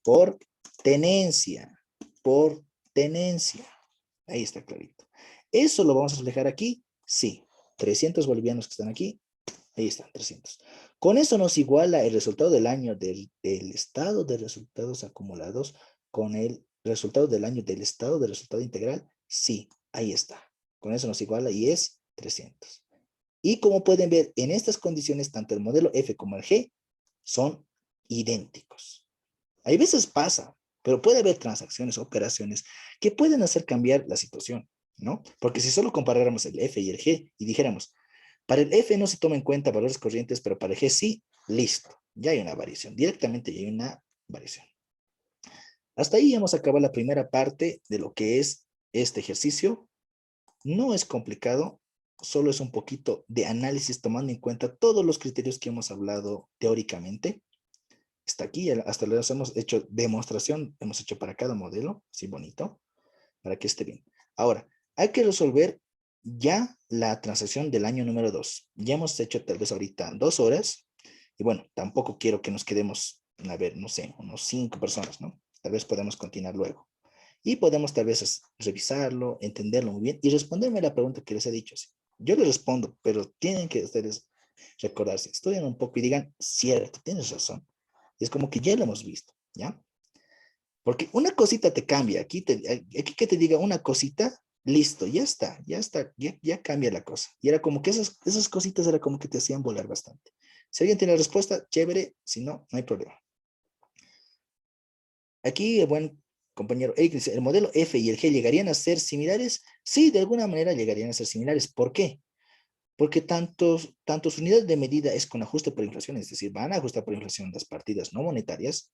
por tenencia, por tenencia. Ahí está clarito. ¿Eso lo vamos a reflejar aquí? Sí. 300 bolivianos que están aquí, ahí están, 300. Con eso nos iguala el resultado del año del estado de resultados acumulados con el resultado del año del estado de resultado integral. Sí, ahí está. Con eso nos iguala y es 300. Y como pueden ver, en estas condiciones, tanto el modelo F como el G son idénticos. Hay veces pasa, pero puede haber transacciones, operaciones que pueden hacer cambiar la situación, ¿no? Porque si solo comparáramos el F y el G y dijéramos, para el F no se toma en cuenta valores corrientes, pero para el G sí, listo. Ya hay una variación. Directamente ya hay una variación. Hasta ahí hemos acabado la primera parte de lo que es este ejercicio. No es complicado, solo es un poquito de análisis tomando en cuenta todos los criterios que hemos hablado teóricamente. Está aquí, hasta lo hemos hecho demostración, hemos hecho para cada modelo, así bonito, para que esté bien. Ahora, hay que resolver ya la transacción del año número 2. Ya hemos hecho tal vez ahorita 2 horas, y bueno, tampoco quiero que nos quedemos, a ver, no sé, unos 5 personas, ¿no? Tal vez podemos continuar luego. Y podemos tal vez revisarlo, entenderlo muy bien y responderme la pregunta que les he dicho. Así. Yo les respondo, pero tienen que ustedes recordarse, estudien un poco y digan, cierto, tienes razón. Y es como que ya lo hemos visto, ¿ya? Porque una cosita te cambia. Aquí que te diga una cosita, listo, ya cambia la cosa. Y era como que esas cositas era como que te hacían volar bastante. Si alguien tiene la respuesta, chévere, si no, no hay problema. Aquí el buen compañero Eric dice, ¿el modelo F y el G llegarían a ser similares? Sí, de alguna manera llegarían a ser similares. ¿Por qué? Porque tantos unidades de medida es con ajuste por inflación, es decir, van a ajustar por inflación las partidas no monetarias.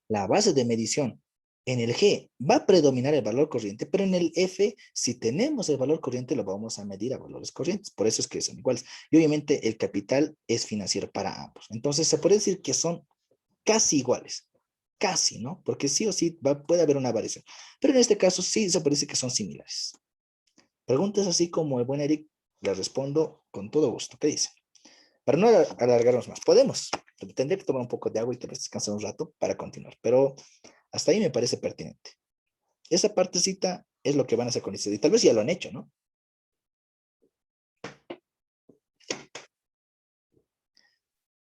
La base de medición en el G va a predominar el valor corriente, pero en el F, si tenemos el valor corriente, lo vamos a medir a valores corrientes. Por eso es que son iguales. Y obviamente el capital es financiero para ambos. Entonces se puede decir que son casi iguales. Casi, ¿no? Porque sí o sí puede haber una variación. Pero en este caso sí se parece que son similares. Preguntas así como el buen Eric, le respondo con todo gusto. ¿Qué dice? Para no alargarnos más, podemos. Tendré que tomar un poco de agua y tal vez descansar un rato para continuar. Pero hasta ahí me parece pertinente. Esa partecita es lo que van a hacer con este. Y tal vez ya lo han hecho, ¿no?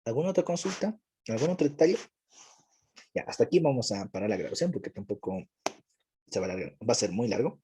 ¿Alguna otra consulta? ¿Algún otro detalle? Ya, hasta aquí vamos a parar la grabación porque tampoco va a ser muy largo.